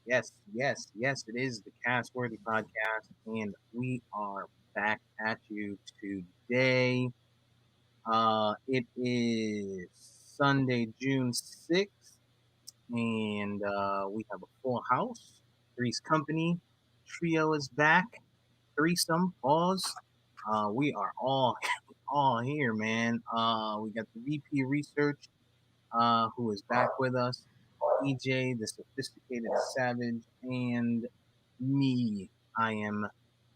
Yes. It is the Castworthy podcast, and we are back at you today. It is Sunday, June 6th, and we have a full house. Three's company. Trio is back. Threesome, pause. We are all here, man. We got the VP Research, who is back with us. EJ, the sophisticated savage, and me. I am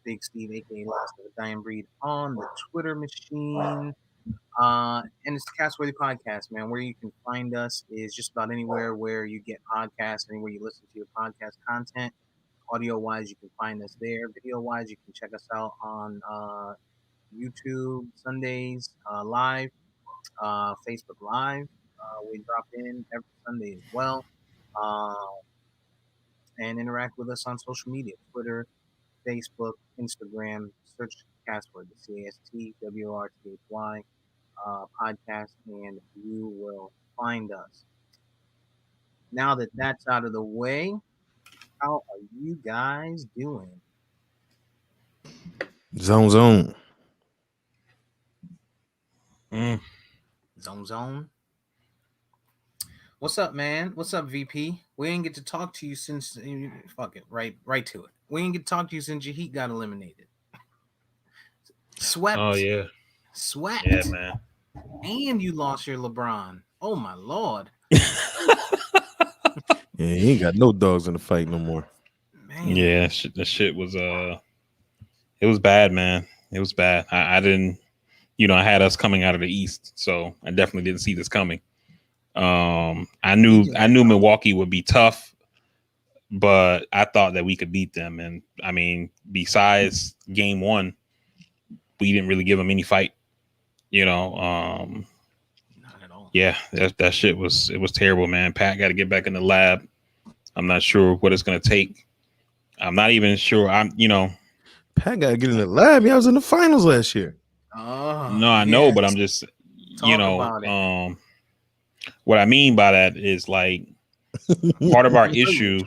Big Steve, aka Last of the Dying Breed, on the Twitter machine. And it's the Castworthy Podcast, man. Where you can find us is just about anywhere where you get podcasts, anywhere you listen to your podcast content. Audio wise, you can find us there. Video wise, you can check us out on YouTube Sundays live, Facebook Live. We drop in every Sunday as well. Uh, and interact with us on social media: Twitter, Facebook, Instagram. Search Castword, the CASTWRTHY podcast, and you will find us. Now that that's out of the way, how are you guys doing? Zone. Zone. What's up, man? What's up, VP? We didn't get to talk to you since. Fuck it, right to it. We didn't get to talk to you since your Heat got eliminated. Swept. Oh yeah, Swept. yeah, man. And you lost your Lebron. Oh my lord. Yeah, he ain't got no dogs in the fight no more. Man. Yeah, the shit was it was bad, man. It was bad. I didn't, I had us coming out of the East, so I definitely didn't see this coming. I knew Milwaukee would be tough, but I thought that we could beat them. And I mean, besides game one, we didn't really give them any fight. Not at all. Yeah, that shit was terrible, man. Pat got to get back in the lab. I'm not sure what it's gonna take. I'm not even sure. Pat got to get in the lab. I was in the finals last year. No, I know, but I'm just, what I mean by that is like part of our issue,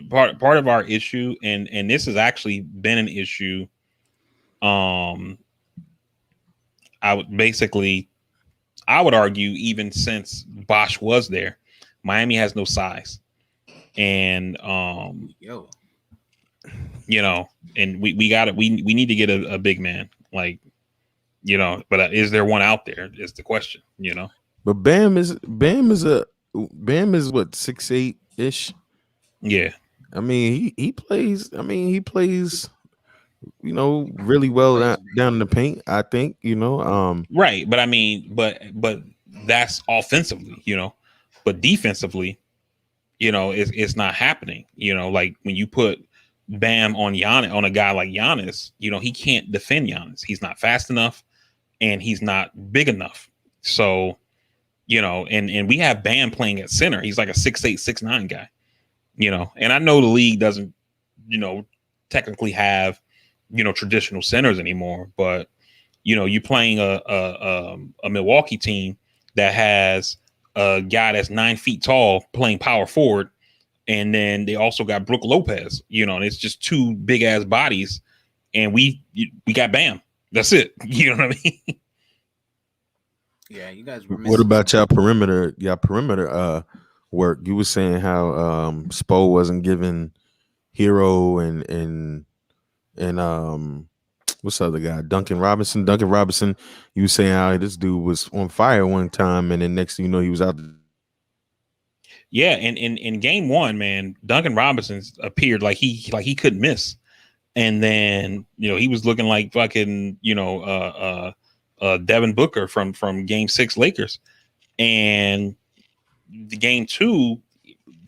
part of our issue, and this has actually been an issue. I would argue even since Bosch was there, Miami has no size, and and we need to get a big man, like, but is there one out there is the question, But Bam is what, 6'8" ish. Yeah. I mean, he plays really well down in the paint, I think, Right, but I mean, but that's offensively, but defensively, it's not happening. Like when you put Bam on a guy like Giannis, he can't defend Giannis. He's not fast enough, and he's not big enough. So, and we have Bam playing at center. He's like a 6'8", 6'9" guy, and I know the league doesn't, technically have, traditional centers anymore, but, you're playing a Milwaukee team that has a guy that's 9 feet tall playing power forward. And then they also got Brook Lopez, and it's just two big ass bodies, and we got Bam. That's it. You know what I mean? Yeah, you guys were. What about y'all perimeter? Work. You were saying how Spo wasn't giving Hero and what's the other guy? Duncan Robinson. You were saying how this dude was on fire one time, and then next thing you know, he was out. Yeah, and in game one, man, Duncan Robinson appeared like he couldn't miss, and then he was looking like fucking Devin Booker from Game 6 Lakers, and the game 2,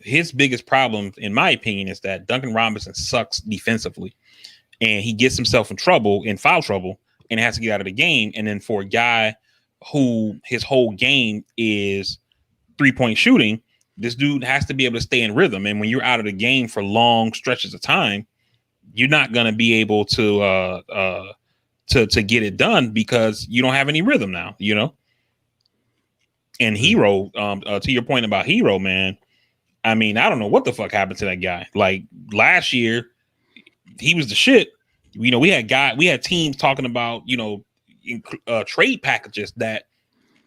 his biggest problem, in my opinion, is that Duncan Robinson sucks defensively, and he gets himself in foul trouble, and has to get out of the game. And then for a guy who his whole game is 3-point shooting, this dude has to be able to stay in rhythm. And when you're out of the game for long stretches of time, you're not going to be able to get it done because you don't have any rhythm now, And Hero, to your point about Hero, man, I mean, I don't know what the fuck happened to that guy. Like last year, he was the shit. You know, we had teams talking about, you know, trade packages that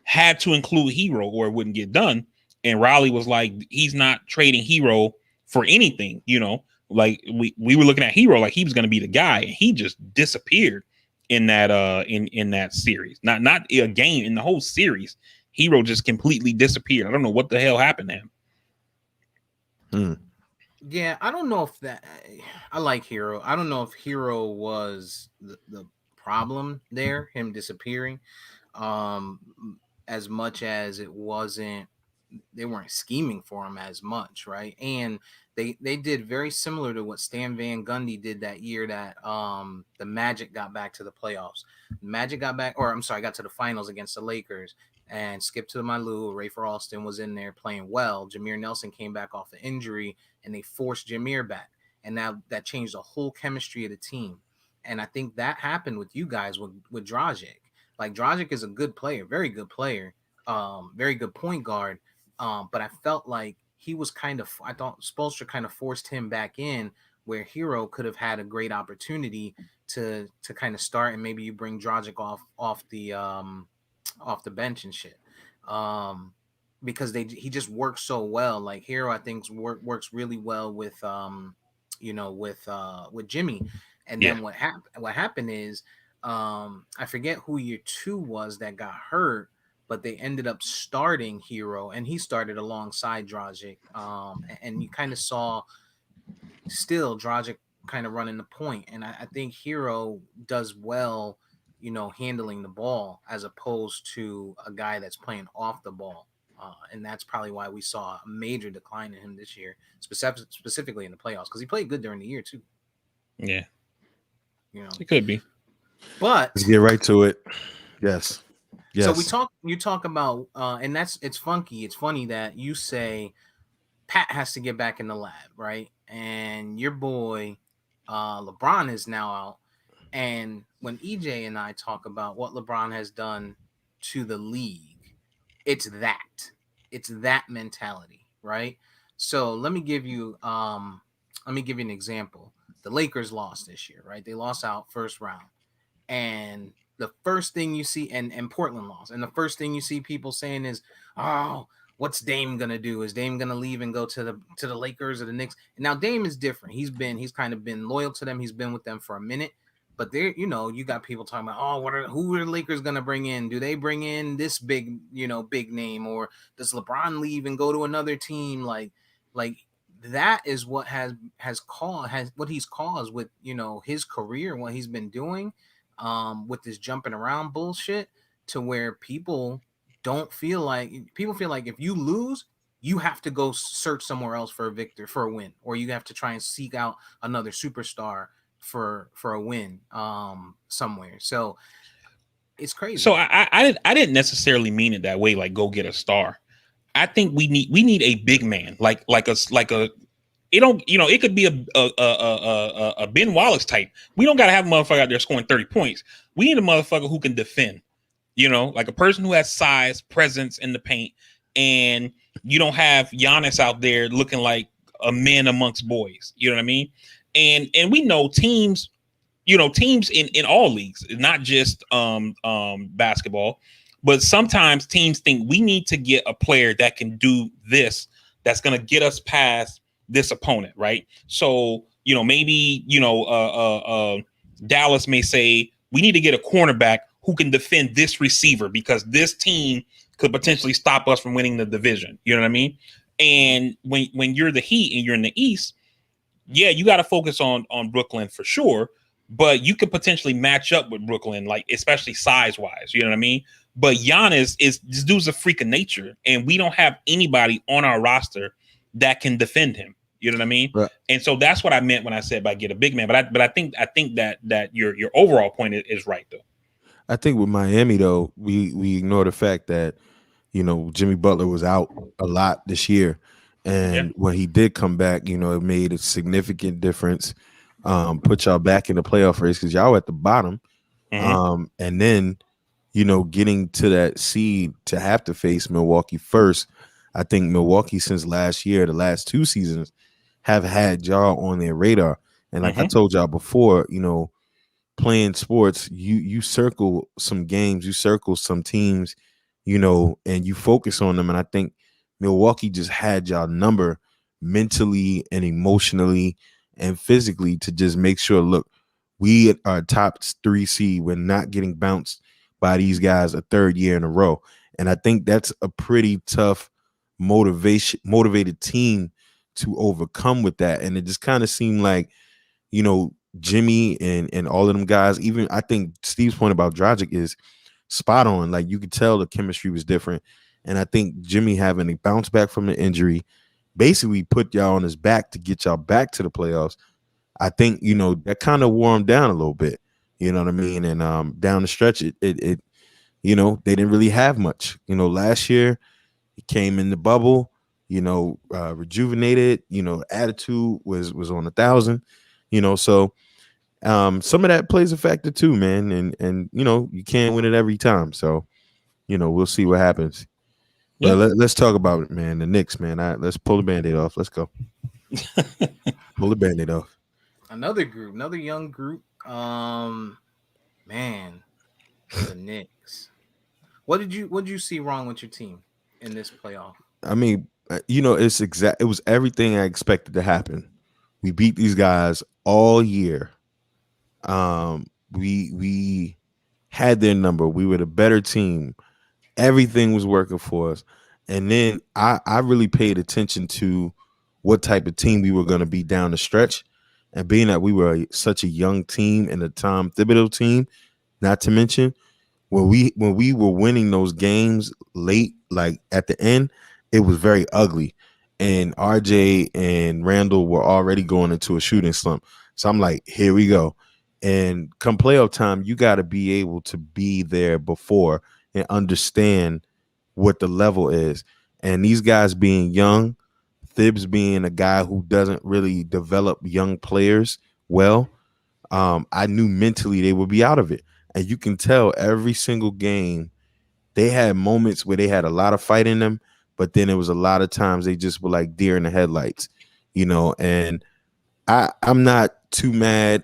had to include Hero or it wouldn't get done. And Riley was like, he's not trading Hero for anything, you know. Like we were looking at Hero like he was going to be the guy, and he just disappeared in that in that series. Not a game, in the whole series. Hero just completely disappeared. I don't know what the hell happened to him. Yeah, I don't know if that. I like Hero. I don't know if Hero was the problem there, him disappearing, as much as it wasn't. They weren't scheming for him as much, right? And they did very similar to what Stan Van Gundy did that year that the Magic got back to the playoffs. Magic got back, or I'm sorry, got to the finals against the Lakers and skipped to the Malou. Rafer Alston was in there playing well. Jameer Nelson came back off the injury, and they forced Jameer back, and now that changed the whole chemistry of the team. And I think that happened with you guys with Dragic. Like Dragic is a good player, very good player, very good point guard. But I felt like he was I thought Spoelstra kind of forced him back in where Hero could have had a great opportunity to kind of start, and maybe you bring Dragic off the bench and shit. Because he just works so well. Like Hero, I think works really well with with Jimmy. And then what happened is I forget who year 2 was that got hurt, but they ended up starting Hero, and he started alongside Dragic. And you kind of saw still Dragic kind of running the point. And I think Hero does well, handling the ball as opposed to a guy that's playing off the ball. And that's probably why we saw a major decline in him this year, specifically in the playoffs, because he played good during the year too. Yeah, it could be. But let's get right to it. Yes. So you talk about, and it's funky. It's funny that you say Pat has to get back in the lab, right? And your boy LeBron is now out. And when EJ and I talk about what LeBron has done to the league, it's that mentality, right? So let me give you an example. The Lakers lost this year, right? They lost out first round, and the first thing you see, and Portland lost, and the first thing you see people saying is, "Oh, what's Dame gonna do? Is Dame gonna leave and go to the Lakers or the Knicks?" And now Dame is different. He's kind of been loyal to them. He's been with them for a minute. But there, you got people talking about, oh, who are the Lakers gonna bring in? Do they bring in this big name, or does LeBron leave and go to another team? Like that is what has what he's caused with his career and what he's been doing, with this jumping around bullshit, to where people feel like if you lose, you have to go search somewhere else for a win, or you have to try and seek out another superstar for a win somewhere. So it's crazy. So I didn't necessarily mean it that way, like go get a star. I think we need a big man, like a it could be a Ben Wallace type. We don't gotta have a motherfucker out there scoring 30 points. We need a motherfucker who can defend, like a person who has size, presence in the paint, and you don't have Giannis out there looking like a man amongst boys. You know what I mean? And we know teams in all leagues, not just basketball, but sometimes teams think we need to get a player that can do this, that's going to get us past this opponent, right? So, maybe, Dallas may say we need to get a cornerback who can defend this receiver because this team could potentially stop us from winning the division. You know what I mean? And when you're the Heat and you're in the East, yeah, you got to focus on Brooklyn for sure, but you could potentially match up with Brooklyn, like especially size wise. You know what I mean? But Giannis this dude's a freak of nature, and we don't have anybody on our roster that can defend him. You know what I mean? Right. And so that's what I meant when I said by get a big man. But I think that your overall point is right though. I think with Miami though, we ignore the fact that Jimmy Butler was out a lot this year. And when he did come back, it made a significant difference. Put y'all back in the playoff race because y'all at the bottom. Mm-hmm. And then, getting to that seed to have to face Milwaukee first, I think Milwaukee since last year, the last 2 seasons, have had y'all on their radar. And like I Hmm. told y'all before, playing sports, you circle some games, you circle some teams, and you focus on them. And I think Milwaukee just had y'all number mentally and emotionally and physically to just make sure, look, we are top 3 seed. We're not getting bounced by these guys a third year in a row. And I think that's a pretty tough motivated team to overcome with that. And it just kind of seemed like, Jimmy and all of them guys, even I think Steve's point about Dragic is spot on. Like you could tell the chemistry was different. And I think Jimmy having a bounce back from the injury basically put y'all on his back to get y'all back to the playoffs. I think, that kind of wore him down a little bit. You know what I mean? And down the stretch, they didn't really have much. Last year he came in the bubble, rejuvenated, attitude was on 1,000, so some of that plays a factor too, man. And you can't win it every time. So, we'll see what happens. But Yeah. let's talk about it, man. The Knicks, man. Let's pull the band-aid off. Let's go. Pull the band-aid off. Another group, another young group. Man, the Knicks. What did you see wrong with your team in this playoff? I mean, it was everything I expected to happen. We beat these guys all year. We had their number. We were the better team. Everything was working for us. And then I really paid attention to what type of team we were going to be down the stretch. And being that we were such a young team and a Tom Thibodeau team, not to mention when we were winning those games late, like at the end, it was very ugly. And RJ and Randall were already going into a shooting slump. So I'm like, here we go. And come playoff time, you got to be able to be there before and understand what the level is. And these guys being young, Thibs being a guy who doesn't really develop young players well, I knew mentally they would be out of it. And you can tell every single game they had moments where they had a lot of fight in them, but then it was a lot of times they just were like deer in the headlights, and I'm not too mad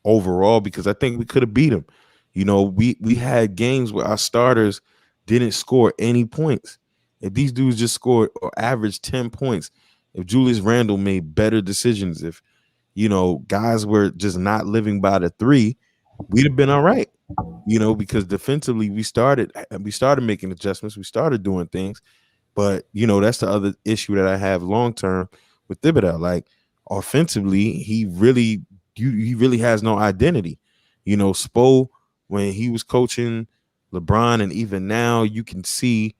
overall because I think we could have beat them. We had games where our starters didn't score any points. If these dudes just scored or averaged 10 points, if Julius Randle made better decisions, if guys were just not living by the three, we'd have been all right. Because defensively we started making adjustments, we started doing things, but that's the other issue that I have long term with Thibodeau. Like offensively, he really has no identity. Spo, when he was coaching LeBron, and even now, you can see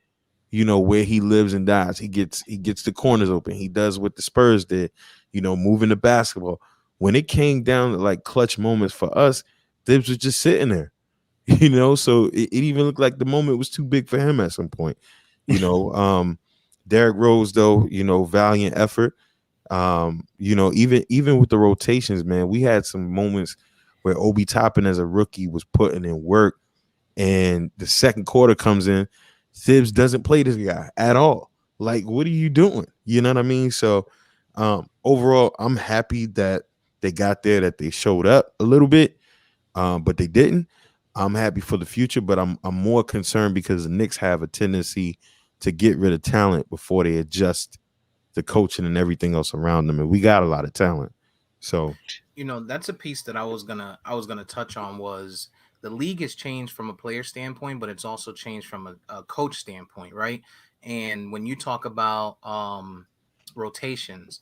where he lives and dies. He gets the corners open. He does what the Spurs did, moving the basketball. When it came down to like clutch moments for us, Thibs was just sitting there, so it even looked like the moment was too big for him at some point. Derrick Rose, though, valiant effort. Even with the rotations, man, we had some moments where Obi Toppin as a rookie was putting in work, and the second quarter comes in, Thibs doesn't play this guy at all. Like, what are you doing? You know what I mean? So overall, I'm happy that they got there, that they showed up a little bit, but they didn't. I'm happy for the future, but I'm more concerned because the Knicks have a tendency to get rid of talent before they adjust the coaching and everything else around them. And we got a lot of talent. So That's a piece that I was gonna touch on was the league has changed from a player standpoint, but it's also changed from a coach standpoint, right? And when you talk about rotations,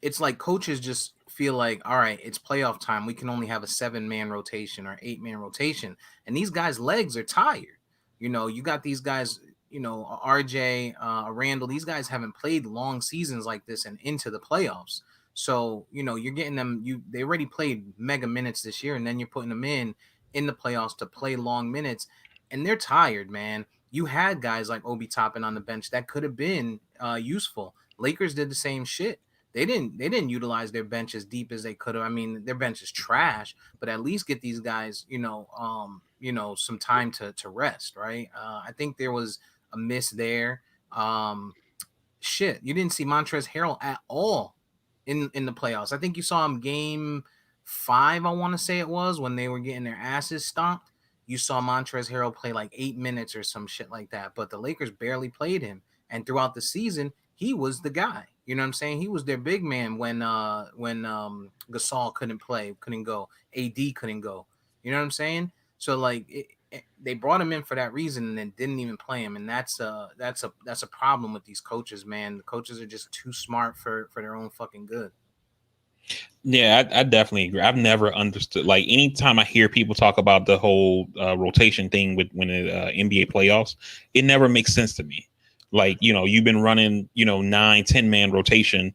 it's like coaches just feel like, all right, it's playoff time. We can only have a 7-man rotation or 8-man rotation. And these guys' legs are tired. You got these guys, RJ, Randall, these guys haven't played long seasons like this and into the playoffs. So, you're getting them, they already played mega minutes this year, and then you're putting them in the playoffs to play long minutes, and they're tired, man. You had guys like Obi Toppin on the bench that could have been useful. Lakers did the same shit. They didn't utilize their bench as deep as they could have. I mean, their bench is trash, but at least get these guys, some time to rest, right? I think there was a miss there. Um, shit, you didn't see Montrezl Harrell at all in the playoffs. I think you saw him game 5, I want to say it was, when they were getting their asses stomped. You saw Montrezl Harrell play like 8 minutes or some shit like that, but the Lakers barely played him. And throughout the season, he was the guy. You know what I'm saying? He was their big man when Gasol couldn't go, AD couldn't go. You know what I'm saying? So like they brought him in for that reason and then didn't even play him, and that's a problem with these coaches, man. The coaches are just too smart for their own fucking good. Yeah, I definitely agree. I've never understood. Like, anytime I hear people talk about the whole rotation thing with when the NBA playoffs, it never makes sense to me. Like, you've been running, 9, 10 man rotation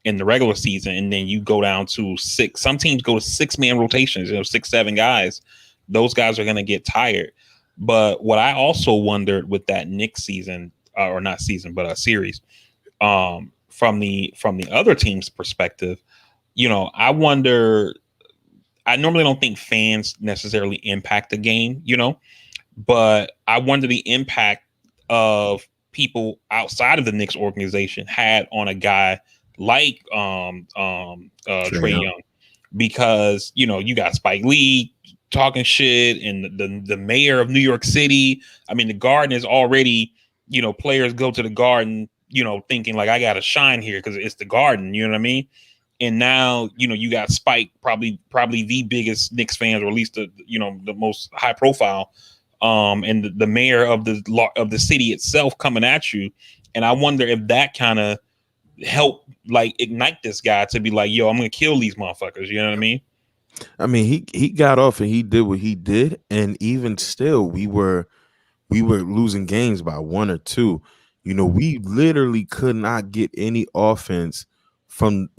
in the regular season, and then you go down to 6. Some teams go to 6 man rotations, 6, 7 guys. Those guys are going to get tired. But what I also wondered with that Knicks season, or not season, but a series, from the other team's perspective, I wonder. I normally don't think fans necessarily impact the game, but I wonder the impact of people outside of the Knicks organization had on a guy like Trey Young. Young, because you got Spike Lee talking shit, and the mayor of New York City. I mean, the Garden is already, players go to the Garden, thinking like, I got to shine here because it's the Garden. You know what I mean? And now, you got Spike, probably the biggest Knicks fans, or at least the most high profile, and the mayor of the city itself coming at you. And I wonder if that kind of helped like ignite this guy to be like, yo, I'm gonna kill these motherfuckers. You know what I mean? I mean, he got off and he did what he did, and even still, we were losing games by 1 or 2. We literally could not get any offense from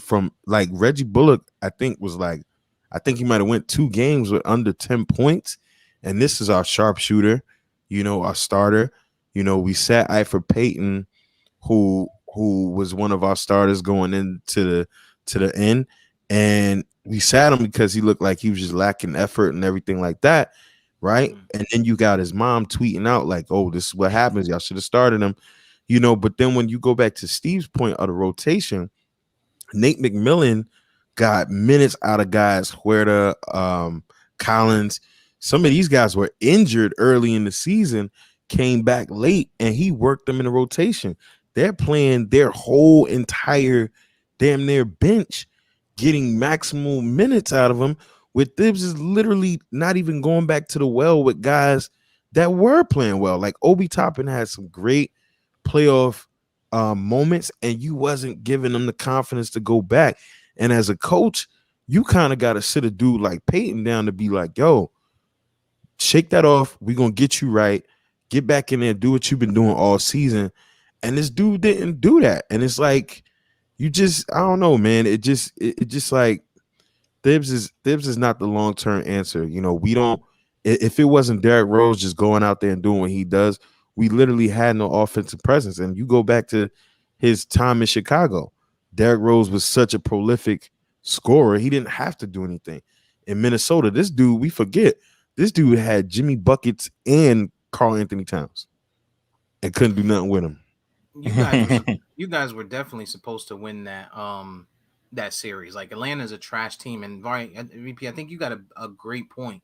like Reggie Bullock. I think he might have went 2 games with under 10 points, and this is our sharpshooter, our starter. We sat Eifert Payton, who was one of our starters going into the end, and we sat him because he looked like he was just lacking effort and everything like that, right? And then you got his mom tweeting out like, "Oh, this is what happens. Y'all should have started him," But then when you go back to Steve's point of the rotation, Nate McMillan got minutes out of guys, Huerta, Collins. Some of these guys were injured early in the season, came back late, and he worked them in the rotation. They're playing their whole entire damn near bench, getting maximal minutes out of them. With Thibs is literally not even going back to the well with guys that were playing well. Like Obi Toppin had some great playoff moments, and you wasn't giving them the confidence to go back. And as a coach, you kind of got to sit a dude like Peyton down to be like, yo, shake that off. We're going to get you right. Get back in there, do what you've been doing all season. And this dude didn't do that. And it's like, I don't know, man. It just like Thibs is not the long-term answer. We don't, if it wasn't Derrick Rose just going out there and doing what he does, we literally had no offensive presence. And you go back to his time in Chicago, Derrick Rose was such a prolific scorer, he didn't have to do anything. In Minnesota, this dude, we forget, this dude had Jimmy Buckets and Karl Anthony Towns and couldn't do nothing with him. You guys were definitely supposed to win that series. Like, Atlanta's a trash team, and VP, I think you got a great point.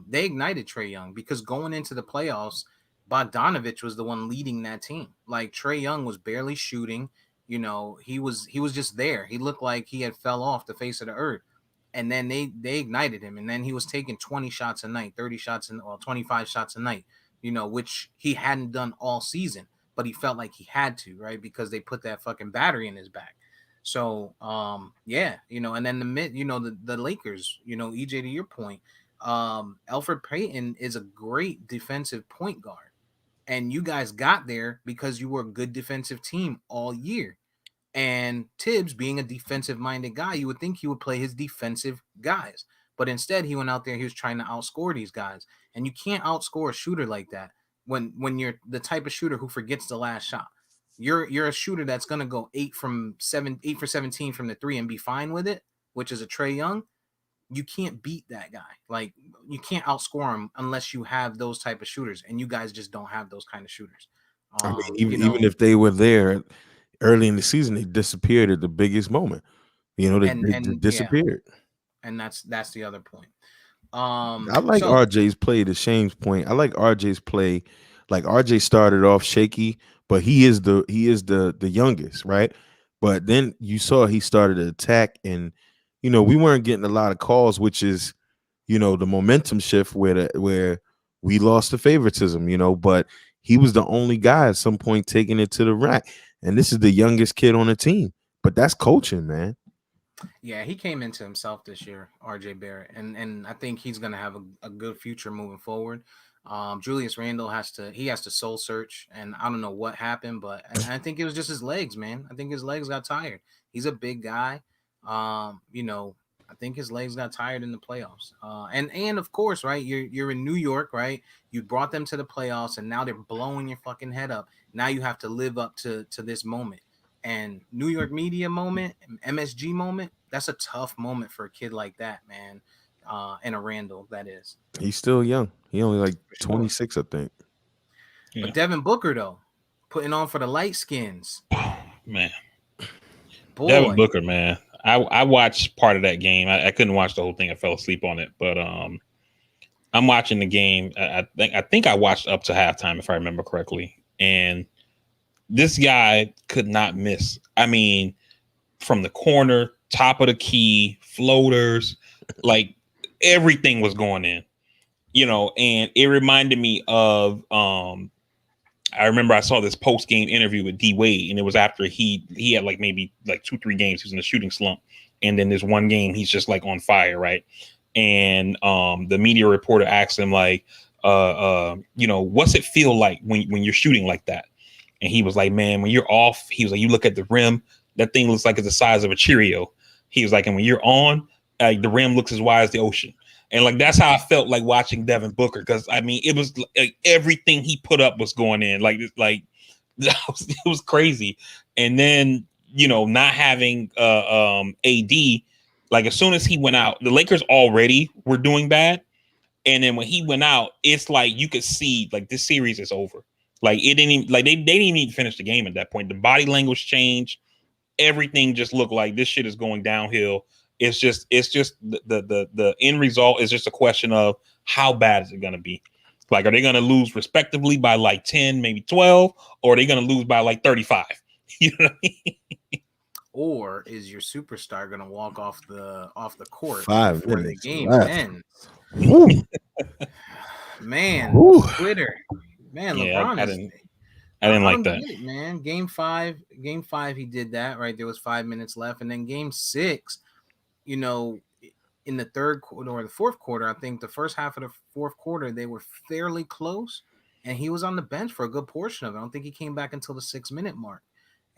They ignited Trey Young because going into the playoffs, Bogdanovich was the one leading that team. Like, Trey Young was barely shooting. He was just there. He looked like he had fell off the face of the earth. And then they ignited him, and then he was taking 20 shots a night, 30 shots and 25 shots a night, which he hadn't done all season, but he felt like he had to, right? Because they put that fucking battery in his back. So yeah, and then the Lakers, EJ, to your point, Elfrid Payton is a great defensive point guard, and you guys got there because you were a good defensive team all year. And Tibbs, being a defensive minded guy, you would think he would play his defensive guys. But instead, he went out there, he was trying to outscore these guys. And you can't outscore a shooter like that when you're the type of shooter who forgets the last shot. You're a shooter that's gonna go 8 for 17 from the three and be fine with it, which is a Trey Young. You can't beat that guy. Like, you can't outscore him unless you have those type of shooters, and you guys just don't have those kind of shooters. I mean, You even know, if they were there early in the season, they disappeared at the biggest moment. You know, they and yeah, disappeared. and that's the other point. I like So RJ's play. To Shane's point, I like RJ's play. Like RJ started off shaky, but he is the youngest, right? But then you saw he started to attack, and we weren't getting a lot of calls, which is the momentum shift where we lost the favoritism, but he was the only guy at some point taking it to the rack, and this is the youngest kid on the team. But that's coaching, man. yeah, he came into himself this year, RJ Barrett, and I think he's gonna have a good future moving forward. Julius Randle has to soul search, and I don't know what happened, but I think it was just his legs, man. I think his legs got tired. He's a big guy. I think his legs got tired in the playoffs. And of course, right, you're in New York, right? You brought them to the playoffs, and now they're blowing your fucking head up. Now you have to live up to this moment. And New York media moment, MSG moment, that's a tough moment for a kid like that, man. And a Randall, that is, He's still young. He only like for sure. 26, I think. Yeah. But Devin Booker, though, putting on for the light skins, Man, Devin boy. Booker, man. I watched part of that game. I couldn't watch the whole thing. I fell asleep on it. But I'm watching the game. I think I watched up to halftime, if I remember correctly. And this guy could not miss. I mean, from the corner, top of the key, floaters, like everything was going in. And it reminded me of I remember I saw this post game interview with D Wade, and it was after he had like maybe like 2-3 games he was in a shooting slump, and then this one game he's just like on fire, right? And the media reporter asked him like, what's it feel like when you're shooting like that? And he was like, man, when you're off, he was like, you look at the rim, that thing looks like it's the size of a Cheerio. He was like, and when you're on, the rim looks as wide as the ocean. And like that's how I felt like watching Devin Booker, because I mean it was like everything he put up was going in, it was crazy. And then not having AD, like as soon as he went out, the Lakers already were doing bad, and then when he went out, it's like you could see like this series is over. Like it didn't even, like they didn't even finish the game at that point. The body language changed, everything just looked like this shit is going downhill. It's just the end result is just a question of how bad is it going to be. Like, are they going to lose respectively by like 10, maybe 12, or are they going to lose by like 35? You know what I mean? Or is your superstar gonna walk off the court Five before the minutes game left. ends? Woo, Man, woo. Twitter, man, Yeah, LeBron I is. didn't I didn't I like don't that. get it, man. Game five, he did that, right? There was 5 minutes left, and then game six, you know, in the third quarter or the fourth quarter, I think the first half of the fourth quarter, they were fairly close, and he was on the bench for a good portion of it. I don't think he came back until the 6 minute mark.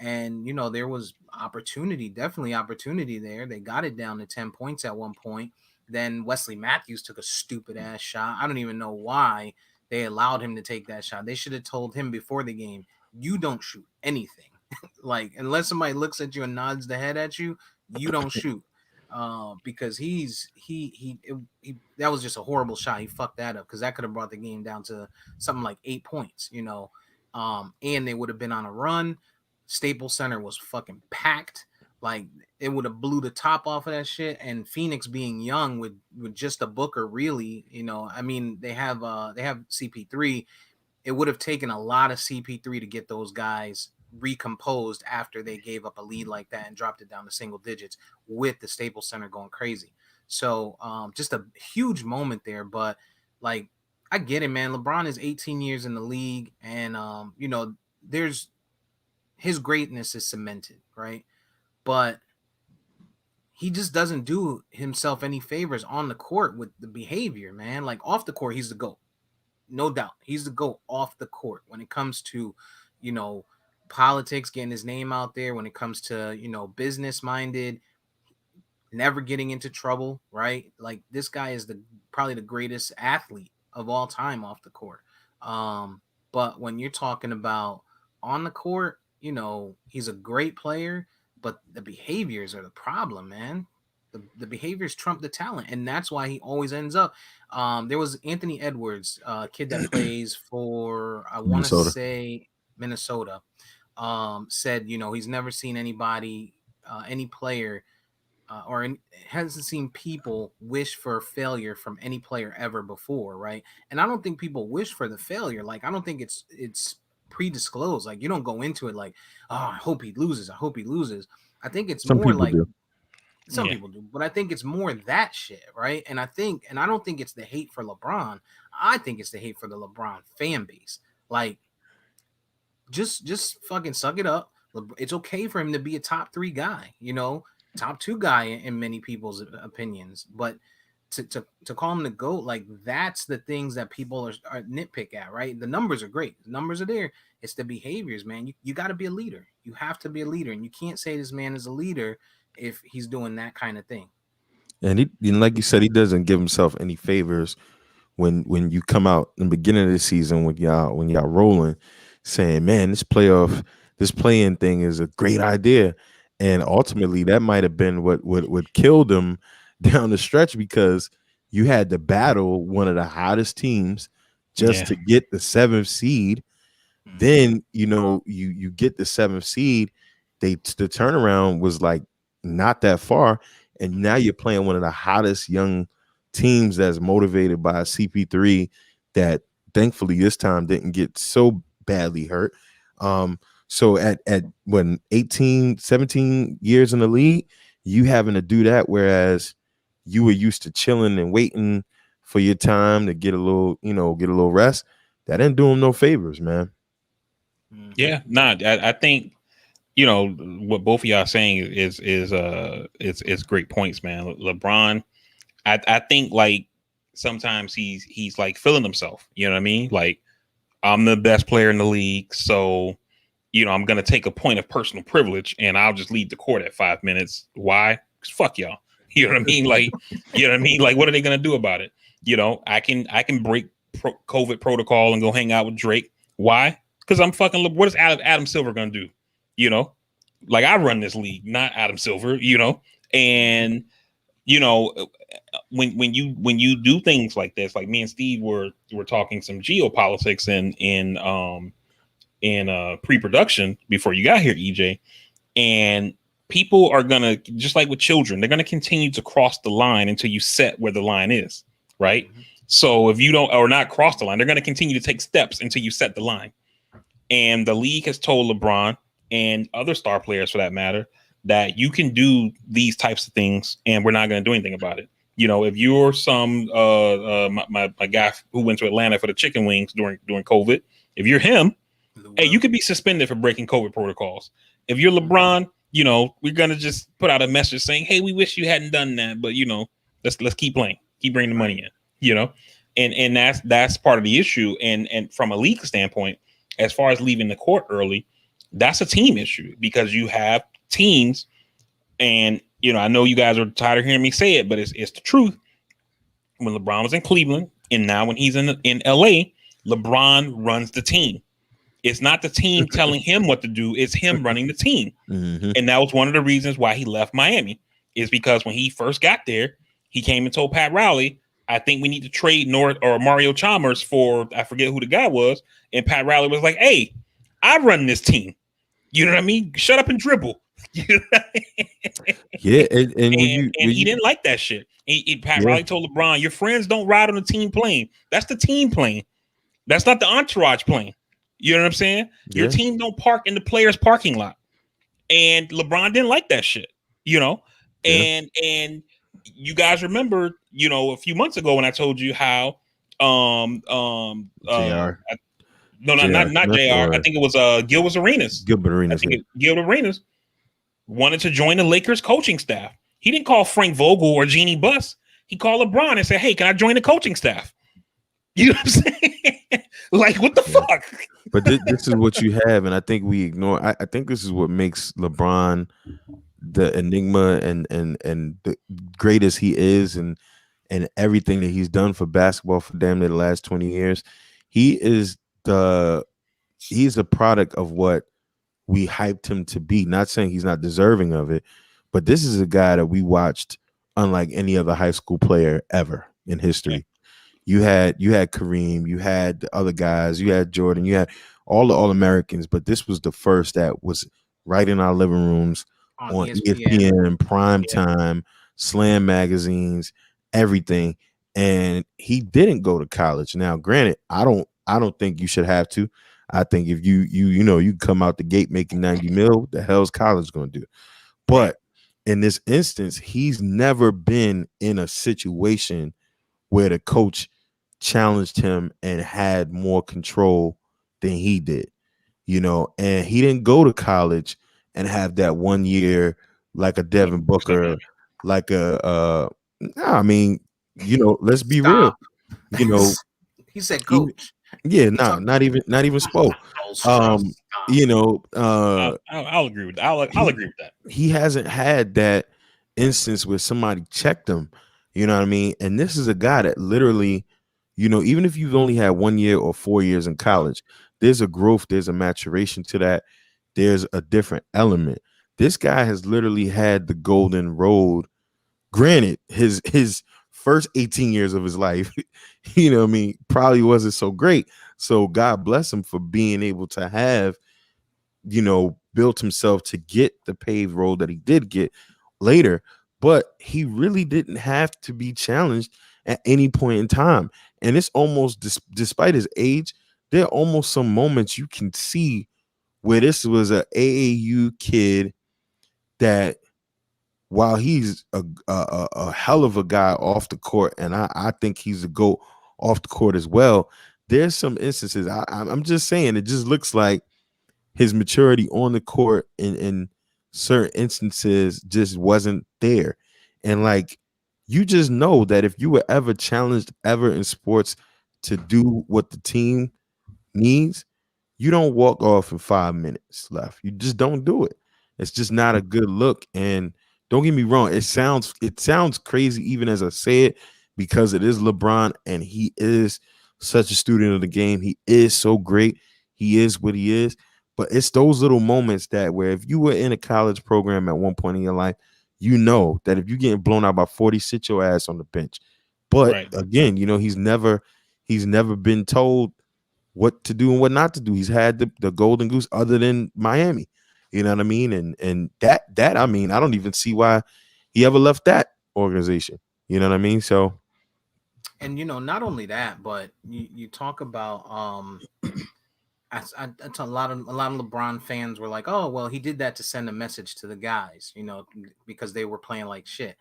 And there was opportunity, definitely opportunity there. They got it down to 10 points at one point. Then Wesley Matthews took a stupid ass shot. I don't even know why they allowed him to take that shot. They should have told him before the game, you don't shoot anything. Like, unless somebody looks at you and nods the head at you, you don't shoot. Because that was just a horrible shot. He fucked that up because that could have brought the game down to something like 8 points. And they would have been on a run. Staples Center was fucking packed. Like, it would have blew the top off of that shit. And Phoenix being young with just a Booker, really, I mean, they have CP3. It would have taken a lot of CP3 to get those guys recomposed after they gave up a lead like that and dropped it down to single digits with the Staples Center going crazy. So just a huge moment there. But like, I get it, man. LeBron is 18 years in the league, and there's his greatness is cemented, right? But he just doesn't do himself any favors on the court with the behavior, man. Like, off the court, he's the GOAT. No doubt. He's the GOAT off the court when it comes to, you know, politics, getting his name out there, when it comes to, business minded, never getting into trouble, right? Like, this guy is probably the greatest athlete of all time off the court. But when you're talking about on the court, he's a great player, but the behaviors are the problem, man. The behaviors trump the talent, and that's why he always ends up. There was Anthony Edwards, kid that plays for, I want to Minnesota. say Minnesota, said, he's never seen anybody, any player, hasn't seen people wish for failure from any player ever before, right? And I don't think people wish for the failure. Like, I don't think it's pre-disclosed. Like, you don't go into it like, oh, I hope he loses. I hope he loses. I think it's Some more people like do. some people do, but I think it's more that shit, right? And I don't think it's the hate for LeBron. I think it's the hate for the LeBron fan base. Like, just fucking suck it up. It's okay for him to be a top 3 guy, top 2 guy in many people's opinions, but to call him the GOAT, like, that's the things that people are nitpick at, right? The numbers are great. The numbers are there. It's the behaviors, man. You got to be a leader. You have to be a leader, and you can't say this man is a leader if he's doing that kind of thing. And like you said, he doesn't give himself any favors when you come out in the beginning of the season when y'all rolling, saying, man, this play-in thing is a great idea. And ultimately that might have been what killed him down the stretch, because you had to battle one of the hottest teams just to get the 7th seed. Then you get the 7th seed. The turnaround was like not that far, and now you're playing one of the hottest young teams that's motivated by CP3 that thankfully this time didn't get so badly hurt. So at when 18, 17 years in the league, you having to do that, whereas you were used to chilling and waiting for your time to get a little rest. That didn't do him no favors, man. Yeah, I think what both of y'all are saying is great points, man. LeBron, I think, like, sometimes he's like feeling himself. You know what I mean? Like, I'm the best player in the league, so I'm gonna take a point of personal privilege and I'll just lead the court at 5 minutes. Why? Because fuck y'all. You know what I mean? Like, Like, what are they gonna do about it? I can break COVID protocol and go hang out with Drake. Why? Because I'm fucking. What is Adam Silver gonna do? Like, I run this league, not Adam Silver. And when you do things like this, like me and Steve were talking some geopolitics in pre-production before you got here, EJ, and people are gonna, just like with children, they're gonna continue to cross the line until you set where the line is, right? Mm-hmm. So if you don't, or not cross the line, they're gonna continue to take steps until you set the line. And the league has told LeBron and other star players, for that matter, that you can do these types of things and we're not going to do anything about it. If you're some my guy who went to Atlanta for the chicken wings during COVID, if you're him, hey, you could be suspended for breaking COVID protocols. If you're LeBron, we're going to just put out a message saying, hey, we wish you hadn't done that, but let's keep playing, keep bringing the money in, and that's part of the issue. And from a league standpoint, as far as leaving the court early, that's a team issue, because you have teams, and I know you guys are tired of hearing me say it, but it's the truth. When LeBron was in Cleveland, and now when he's in LA, LeBron runs the team. It's not the team telling him what to do; it's him running the team. Mm-hmm. And that was one of the reasons why he left Miami, is because when he first got there, he came and told Pat Riley, I think we need to trade Mario Chalmers for, I forget who the guy was. And Pat Riley was like, hey, I run this team. You know what I mean? Shut up and dribble. You know what I mean? Yeah. And he didn't like that shit. Pat Riley told LeBron, your friends don't ride on the team plane. That's the team plane. That's not the entourage plane. You know what I'm saying? Your team don't park in the players' parking lot. And LeBron didn't like that shit, and you guys remember, a few months ago when I told you how JR. Not JR. I think it was Gilbert Arenas. Gilbert Arenas wanted to join the Lakers coaching staff. He didn't call Frank Vogel or Jeannie Buss. He called LeBron and said, hey, can I join the coaching staff? You know what I'm saying? Like, what the fuck? But this is what you have, and I think we ignore. I think this is what makes LeBron the enigma and the greatest he is, and everything that he's done for basketball for damn near the last 20 years. He's a product of what we hyped him to be. Not saying he's not deserving of it, but this is a guy that we watched unlike any other high school player ever in history. You had Kareem, you had the other guys, you had Jordan, you had all the All-Americans, but this was the first that was right in our living rooms On on ESPN. ESPN, prime Yeah. time, Slam magazines, everything. And he didn't go to college. Now, granted, I don't think you should have to. I think if you come out the gate making 90 mil, what the hell's college gonna do? Right. But in this instance, he's never been in a situation where the coach challenged him and had more control than he did, and he didn't go to college and have that 1 year like a Devin 100% Booker, Miami. like no, I mean, let's be real, Stop. you know, He said even, coach. yeah, He nah, talked not even Spo. Stress. Um, Stop. you know, I'll agree with that. I'll he agree with that. he hasn't had that instance where somebody checked him. You know what I mean? And this is a guy that literally, even if you've only had 1 year or 4 years in college, there's a growth, there's a maturation to that. There's a different element. This guy has literally had the golden road. Granted, his first 18 years of his life, what I mean, probably wasn't so great. So God bless him for being able to have built himself to get the paved road that he did get later, but he really didn't have to be challenged at any point in time. And it's almost, despite his age, there are almost some moments you can see where this was a AAU kid that, while he's a hell of a guy off the court, and I think he's a GOAT off the court as well, there's some instances, I'm just saying, it just looks like his maturity on the court in certain instances just wasn't there. And like, you just know that if you were ever challenged ever in sports to do what the team needs, you don't walk off in 5 minutes left. You just don't do it. It's just not a good look. And don't get me wrong, it sounds crazy even as I say it, because it is LeBron and he is such a student of the game. He is so great. He is what he is. But it's those little moments that, where if you were in a college program at one point in your life, you know that if you're getting blown out by 40, sit your ass on the bench. But Right. again, he's never been told what to do and what not to do. He's had the golden goose other than Miami. You know what I mean? And that I mean, I don't even see why he ever left that organization. You know what I mean? So And not only that, but you talk about that's a lot of LeBron fans were like, oh well, he did that to send a message to the guys, because they were playing like shit,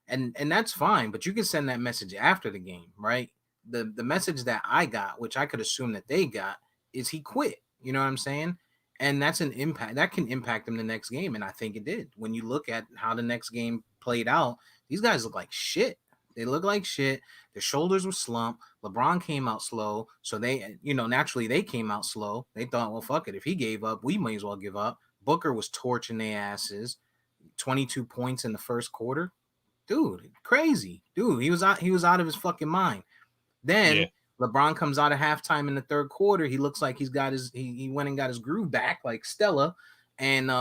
and that's fine. But you can send that message after the game, right? The message that I got, which I could assume that they got, is he quit. You know what I'm saying? And that's an impact that can impact him the next game, and I think it did. When you look at how the next game played out, these guys look like shit. They look like shit. Their shoulders were slumped. LeBron came out slow. So naturally they came out slow. They thought, well, fuck it. If he gave up, we might as well give up. Booker was torching their asses. 22 points in the first quarter. Dude, crazy. Dude, he was out of his fucking mind. Yeah. Then LeBron comes out of halftime in the third quarter. He looks like he went and got his groove back like Stella. And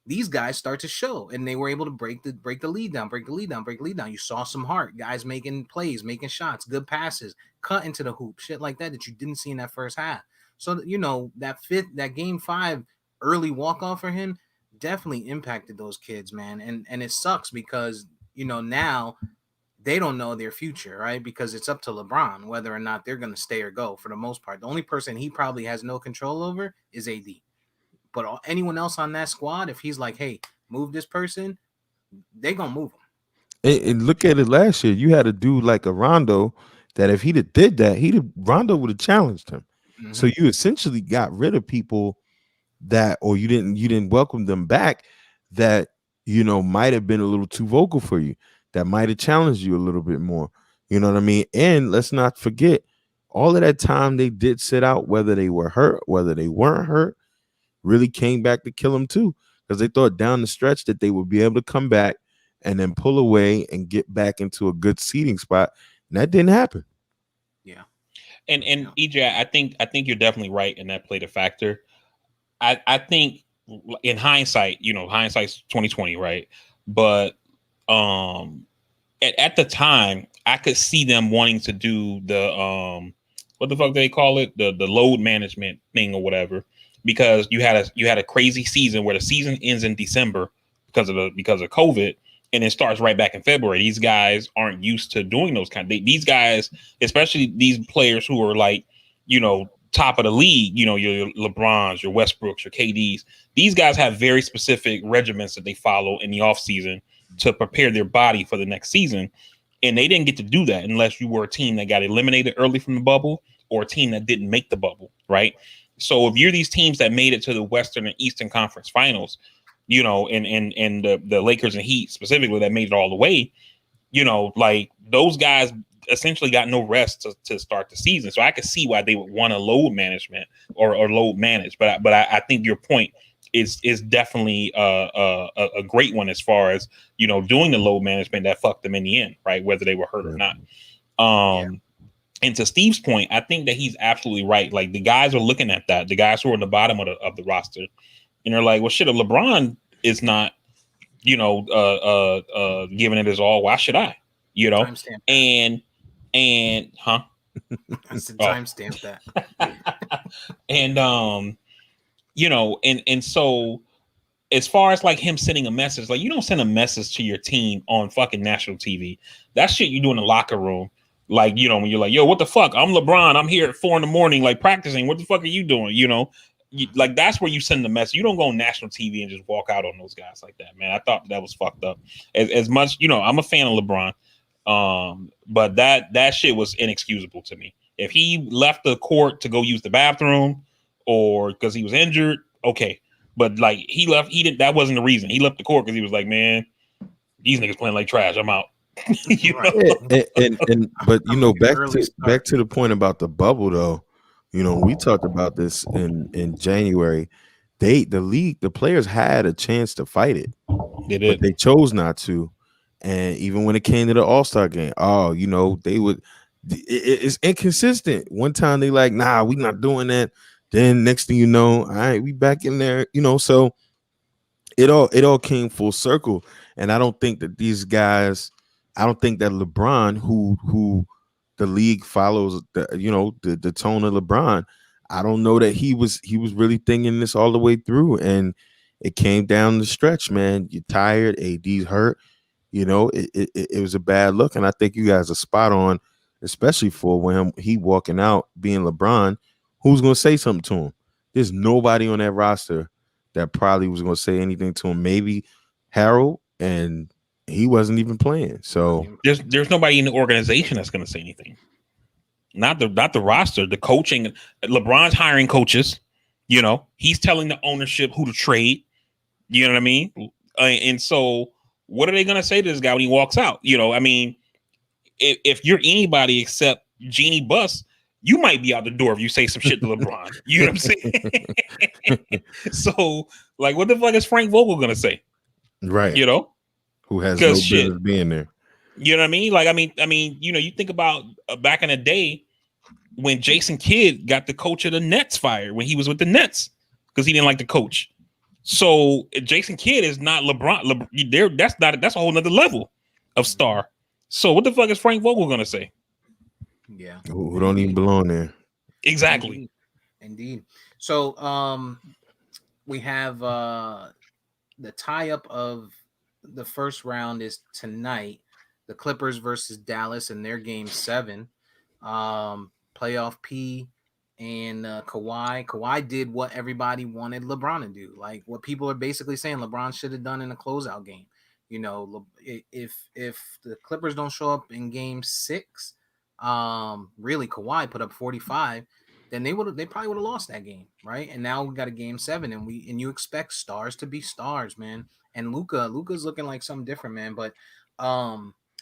these guys start to show, and they were able to break the lead down, break the lead down, break the lead down. You saw some heart, guys making plays, making shots, good passes, cut into the hoop, shit like that you didn't see in that first half. So that game 5 early walk off for him definitely impacted those kids, man. And it sucks because now they don't know their future, right? Because it's up to LeBron whether or not they're going to stay or go. For the most part, the only person he probably has no control over is AD. But anyone else on that squad, if he's like, hey, move this person, they gonna move him. and look at it last year. You had a dude like a Rondo that if he'd have did that, Rondo would have challenged him. So Mm-hmm. you essentially got rid of people that, or you didn't welcome them back, that might have been a little too vocal for you, that might have challenged you a little bit more. You know what I mean? And let's not forget, all of that time they did sit out, whether they were hurt, whether they weren't hurt, really came back to kill them too, because they thought down the stretch that they would be able to come back and then pull away and get back into a good seating spot, and that didn't happen. Yeah. And EJ, I think you're definitely right, and that played a factor. I think in hindsight, hindsight's 2020, right? But at the time, I could see them wanting to do what the fuck they call it, the load management thing or whatever, because you had a crazy season where the season ends in December because of COVID, and it starts right back in February. These guys aren't used to doing those these guys, especially these players who are like, top of the league, your LeBrons, your Westbrooks, your KDs. These guys have very specific regimens that they follow in the off season to prepare their body for the next season. And they didn't get to do that unless you were a team that got eliminated early from the bubble or a team that didn't make the bubble, right? So if you're these teams that made it to the Western and Eastern Conference Finals, and the Lakers and Heat specifically that made it all the way, like those guys essentially got no rest to start the season. So I could see why they would want to load management or load manage. But I think your point is definitely a great one as far as, doing the load management that fucked them in the end, right? Whether they were hurt or not. And to Steve's point, I think that he's absolutely right. Like the guys are looking at that, the guys who are on the bottom of the roster, and they're like, well, shit, if LeBron is not, giving it his all, why should I? Timestamp that. And I said timestamp that. And and so as far as like him sending a message, like you don't send a message to your team on fucking national TV. That shit you do in the locker room. Like, when you're like, yo, what the fuck? I'm LeBron. I'm here at 4 a.m, like practicing. What the fuck are you doing? Like that's where you send the message. You don't go on national TV and just walk out on those guys like that, man. I thought that was fucked up. As much, I'm a fan of LeBron. But that shit was inexcusable to me. If he left the court to go use the bathroom or because he was injured, okay. But like that wasn't the reason. He left the court because he was like, man, these niggas playing like trash. I'm out. But back to the point about the bubble though. We talked about this in January. The players had a chance to fight it. They did. But they chose not to. And even when it came to the All-Star game, they would. It's inconsistent. One time they like, nah, we not doing that. Then next thing you know, all right, we back in there. So it all came full circle. And I don't think that these guys. I don't think that LeBron, who the league follows, the tone of LeBron. I don't know that he was really thinking this all the way through, and it came down the stretch, man. You're tired, AD's hurt. It was a bad look, and I think you guys are spot on, especially for when he walking out being LeBron. Who's going to say something to him? There's nobody on that roster that probably was going to say anything to him. Maybe Harold, and he wasn't even playing. So there's nobody in the organization that's going to say anything. Not the roster, the coaching. LeBron's hiring coaches. He's telling the ownership who to trade. You know what I mean? And so, what are they going to say to this guy when he walks out? I mean, if you're anybody except Jeannie Buss, you might be out the door if you say some shit to LeBron. You know what I'm saying? So, like, what the fuck is Frank Vogel going to say? Right. Who has no business being there. You know what I mean? Like, I mean, you think about back in the day when Jason Kidd got the coach of the Nets fired when he was with the Nets because he didn't like the coach. So Jason Kidd is not LeBron. That's a whole nother level of star. So what the fuck is Frank Vogel gonna say? Yeah, who don't even belong there? Exactly. Indeed. So we have the tie-up of the first round is tonight. The Clippers versus Dallas in their game 7. Playoff P and Kawhi. Kawhi did what everybody wanted LeBron to do. Like what people are basically saying LeBron should have done in a closeout game. If the Clippers don't show up in game 6, really Kawhi put up 45, then they probably would have lost that game, right? And now we got a game 7, and you expect stars to be stars, man. And Luka's looking like something different, man. But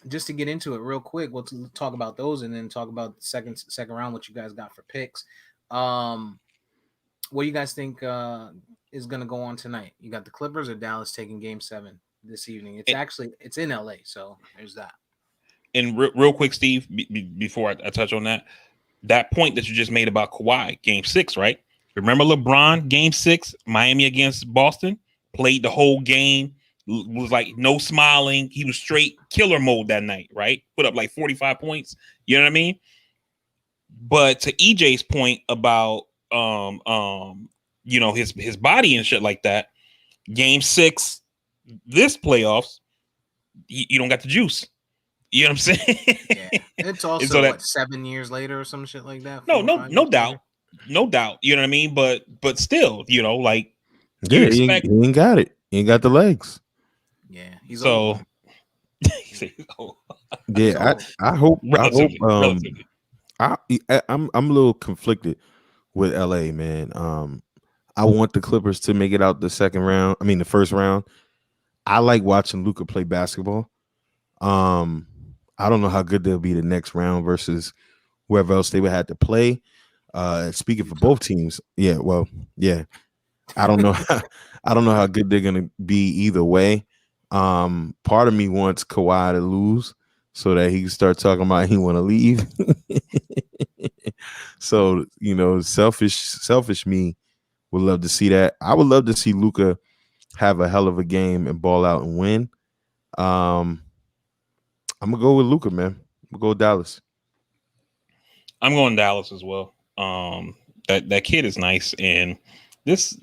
just to get into it real quick, we'll talk about those and then talk about the second round, what you guys got for picks. What do you guys think is going to go on tonight? You got the Clippers or Dallas taking game 7 this evening? It's in LA, so there's that. And real quick, Steve, before I touch on that point that you just made about Kawhi, game 6, right? Remember LeBron, game 6, Miami against Boston, played the whole game, was like no smiling. He was straight killer mode that night, right? Put up like 45 points. You know what I mean? But to EJ's point about his body and shit like that, game 6, this playoffs, you don't got the juice. You know what I'm saying? Yeah, it's also so that, 7 years later or some shit like that. no, 4 or no, 5 no years doubt, later. no doubt. You know what I mean? But still, like you Yeah, expect. he ain't got it. He ain't got the legs. Yeah, he's So old. He's Yeah, old. I hope relatively. I'm a little conflicted with LA, man. I want the Clippers to make it out the second round. I mean the first round. I like watching Luka play basketball. I don't know how good they'll be the next round versus whoever else they would have to play. Speaking for Utah. both teams, yeah, well, yeah. I don't know. I don't know how good they're gonna be either way. Part of me wants Kawhi to lose so that he can start talking about he want to leave. So selfish me would love to see that. I would love to see Luka have a hell of a game and ball out and win. I'm gonna go with Luka, man. I'm gonna go with Dallas. I'm going Dallas as well. That kid is nice, and this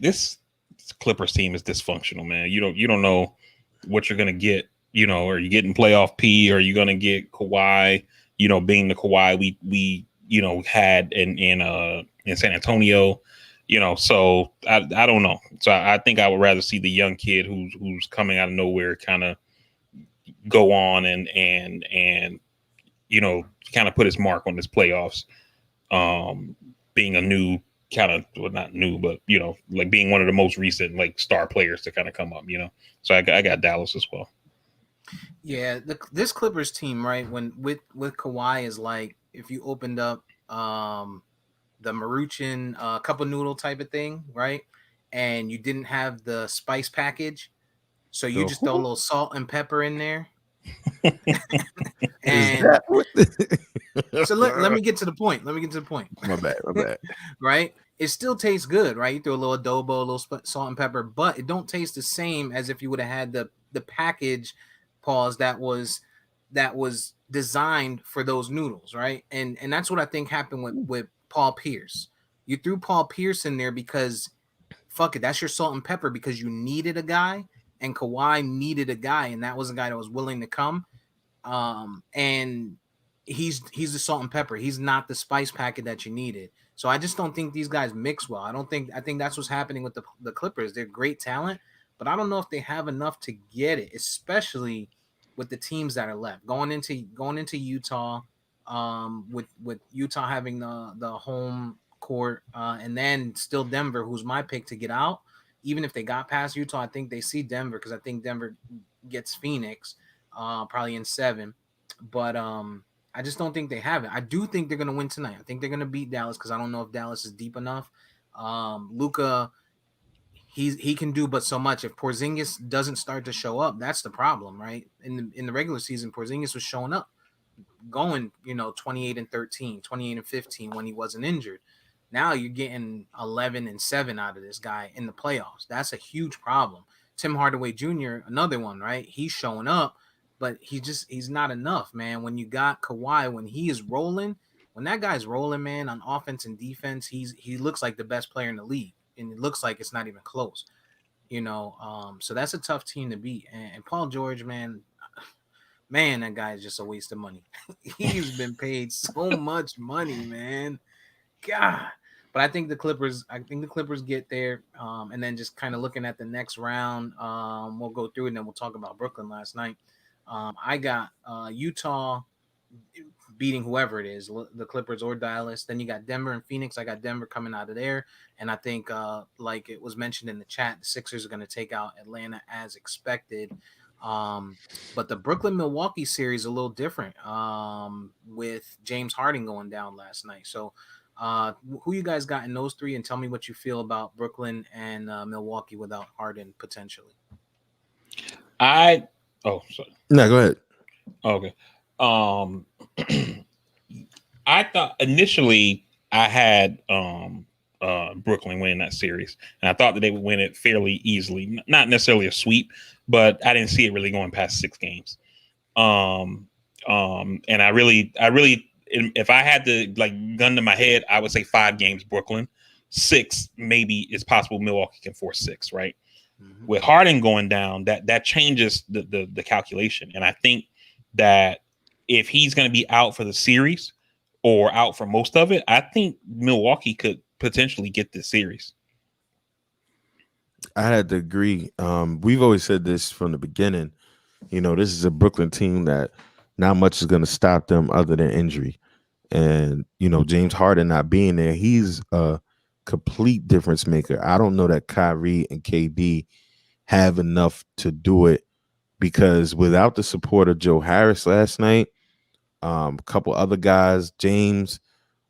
Clippers team is dysfunctional, man. You don't know what you're gonna get. Are you getting playoff P? Or are you gonna get Kawhi? Being the Kawhi we had in San Antonio. So I don't know. So I think I would rather see the young kid who's coming out of nowhere kind of go on and kind of put his mark on this playoffs. Being a new kind of, well, not new, but like being one of the most recent like star players to kind of come up. So I got Dallas as well. Yeah, this Clippers team, right? When with Kawhi is like if you opened up the Maruchan cup of noodle type of thing, right? And you didn't have the spice package, so you just throw a little salt and pepper in there. And so let me get to the point. My bad. Right? It still tastes good, right? You throw a little adobo, a little salt and pepper, but it don't taste the same as if you would have had the package that was designed for those noodles, right? And that's what I think happened with Paul Pierce. You threw Paul Pierce in there because fuck it, that's your salt and pepper because you needed a guy, and Kawhi needed a guy, and that was a guy that was willing to come. And he's the salt and pepper. He's not the spice packet that you needed. So I just don't think these guys mix well. I think that's what's happening with the Clippers. They're great talent, but I don't know if they have enough to get it, especially with the teams that are left going into Utah. With Utah having the home court, and then still Denver, who's my pick to get out. Even if they got past Utah, I think they see Denver because I think Denver gets Phoenix, probably in 7. But I just don't think they have it. I do think they're gonna win tonight. I think they're gonna beat Dallas because I don't know if Dallas is deep enough. Luka, he can do but so much. If Porzingis doesn't start to show up, that's the problem, right? In the regular season, Porzingis was showing up, going 28-13, 28-15 when he wasn't injured. Now you're getting 11-7 out of this guy in the playoffs. That's a huge problem. Tim Hardaway Jr., another one, right? He's showing up, but he's not enough, man. When you got Kawhi, when he is rolling, when that guy's rolling, man, on offense and defense, he looks like the best player in the league, and it looks like it's not even close. So that's a tough team to beat. And Paul George, man, that guy is just a waste of money. He's been paid so much money, man. God. But I think the Clippers get there. And then just kind of looking at the next round, we'll go through it and then we'll talk about Brooklyn last night. I got Utah beating whoever it is, the Clippers or Dallas. Then you got Denver and Phoenix. I got Denver coming out of there. And I think, like it was mentioned in the chat, the Sixers are going to take out Atlanta as expected. But the Brooklyn-Milwaukee series a little different, with James Harden going down last night. So who you guys got in those 3, and tell me what you feel about Brooklyn and Milwaukee without Harden potentially. Sorry. No, go ahead. Okay. I thought initially I had Brooklyn winning that series, and I thought that they would win it fairly easily. Not necessarily a sweep, but I didn't see it really going past 6 games. And I really if I had to like gun to my head, I would say 5 games Brooklyn, 6 maybe it's possible Milwaukee can force 6. Right, Mhm. with Harden going down, that changes the calculation, and I think that if he's going to be out for the series or out for most of it, I think Milwaukee could potentially get this series. I had to agree. We've always said this from the beginning. This is a Brooklyn team that not much is going to stop them other than injury. And, James Harden not being there, he's a complete difference maker. I don't know that Kyrie and KD have enough to do it because without the support of Joe Harris last night, a couple other guys, James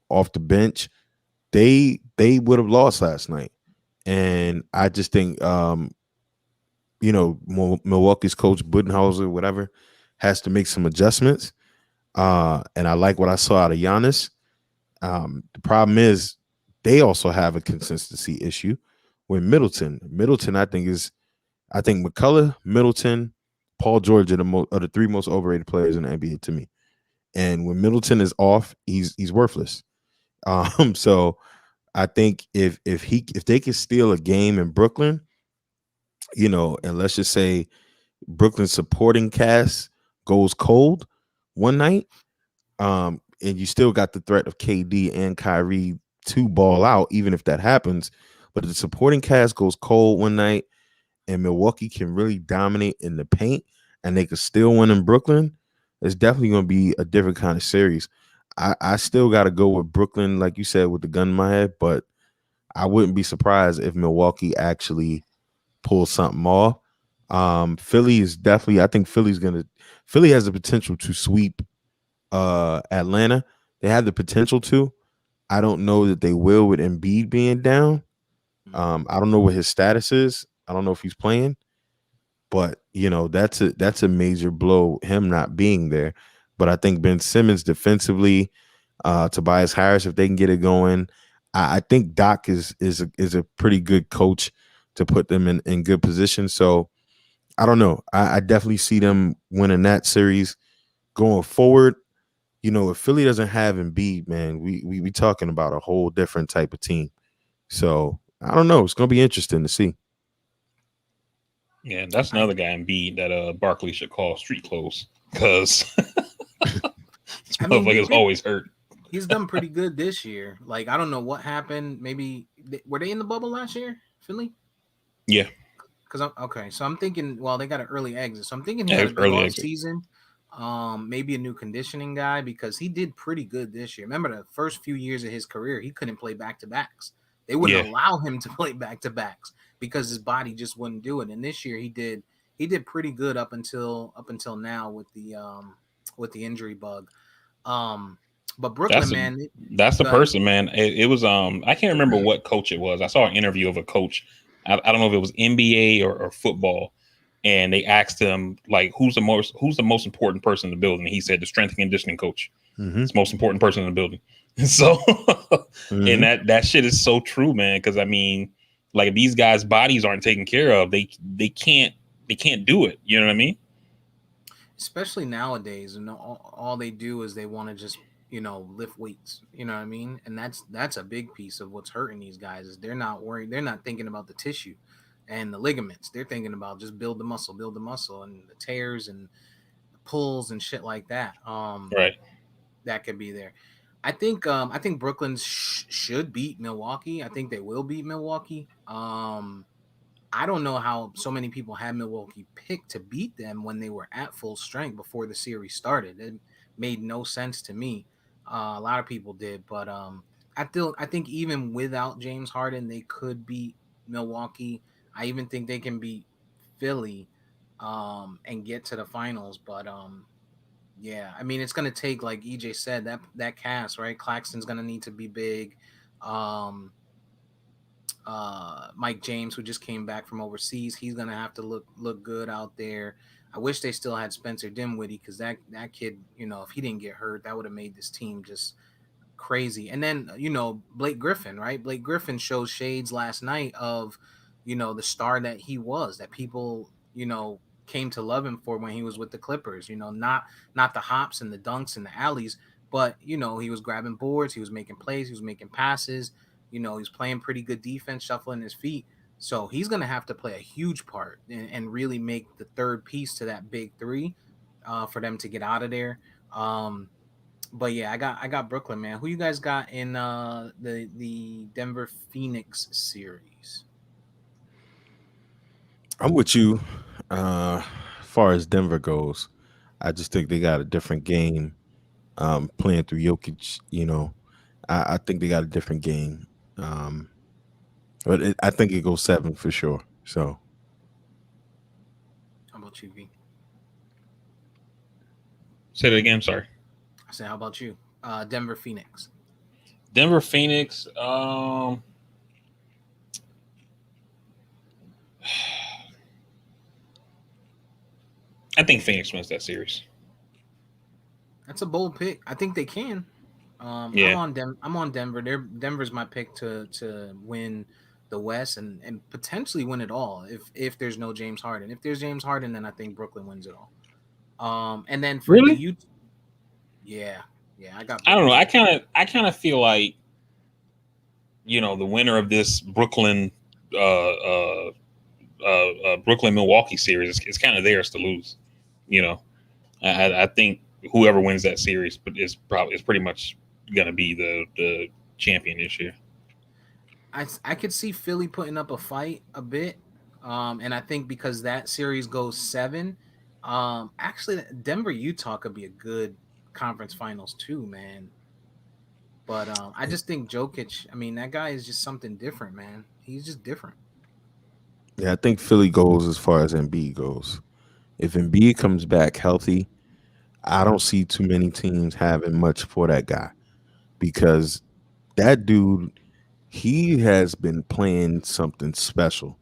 off the bench, they would have lost last night. And I just think Milwaukee's coach Budenholzer, whatever, has to make some adjustments. And I like what I saw out of Giannis. The problem is they also have a consistency issue with Middleton. Middleton, I think McCullough, Middleton, Paul George are the 3 most overrated players in the NBA to me. And when Middleton is off, he's worthless. So I think if they can steal a game in Brooklyn, and let's just say Brooklyn's supporting cast goes cold one night, and you still got the threat of KD and Kyrie to ball out, even if that happens. But if the supporting cast goes cold one night and Milwaukee can really dominate in the paint and they could still win in Brooklyn, it's definitely going to be a different kind of series. I still got to go with Brooklyn, like you said, with the gun in my head, but I wouldn't be surprised if Milwaukee actually pulls something off. Philly is definitely, I think Philly has the potential to sweep Atlanta. They have the potential to. I don't know that they will with Embiid being down. I don't know what his status is. I don't know if he's playing, but that's a major blow, him not being there. But I think Ben Simmons defensively, Tobias Harris, if they can get it going, I think Doc is a pretty good coach to put them in good position. So I don't know. I definitely see them winning that series going forward. If Philly doesn't have Embiid, man, we talking about a whole different type of team. So I don't know. It's gonna be interesting to see. Yeah, that's I another guy in B that Barkley should call street clothes because this I mean, motherfucker's always hurt. he's done pretty good this year. Like I don't know what happened. Maybe were they in the bubble last year, Philly? Yeah, Because I'm okay. So I'm thinking, well, they got an early exit. So I'm thinking he yeah, it had a was good early off exit. season. Maybe a new conditioning guy because he did pretty good this year. Remember the first few years of his career, he couldn't play back to backs. They wouldn't Yeah, allow him to play back to backs because his body just wouldn't do it. And this year he did. He did pretty good up until now with the injury bug. Um, but Brooklyn, that's a man, that's the go ahead. person, man. It was I can't remember what coach it was. I saw an interview of a coach. I don't know if it was NBA or football, and they asked him like who's the most important person in the building. He said the strength and conditioning coach. Mm-hmm. It's the most important person in the building. So, and Mm-hmm. that shit is so true, man. Because I mean, like if these guys' bodies aren't taken care of, they can't do it. You know what I mean? Especially nowadays, and all they do is they want to just lift weights. You know what I mean? And that's a big piece of what's hurting these guys is they're not worried. They're not thinking about the tissue and the ligaments. They're thinking about just build the muscle, and the tears and the pulls and shit like that. Right. That could be there. I think Brooklyn should beat Milwaukee. I think they will beat Milwaukee. I don't know how so many people had Milwaukee picked to beat them when they were at full strength before the series started. It made no sense to me. A lot of people did, but I think even without James Harden, they could beat Milwaukee. I even think they can beat Philly and get to the finals. But yeah, I mean it's gonna take, like EJ said, that cast, right? Claxton's gonna need to be big. Um, Mike James, who just came back from overseas, he's gonna have to look good out there. I wish they still had Spencer Dinwiddie because that kid, if he didn't get hurt, that would have made this team just crazy. And then Blake Griffin, right? Blake Griffin showed shades last night of the star that he was, that people came to love him for when he was with the Clippers. Not the hops and the dunks and the alleys, but he was grabbing boards, he was making plays, he was making passes. He's playing pretty good defense, shuffling his feet. So he's gonna have to play a huge part and really make the third piece to that big three, for them to get out of there. Um, but yeah, I got Brooklyn, man. Who you guys got in the Denver Phoenix series? I'm with you. As far as Denver goes, I just think they got a different game. Playing through Jokic, I think they got a different game. Um, but I think it goes 7 for sure. So How about you, V? Say that again. Sorry. I said, how about you? Denver Phoenix. Denver Phoenix. I think Phoenix wins that series. That's a bold pick. I think they can. I'm Yeah. on I'm on Denver. Denver's my pick to win the West and potentially win it all if there's no James Harden. If there's James Harden, then I think Brooklyn wins it all. And then for the Really? U, yeah, I got I don't know. Brooklyn. I kind of feel like the winner of this Brooklyn Milwaukee series is kind of theirs to lose. You know, I think whoever wins that series, but it's pretty much gonna be the champion this year. I could see Philly putting up a fight a bit, and I think because that series goes 7, actually Denver Utah could be a good conference finals too, man. But I just think Jokic. I mean, that guy is just something different, man. He's just different. yeah, I think Philly goes as far as Embiid goes. If Embiid comes back healthy, I don't see too many teams having much for that guy because that dude, he has been playing something special,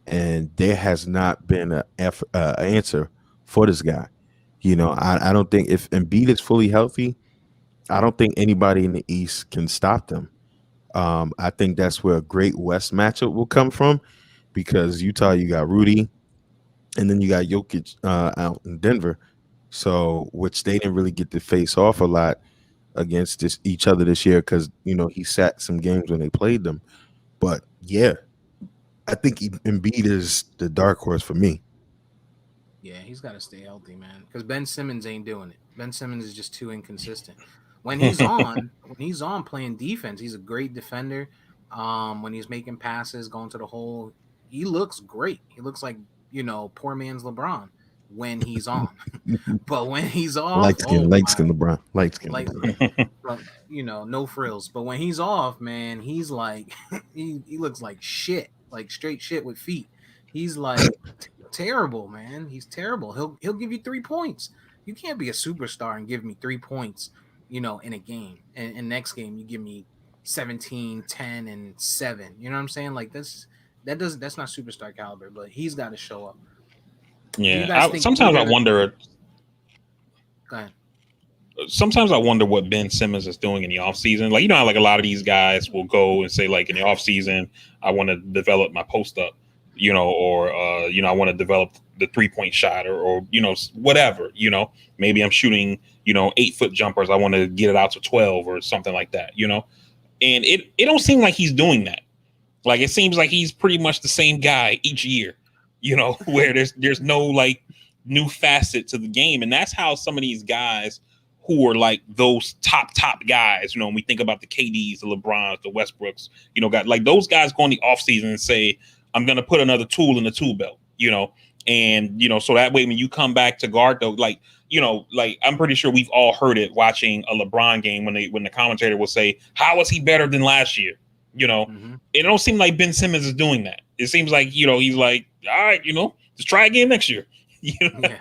and there has not been a answer for this guy. I don't think if Embiid is fully healthy, I don't think anybody in the East can stop them. I think that's where a great West matchup will come from because Utah, you got Rudy, and then you got Jokic out in Denver. So, which they didn't really get to face off a lot against each other this year because he sat some games when they played them. But yeah, I think Embiid is the dark horse for me. Yeah, he's got to stay healthy, man. Because Ben Simmons ain't doing it. Ben Simmons is just too inconsistent. When he's on playing defense, he's a great defender. When he's making passes, going to the hole, he looks great. He looks like poor man's LeBron when he's on. But when he's off, oh Light my, skin LeBron, light skin like LeBron. no frills. But when he's off, man, he's like he looks like shit, like straight shit with feet. He's like terrible, man. He's terrible. He'll give you 3 points. You can't be a superstar and give me 3 points, in a game. And next game you give me 17, 10, and 7. You know what I'm saying? Like that's not superstar caliber, but he's got to show up. Do you Yeah. guys think Sometimes I either? wonder. Go ahead. Sometimes I wonder what Ben Simmons is doing in the offseason. Like, how like a lot of these guys will go and say, like, in the offseason, I want to develop my post up, or I want to develop the 3-point shot or whatever, maybe I'm shooting, 8-foot jumpers. I want to get it out to 12 or something like that, and it don't seem like he's doing that. Like, it seems like he's pretty much the same guy each year, where there's no like new facet to the game. And that's how some of these guys who are like those top guys, when we think about the KDs, the LeBrons, the Westbrooks, got like those guys go in the offseason and say, I'm going to put another tool in the tool belt, and, so that way when you come back to guard, though, like, like I'm pretty sure we've all heard it watching a LeBron game when the commentator will say, how is he better than last year? Mm-hmm. It don't seem like Ben Simmons is doing that. It seems like, he's like, all right, just try again next year. Yeah.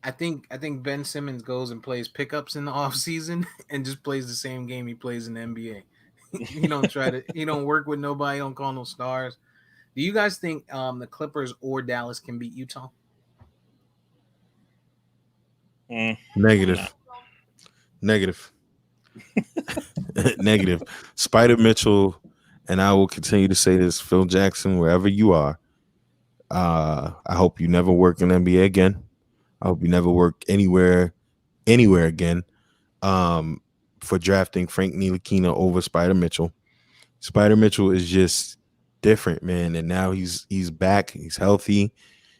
I think Ben Simmons goes and plays pickups in the offseason and just plays the same game he plays in the NBA. He don't work with nobody, don't call no stars. Do you guys think the Clippers or Dallas can beat Utah? Negative. Negative. Negative. Spider Mitchell, and I will continue to say this, Phil Jackson, wherever you are, I hope you never work in NBA again. I hope you never work anywhere again. um, for drafting Frank Ntilikina over Spider Mitchell. Spider Mitchell is just different, man, and now he's back. He's healthy.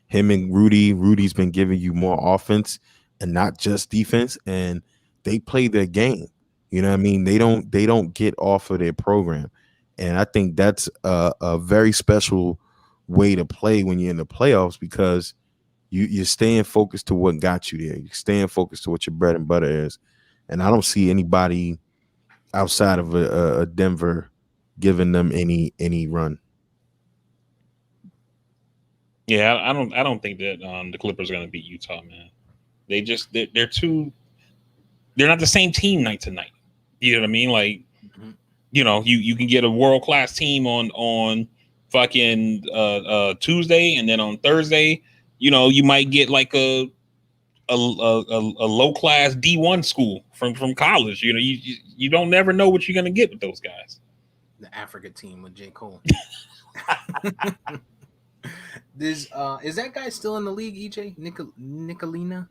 Him and Rudy. Rudy's been giving you more offense and not just defense, and they play their game. You know what I mean? They don't get off of their program, and I think that's a very special way to play when you're in the playoffs because you're staying focused to what got you there. You're staying focused to what your bread and butter is, and I don't see anybody outside of a Denver giving them any run. Yeah, I don't think that the Clippers are going to beat Utah, man. They're too they're not the same team night to night. You know what I mean? Like, you can get a world class team on fucking Tuesday, and then on Thursday, you might get like a low class D1 school from college. You don't never know what you're gonna get with those guys. The Africa team with J. Cole. Is that guy still in the league, EJ? Nicolina?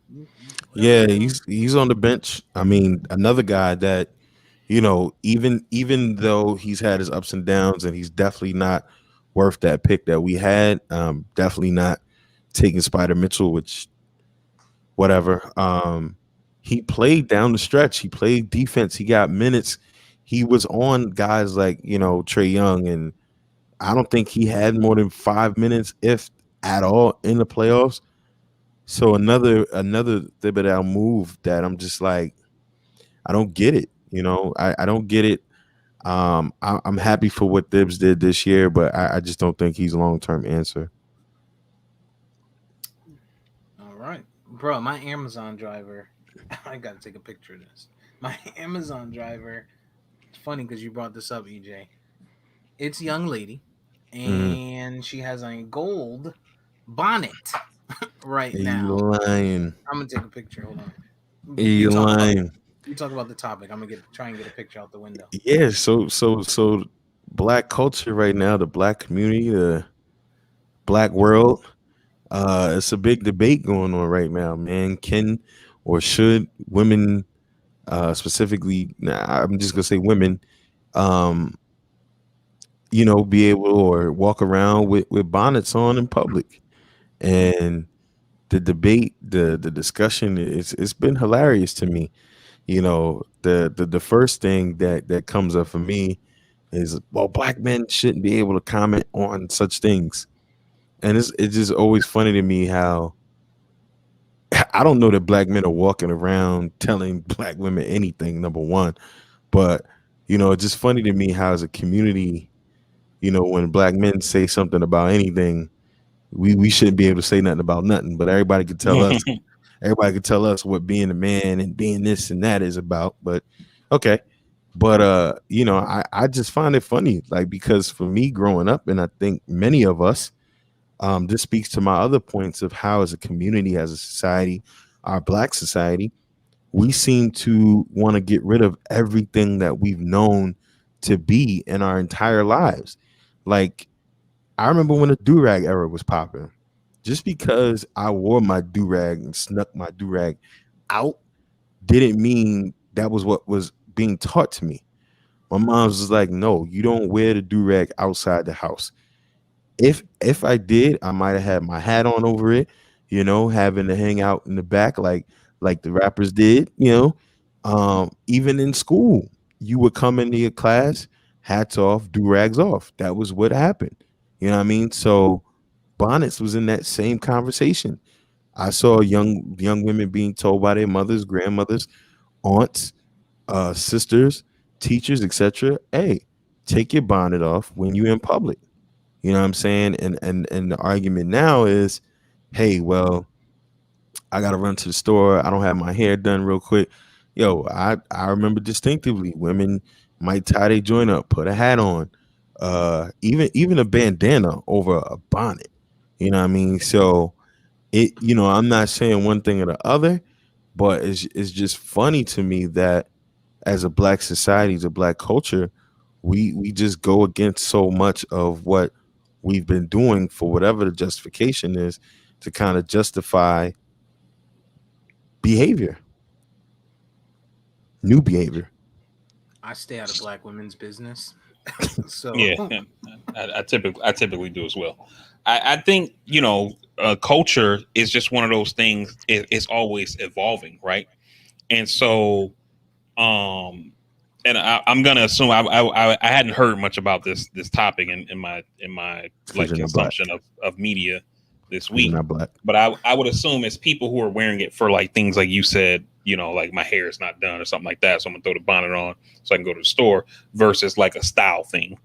Yeah, he's on the bench. I mean, another guy that even though he's had his ups and downs, and he's definitely not worth that pick that we had. Definitely not taking Spider Mitchell, which whatever. He played down the stretch. He played defense. He got minutes. He was on guys like Trey Young, and I don't think he had more than 5 minutes, if at all, in the playoffs. So another Thibodeau move that I'm just like, I don't get it. I don't get it. I'm happy for what Thibs did this year, but I just don't think he's a long term answer. All right, bro. My Amazon driver. I gotta take a picture of this. My Amazon driver. It's funny because you brought this up, EJ. It's a young lady, Mm. and she has a gold bonnet right You now. lying. I'm gonna take a picture. Hold on. You You talk about lying. you talk about the topic. I'm gonna try and get a picture out the window. Yeah, so black culture right now, the black community, the black world, it's a big debate going on right now, man. Can or should women, specifically, nah, I'm just gonna say women, um, be able or walk around with bonnets on in public? And the debate, the discussion, it's been hilarious to me. The first thing that comes up for me is, well, black men shouldn't be able to comment on such things. And it's just always funny to me how I don't know that black men are walking around telling black women anything, number one. But it's just funny to me how, as a community, when black men say something about anything, we shouldn't be able to say nothing about nothing. But everybody could tell us what being a man and being this and that is about. But okay. But I just find it funny, like, because for me growing up, and I think many of us, this speaks to my other points of how, as a community, as a society, our black society, we seem to want to get rid of everything that we've known to be in our entire lives. Like, I remember when the do-rag era was popping. Just because I wore my do-rag and snuck my do-rag out didn't mean that was what was being taught to me. My mom was like, no, you don't wear the do-rag outside the house. If I did, I might have had my hat on over it, having to hang out in the back like the rappers did. Even in school, you would come into your class, hats off, do-rags off. That was what happened. You know what I mean? So bonnets was in that same conversation. I saw young women being told by their mothers, grandmothers, aunts, sisters, teachers, etc. Hey, take your bonnet off when you're in public. You know what I'm saying? And the argument now is, hey, well, I gotta run to the store. I don't have my hair done real quick. Yo, I remember distinctively women might tie their joint up, put a hat on, even a bandana over a bonnet. You know what I mean? So I'm not saying one thing or the other, but it's just funny to me that, as a black society, as a black culture, we just go against so much of what we've been doing, for whatever the justification is, to kind of justify behavior. New behavior. I stay out of black women's business. So Yeah, I typically do as well. I think culture is just one of those things. It's always evolving, right? And so, um, and I'm gonna assume I hadn't heard much about this topic in my Because like you're not black. consumption of media this Because you're week. not black. But I would assume it's people who are wearing it for like things like you said, like my hair is not done or something like that, so I'm gonna throw the bonnet on so I can go to the store versus like a style thing.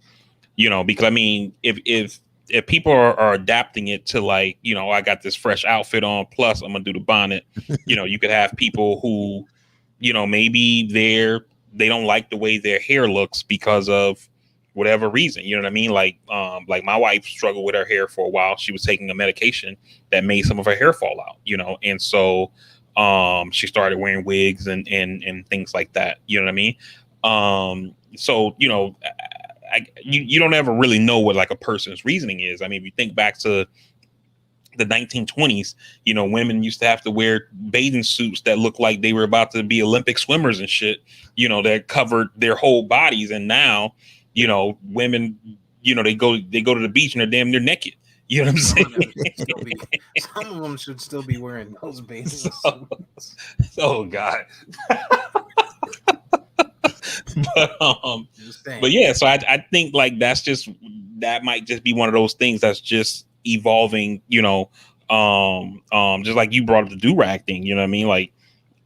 Because I mean, if people are adapting it to like, I got this fresh outfit on, plus I'm gonna do the bonnet. You could have people who, maybe they don't like the way their hair looks because of whatever reason. You know what I mean? Like my wife struggled with her hair for a while. She was taking a medication that made some of her hair fall out. And so she started wearing wigs and things like that. You know what I mean? So you don't ever really know what like a person's reasoning is. I mean, if you think back to the 1920s, women used to have to wear bathing suits that looked like they were about to be Olympic swimmers and shit, that covered their whole bodies. And now, women, they go to the beach and they're damn near naked. You know what I'm saying? Some of them should still be wearing those bathing suits. Oh God. But yeah, so I think like that might just be one of those things that's just evolving, just like you brought up the do-rag thing, you know what I mean? Like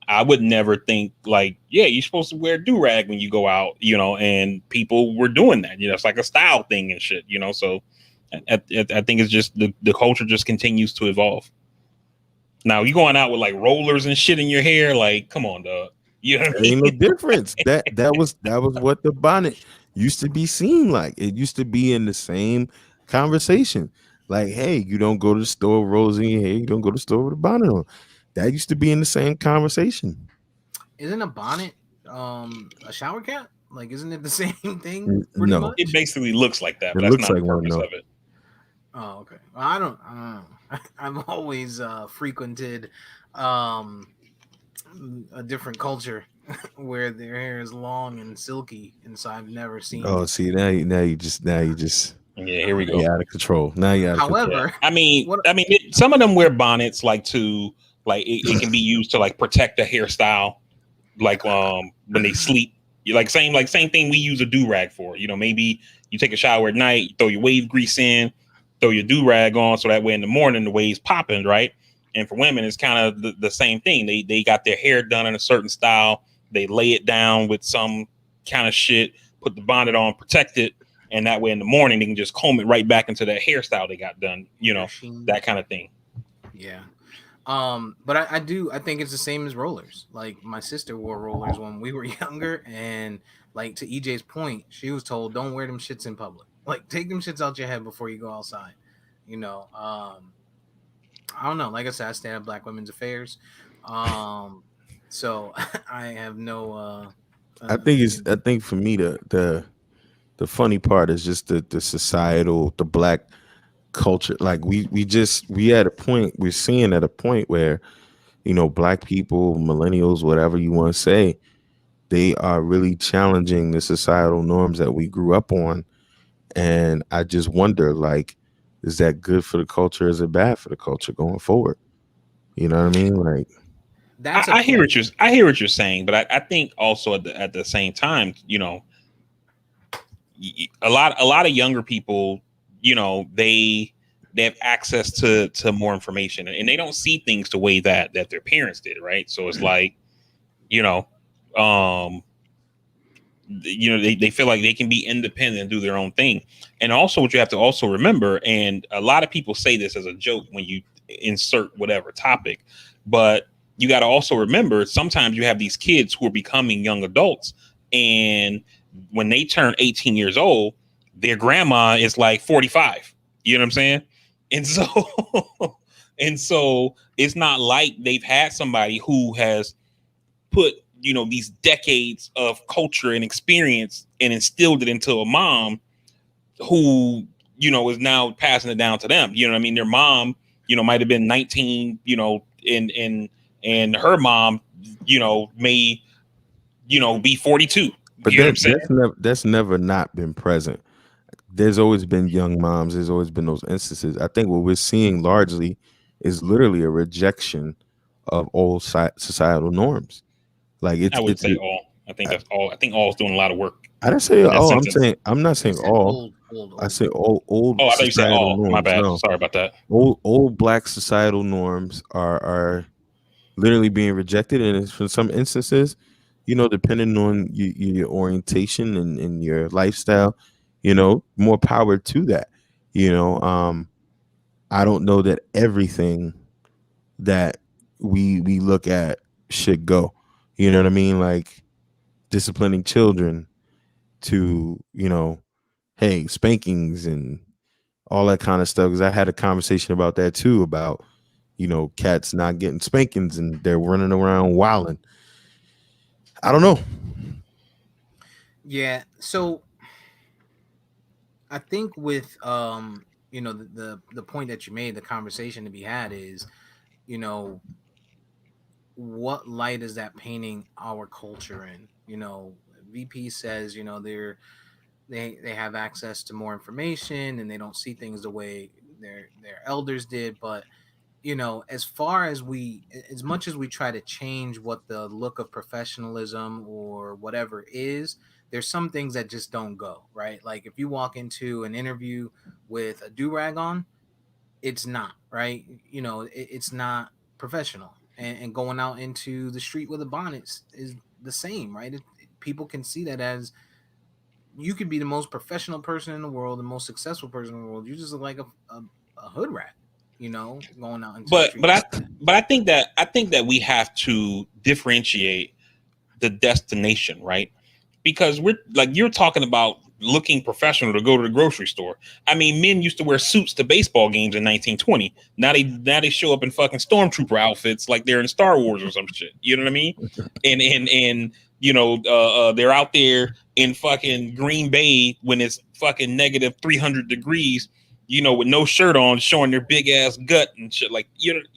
I would never think like, yeah, you're supposed to wear do-rag when you go out, and people were doing that, it's like a style thing and shit, so I think it's just the culture just continues to evolve. Now you going out with like rollers and shit in your hair, like come on, dog. You know what I mean? Ain't no difference. That was what the bonnet used to be seen like. It used to be in the same conversation. Like, hey, you don't go to the store with rolls in your hair. You don't go to the store with a bonnet on. That used to be in the same conversation. Isn't a bonnet a shower cap? Like, isn't it the same thing? Pretty No, much? It basically looks like that, it but that's looks not like the one. purpose No. of it. Oh, okay. Well, I don't know. I've always frequented a different culture where their hair is long and silky, and so I've never seen. Oh, see now you just Yeah, here we go. you're out of control. Now you're out of control. However, I mean, some of them wear bonnets like it can be used to like protect the hairstyle, like when they sleep. Same thing we use a do rag for. Maybe you take a shower at night, you throw your wave grease in, throw your do rag on, so that way in the morning the wave's popping, right? And for women, it's kind of the same thing. They got their hair done in a certain style. They lay it down with some kind of shit, put the bonnet on, protect it, and that way in the morning they can just comb it right back into that hairstyle they got done. That kind of thing. Yeah. But I think it's the same as rollers. Like my sister wore rollers when we were younger, and like to EJ's point, she was told don't wear them shits in public. Like take them shits out your head before you go outside. I don't know. Like I said, I stand up Black women's affairs. So I have no I think for me the funny part is just the societal, the black culture. Like we at a point, we're seeing at a point where black people, millennials, whatever you want to say, they are really challenging the societal norms that we grew up on. And I just wonder, like, is that good for the culture? Is it bad for the culture going forward? You know what I mean? Like, I hear what you're saying, but I think also at the same time, a lot of younger people, they have access to more information, and they don't see things the way that their parents did, right? So it's like, they feel like they can be independent and do their own thing. And also what you have to also remember, and a lot of people say this as a joke when you insert whatever topic, but you got to also remember sometimes you have these kids who are becoming young adults, and when they turn 18 years old, their grandma is like 45. You know what I'm saying? And so and so it's not like they've had somebody who has put these decades of culture and experience and instilled it into a mom who is now passing it down to them. You know what I mean? Their mom might have been 19, and her mom may be 42. But You know what I'm saying? that's never not been present. There's always been young moms. There's always been those instances. I think what we're seeing largely is literally a rejection of old societal norms. Like I wouldn't say all. I think that's all. I think all is doing a lot of work I didn't say in that all. sentence. I'm not He saying said all. old, old, I old. say old Oh, I thought you said societal all. My norms. bad. No, Sorry about that. old black societal norms are literally being rejected, and it's for some instances, depending on your orientation and your lifestyle, more power to that. I don't know that everything that we look at should go. You know what I mean? Like disciplining children to hey, spankings and all that kind of stuff. Because I had a conversation about that too, about cats not getting spankings and they're running around wilding. I don't know. Yeah. So I think with the point that you made, the conversation to be had is, you know, what light is that painting our culture in? VP says, they have access to more information and they don't see things the way their elders did. But as far as as much as we try to change what the look of professionalism or whatever is, there's some things that just don't go right. Like if you walk into an interview with a do-rag on, it's not right. It's not professional. And going out into the street with a bonnet is the same, right? People can see that as you could be the most professional person in the world, the most successful person in the world. You just look like a hood rat, going out into the But street but I like that. but I think that we have to differentiate the destination, right? Because we're like you're talking about looking professional to go to the grocery store. I mean, men used to wear suits to baseball games in 1920. Now they show up in fucking stormtrooper outfits like they're in Star Wars or some shit. You know what I mean? And they're out there in fucking Green Bay when it's fucking negative 300 degrees. With no shirt on, showing their big ass gut and shit. Like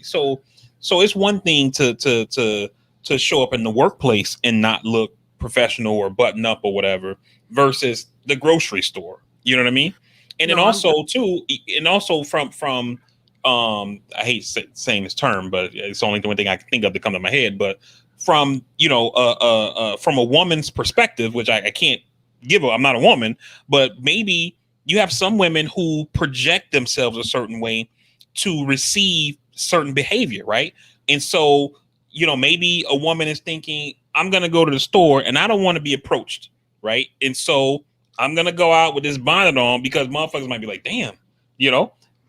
so it's one thing to show up in the workplace and not look professional or button up or whatever versus the grocery store. You know what I mean? And then No, I'm also too, and also from I hate saying this term, but it's only the one thing I can think of to come to my head. But from from a woman's perspective, which I can't give I'm not a woman, but maybe you have some women who project themselves a certain way to receive certain behavior, right? And so maybe a woman is thinking, I'm going to go to the store and I don't want to be approached. Right. And so I'm going to go out with this bonnet on because motherfuckers might be like, damn,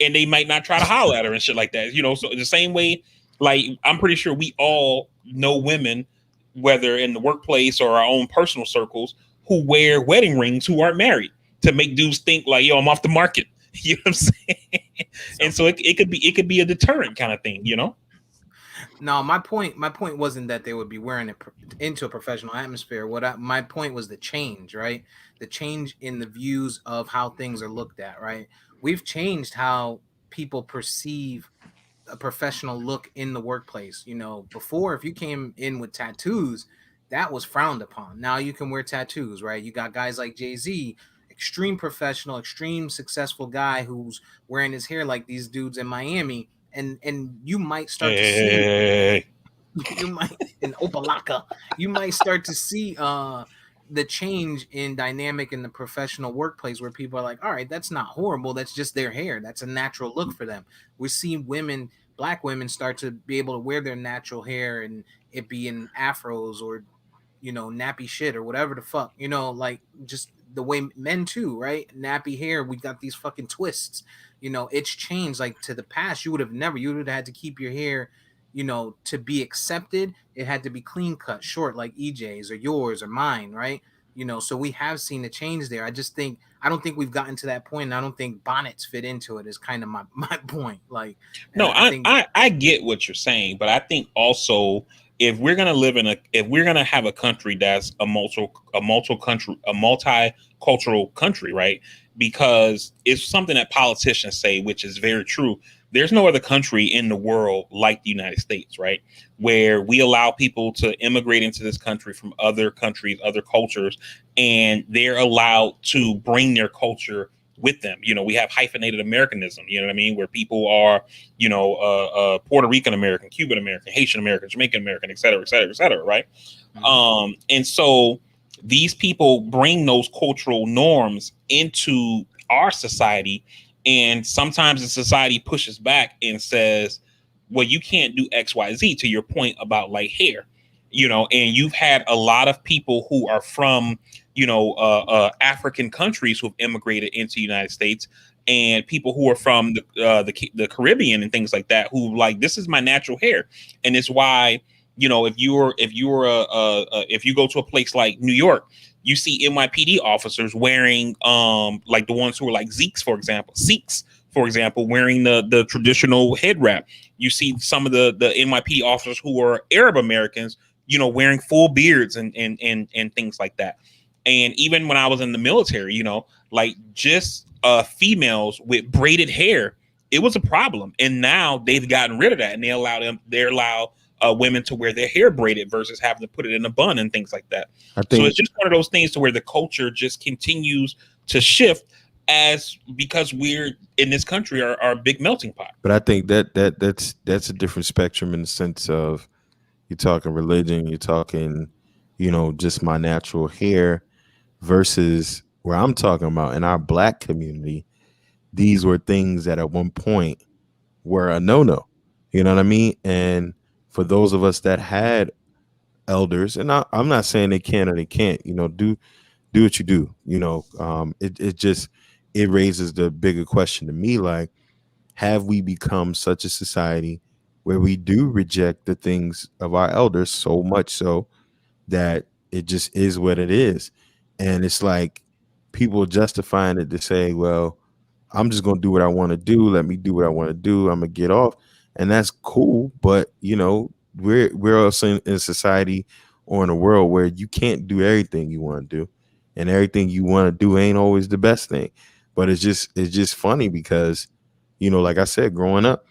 and they might not try to holler at her and shit like that. So the same way, like, I'm pretty sure we all know women, whether in the workplace or our own personal circles, who wear wedding rings who aren't married to make dudes think like, yo, I'm off the market. You know what I'm saying? And so it could be a deterrent kind of thing, No, my point wasn't that they would be wearing it into a professional atmosphere. My point was the change, right? The change in the views of how things are looked at, right? We've changed how people perceive a professional look in the workplace. Before, if you came in with tattoos, that was frowned upon. Now you can wear tattoos, right? You got guys like Jay-Z, extreme professional, extreme successful guy who's wearing his hair like these dudes in Miami, and you might start to see Hey. you might in Opalaka, you might start to see the change in dynamic in the professional workplace where people are like, all right, that's not horrible, that's just their hair, that's a natural look for them. We're seeing black women start to be able to wear their natural hair and it be in afros or nappy shit or whatever the fuck, like just the way men too, right? Nappy hair, we got these fucking twists. It's changed. Like to the past, you would have had to keep your hair, to be accepted. It had to be clean cut, short, like EJ's or yours or mine, right? So we have seen a change there. I don't think we've gotten to that point, and I don't think bonnets fit into it. Is kind of my point. Like, and No, I think I get what you're saying, but I think also if we're gonna have a country that's a multicultural country, right? Because it's something that politicians say, which is very true. there's no other country in the world like the United States, right? Where we allow people to immigrate into this country from other countries, other cultures, and they're allowed to bring their culture with them. You know, we have hyphenated Americanism, you know what I mean? Where people are, Puerto Rican American, Cuban American, Haitian American, Jamaican American, et cetera, et cetera, et cetera, right? And so these people bring those cultural norms into our society, and sometimes the society pushes back and says, well, you can't do XYZ, to your point about like hair, and you've had a lot of people who are from, African countries who've immigrated into the United States, and people who are from the Caribbean and things like that, who like, this is my natural hair. And it's why, if you go to a place like New York, you see NYPD officers wearing like the ones who are like Sikhs, for example, wearing the traditional head wrap. You see some of the NYPD officers who are Arab Americans, wearing full beards and things like that. And even when I was in the military, like just females with braided hair, it was a problem. And now they've gotten rid of that, and they allow women to wear their hair braided versus having to put it in a bun and things like that. So it's just one of those things to where the culture just continues to shift because we're in this country are a big melting pot. But I think that's a different spectrum in the sense of, you're talking religion, you're talking, just my natural hair, versus where I'm talking about in our Black community. These were things that at one point were a no. You know what I mean? And for those of us that had elders, and I'm not saying they can or they can't, do what you do. It raises the bigger question to me, like, have we become such a society where we do reject the things of our elders so much so that it just is what it is? And it's like people justifying it to say, well, I'm just gonna do what I want to do. Let me do what I want to do. I'm gonna get off, and that's cool. But we're also in a society or in a world where you can't do everything you want to do, and everything you want to do ain't always the best thing. But it's just funny because, like I said, growing up,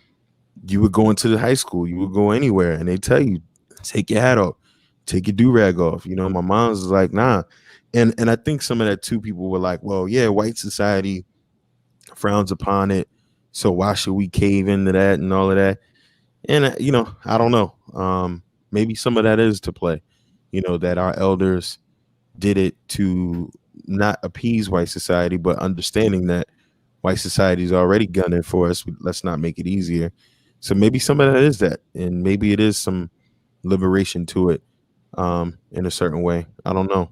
you would go into the high school, you would go anywhere, and they tell you, take your hat off, take your do-rag off. My mom's was like, nah. And I think some of that too, people were like, well, yeah, white society frowns upon it, so why should we cave into that and all of that? And I don't know. Maybe some of that is to play, that our elders did it to not appease white society, but understanding that white society is already gunning for us. Let's not make it easier. So maybe some of that is that, and maybe it is some liberation to it, in a certain way. I don't know.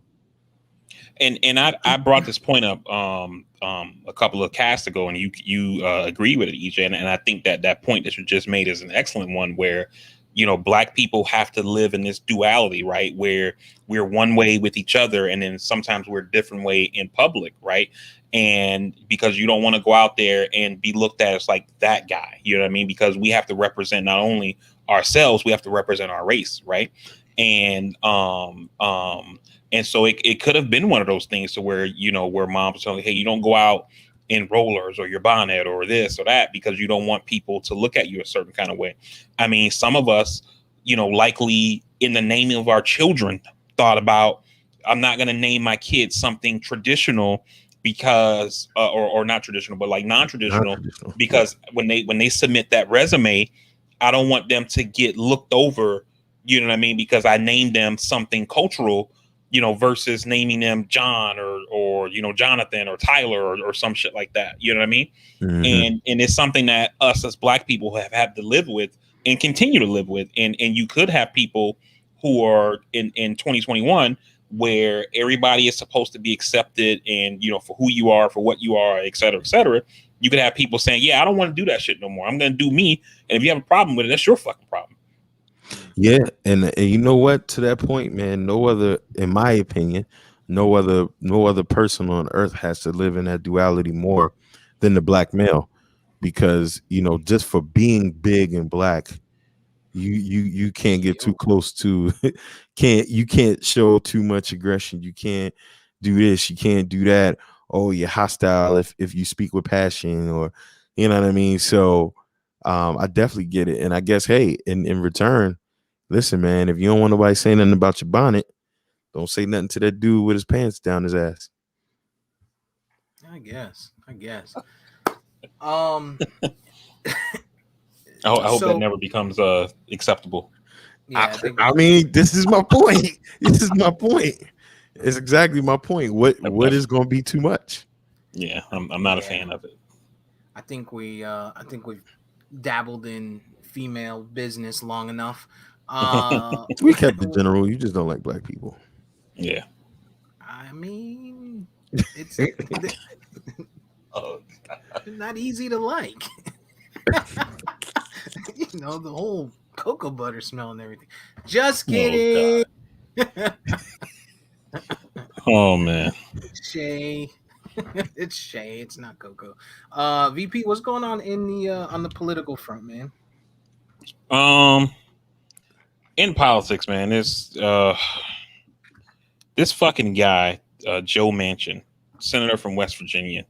And I brought this point up a couple of casts ago, and you agree with it, EJ. And I think that point that you just made is an excellent one, where Black people have to live in this duality, right? Where we're one way with each other, and then sometimes we're a different way in public, right? And because you don't want to go out there and be looked at as like that guy, you know what I mean? Because we have to represent not only ourselves, we have to represent our race, right? And so it could have been one of those things to where, where moms telling, hey, you don't go out in rollers or your bonnet or this or that, because you don't want people to look at you a certain kind of way. I mean, some of us, likely in the naming of our children thought about, I'm not going to name my kids something traditional because, or not traditional, but like non-traditional, because when they submit that resume, I don't want them to get looked over, you know what I mean? Because I named them something cultural, versus naming them John or Jonathan or Tyler or some shit like that. You know what I mean? Mm-hmm. And it's something that us as Black people have had to live with and continue to live with. And you could have people who are in 2021 where everybody is supposed to be accepted and, for who you are, for what you are, et cetera, et cetera. You could have people saying, yeah, I don't want to do that shit no more. I'm going to do me. And if you have a problem with it, that's your fucking problem. Yeah, and you know what? To that point, man, no other, in my opinion, no other person on earth has to live in that duality more than the Black male, because just for being big and Black, you can't get too close to, can't show too much aggression. You can't do this, you can't do that. Oh, you're hostile if you speak with passion, or you know what I mean. So I definitely get it. And I guess, hey, in return, listen, man, if you don't want nobody saying nothing about your bonnet, don't say nothing to that dude with his pants down his ass. I guess. Um. I hope that So never becomes acceptable. yeah, I think I mean, this is my point. This is my point. It's exactly my point. What is going to be too much? Yeah, I'm not a fan of it. I think we've dabbled in female business long enough. We kept the general. You just don't like black people. Yeah. I mean, it's Oh, not easy to like. The whole cocoa butter smell and everything. Just kidding. oh man. Shay. It's Shay. It's not cocoa. VP, what's going on on the political front, man? In politics, man, this fucking guy, Joe Manchin, senator from West Virginia,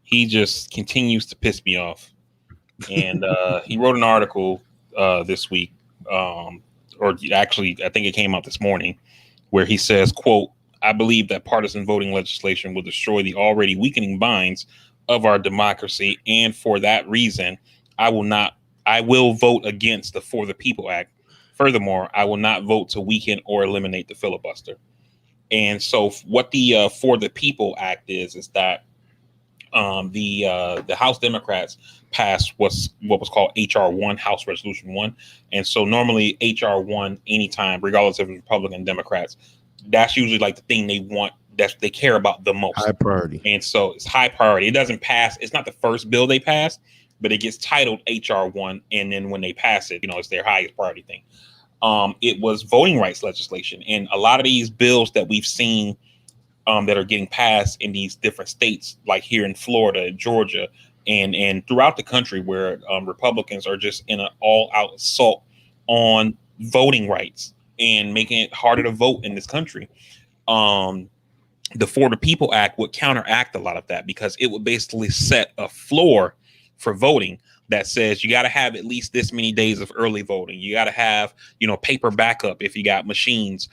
he just continues to piss me off. And he wrote an article this week, or actually, I think it came out this morning, where he says, quote, "I believe that partisan voting legislation will destroy the already weakening binds of our democracy, and for that reason, I will vote against the For the People Act. Furthermore, I will not vote to weaken or eliminate the filibuster." And so, what the For the People Act is that the House Democrats passed what was called HR1, House Resolution 1. And so normally HR1, anytime, regardless of Republican Democrats, that's usually like the thing they want, that they care about the most. High priority. And so it's high priority. It doesn't pass. It's not the first bill they pass, but it gets titled HR1. And then when they pass it, it's their highest priority thing. It was voting rights legislation. And a lot of these bills that we've seen that are getting passed in these different states, like here in Florida, Georgia, and throughout the country, where Republicans are just in an all-out assault on voting rights and making it harder to vote in this country. The For the People Act would counteract a lot of that, because it would basically set a floor for voting that says you got to have at least this many days of early voting. You got to have, paper backup if you got machines.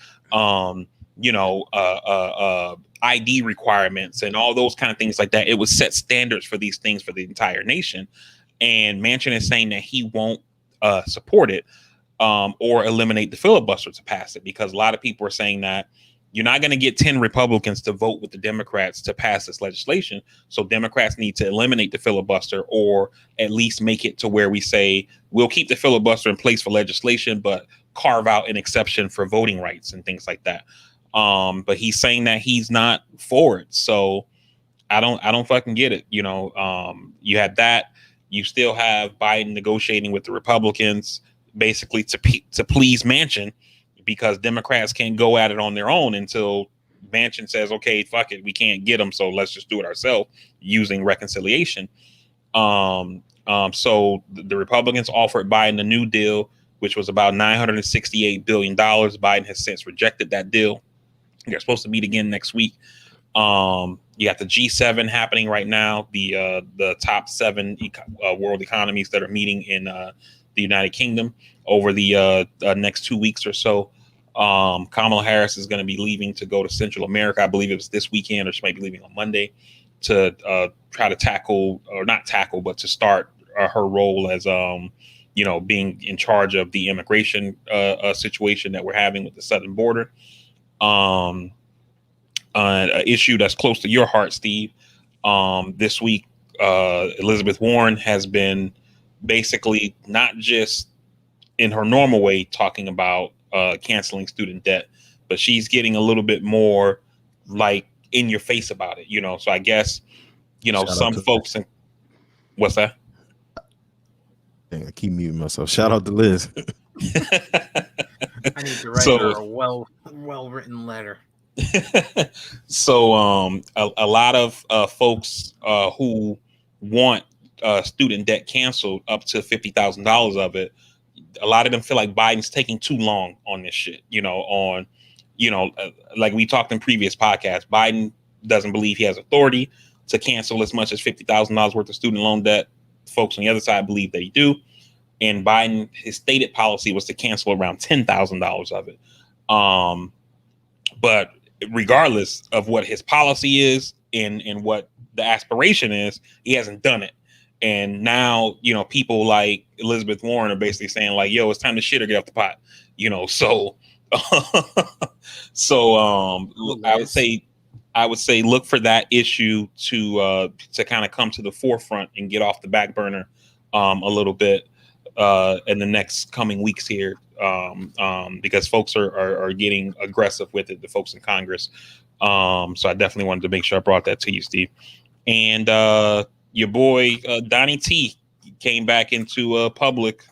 ID requirements and all those kind of things like that. It would set standards for these things for the entire nation. And Manchin is saying that he won't support it or eliminate the filibuster to pass it, because a lot of people are saying that you're not going to get 10 Republicans to vote with the Democrats to pass this legislation. So Democrats need to eliminate the filibuster, or at least make it to where we say we'll keep the filibuster in place for legislation, but carve out an exception for voting rights and things like that. But he's saying that he's not for it. So I don't fucking get it. You had that. You still have Biden negotiating with the Republicans, basically to please Manchin, because Democrats can't go at it on their own until Manchin says, okay, fuck it, we can't get them, so let's just do it ourselves using reconciliation. So the Republicans offered Biden a new deal, which was about $968 billion. Biden has since rejected that deal. They're supposed to meet again next week. You got the G7 happening right now, the top 7 world economies that are meeting in the United Kingdom over the next 2 weeks or so. Kamala Harris is going to be leaving to go to Central America. I believe it was this weekend, or she might be leaving on Monday to try to but to start her role as being in charge of the immigration situation that we're having with the southern border. An issue that's close to your heart, Steve. This week, Elizabeth Warren has been basically not just in her normal way talking about canceling student debt, but she's getting a little bit more like in your face about it, So I guess, some folks and what's that? Dang, I keep muting myself. Shout out to Liz. I need to write her a well-written letter. So a lot of folks who want student debt canceled, up to $50,000 of it, a lot of them feel like Biden's taking too long on this shit. Like we talked in previous podcasts, Biden doesn't believe he has authority to cancel as much as $50,000 worth of student loan debt. Folks on the other side believe that he do. and Biden, his stated policy was to cancel around $10,000 of it. But regardless of what his policy is and what the aspiration is, he hasn't done it. And now, people like Elizabeth Warren are basically saying like, yo, it's time to shit or get off the pot, so so I would say look for that issue to kind of come to the forefront and get off the back burner a little bit in the next coming weeks here, because folks are getting aggressive with it, the folks in Congress. So I definitely wanted to make sure I brought that to you, Steve. And your boy Donnie T came back into public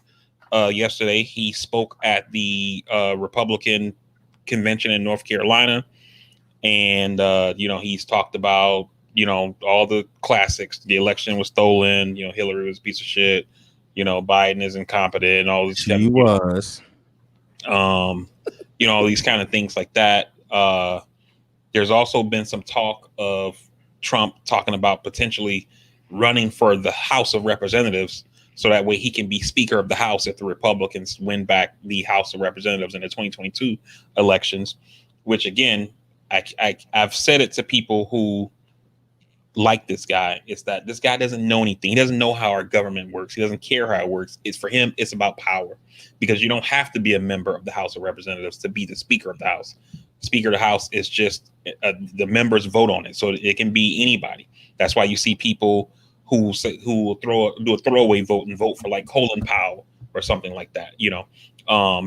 yesterday. He spoke at the Republican convention in North Carolina, and he's talked about all the classics. The election was stolen. Hillary was a piece of shit. Biden is incompetent. And all this. She was. All these kind of things like that. There's also been some talk of Trump talking about potentially running for the House of Representatives, so that way he can be Speaker of the House if the Republicans win back the House of Representatives in the 2022 elections. Which, again, I've said it to people who like this guy, is that this guy doesn't know anything. He doesn't know how our government works. He doesn't care how it works. It's for him, it's about power, because you don't have to be a member of the House of Representatives to be the Speaker of the House. Speaker of the House is just the members vote on it, so it can be anybody. That's why you see people who will do a throwaway vote and vote for like Colin Powell or something like that,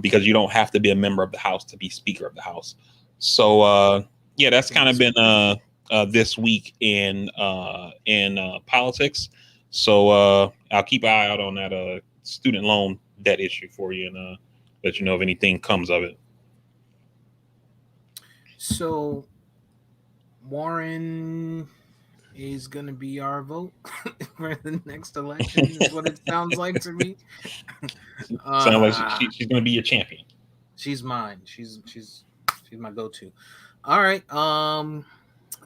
because you don't have to be a member of the House to be Speaker of the House. So that's kind of been this week in politics. So I'll keep an eye out on that student loan debt issue for you, and let you know if anything comes of it. So Warren is going to be our vote for the next election, is what it sounds like to me. Sounds like she's going to be your champion. She's mine. She's my go-to. All right.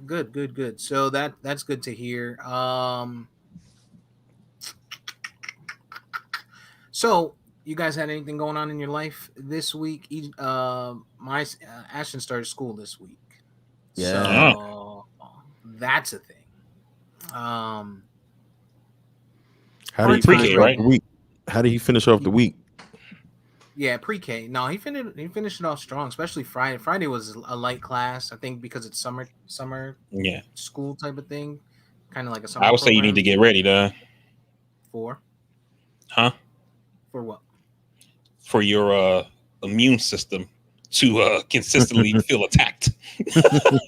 Good. So that's good to hear. So you guys had anything going on in your life this week? Ashton started school this week. Yeah. So that's a thing. How did he finish off the week? How did he finish off the week? Yeah, pre-K. No, he finished it off strong, especially Friday. Friday was a light class, I think, because it's summer school type of thing, kind of like a summer. I would say you need to get ready, though. For? Huh? For what? For your immune system to consistently feel attacked.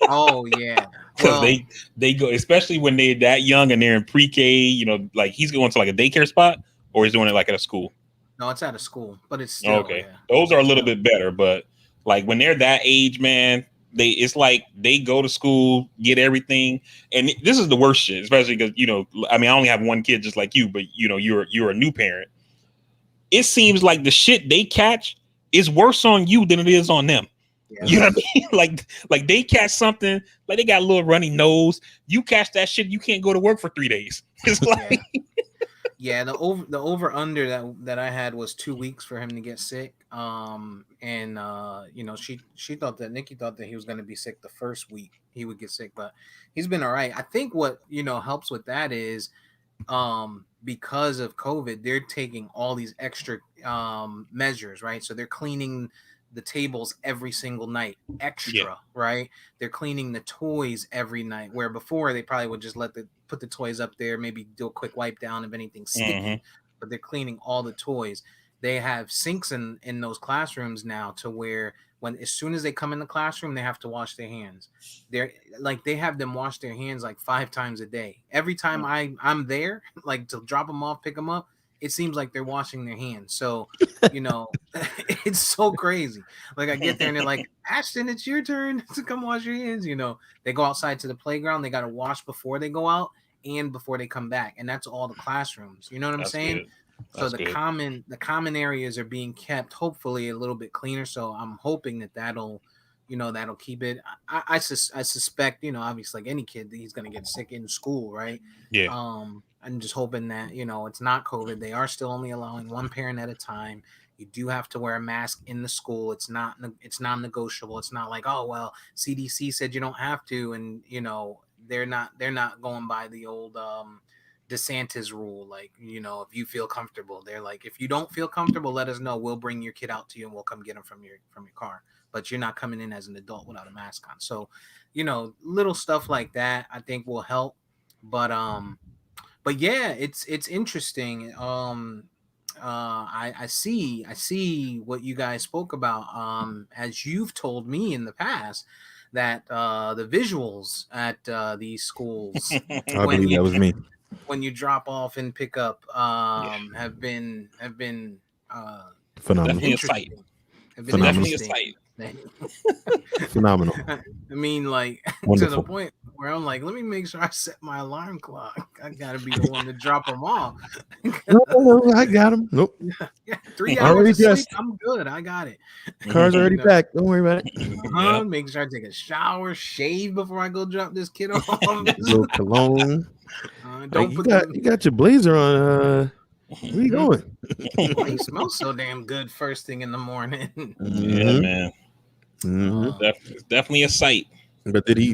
Oh yeah, because they go, especially when they're that young and they're in pre-K. Like he's going to like a daycare spot, or he's doing it like at a school. No, it's at a school, but it's still okay. Yeah. Those are a little bit better, but like when they're that age, man, it's like they go to school, get everything, and this is the worst shit, especially because I only have one kid just like you, but you're a new parent. It seems like the shit they catch is worse on you than it is on them. Yeah. You know what I mean? Like they catch something, like they got a little runny nose. You catch that shit, you can't go to work for 3 days. It's like, yeah. The over under that I had was 2 weeks for him to get sick. She thought that Nikki thought that he was going to be sick the first week he would get sick, but he's been all right. I think what helps with that is because of COVID, they're taking all these extra measures, right? So they're cleaning the tables every single night extra, right? They're cleaning the toys every night, where before they probably would just put the toys up there, maybe do a quick wipe down if anything's sticky, but they're cleaning all the toys. They have sinks in those classrooms now to where as soon as they come in the classroom, they have to wash their hands. They have them wash their hands like 5 times a day. Every time I'm there, like to drop them off, pick them up, it seems like they're washing their hands. So, it's so crazy. Like I get there and they're like, Ashton, it's your turn to come wash your hands. They go outside to the playground. They got to wash before they go out and before they come back. And that's all the classrooms. You know what I'm saying? Good. So the common areas are being kept hopefully a little bit cleaner. So I'm hoping that'll keep it. I suspect, obviously like any kid, he's going to get sick in school, right? Yeah. I'm just hoping that, it's not COVID. They are still only allowing one parent at a time. You do have to wear a mask in the school. It's non-negotiable. It's not like, oh well, CDC said you don't have to, and they're not going by the old DeSantis rule. Like, if you feel comfortable, they're like, if you don't feel comfortable, let us know. We'll bring your kid out to you and we'll come get him from your car. But you're not coming in as an adult without a mask on. So, little stuff like that I think will help. But yeah, it's interesting. I see what you guys spoke about. As you've told me in the past that the visuals at these schools I when believe you that was me. when you drop off and pick up Yeah, have been uh Phenomenal. definitely a sight. interesting. Have been Phenomenal. Definitely a interesting. sight. Phenomenal. I mean, like to the Wonderful. point where I'm like, let me make sure I set my alarm clock. I gotta be the one to drop them off. No, I got him. Nope. Yeah, 3 hours Already of sleep, dressed. I'm good. I got it. Car's Mhm. already packed. Don't worry about it. Yeah. Make sure I take a shower, shave before I go drop this kid off. A little cologne. Like Don't put the. you got your blazer on. Where you Mhm. going? Why you smell so damn good first thing in the morning? Yeah, Mm-hmm. man. Mm-hmm. Um, It's definitely a sight. But did he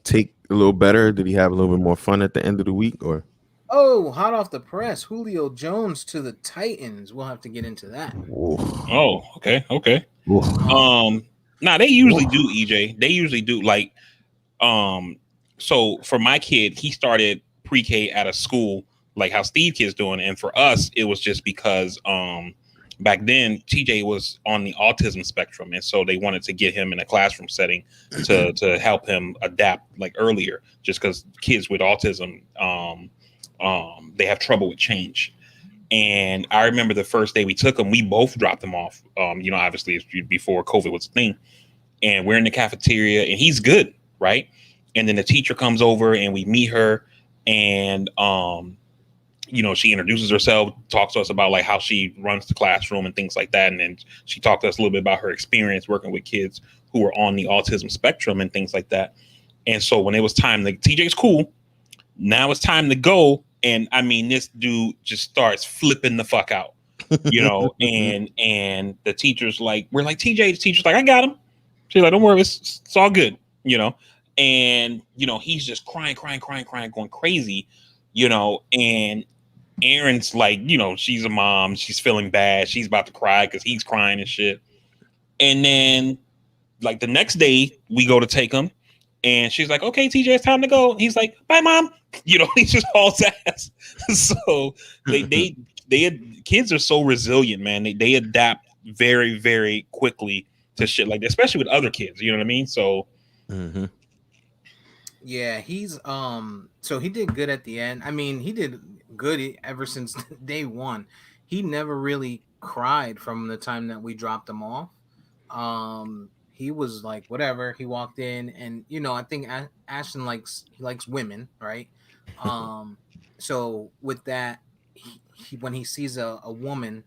take a little better? Did he have a little bit more fun at the end of the week or? oh, hot off the press, Julio Jones to the Titans. We'll have to get into that. Oof. Oh, okay, okay. Oof. Nah, they usually Oof. do, EJ. They usually do like um so for my kid, he started pre-K at a school like how Steve kid's doing, and for us it was just because back then TJ was on the autism spectrum, and so they wanted to get him in a classroom setting to help him adapt like earlier, just because kids with autism they have trouble with change. And I remember the first day we took him, we both dropped him off. Obviously it's before COVID was a thing, and we're in the cafeteria and he's good, right? And then the teacher comes over and we meet her, and she introduces herself, talks to us about like how she runs the classroom and things like that. And then she talked to us a little bit about her experience working with kids who were on the autism spectrum and things like that. And so when it was time, like TJ's cool, now it's time to go. And I mean, this dude just starts flipping the fuck out, and the teacher's like, we're like, TJ, the teacher's like, I got him. She's like, don't worry, it's all good, and he's just crying, going crazy, and Aaron's like, she's a mom, she's feeling bad, she's about to cry because he's crying and shit. And then like the next day we go to take him, and she's like, okay, TJ, it's time to go. He's like, bye, mom. He just hauls ass. So kids are so resilient, man. They adapt very, very quickly to shit like that, especially with other kids. You know what I mean? So Mm-hmm. Yeah, he's so he did good at the end. I mean, he did good ever since day one. He never really cried from the time that we dropped him off. He was like whatever. He walked in, and I think Ashton likes women, right? Um, so with that, when he sees a woman,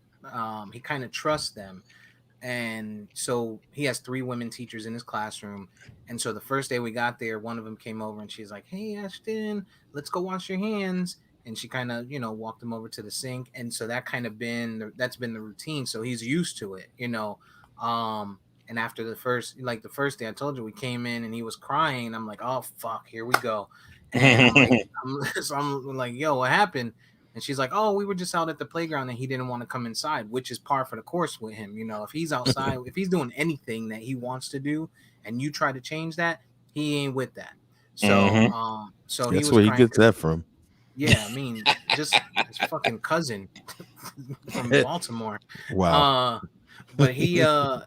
he kind of trusts them. And so he has three women teachers in his classroom. And so the first day we got there, one of them came over and she's like, hey, Ashton, let's go wash your hands. And she kind of, walked him over to the sink. And so that's been the routine. So he's used to it. And after the first day, I told you we came in and he was crying. I'm like, oh fuck, here we go. And I'm like, I'm like, yo, what happened? And she's like, oh, we were just out at the playground and he didn't want to come inside, which is par for the course with him. If he's outside, if he's doing anything that he wants to do and you try to change that, he ain't with that. So, mhm. so he That's was where he crying gets because, that from. yeah, I mean, just his fucking cousin from Baltimore. Wow. But we got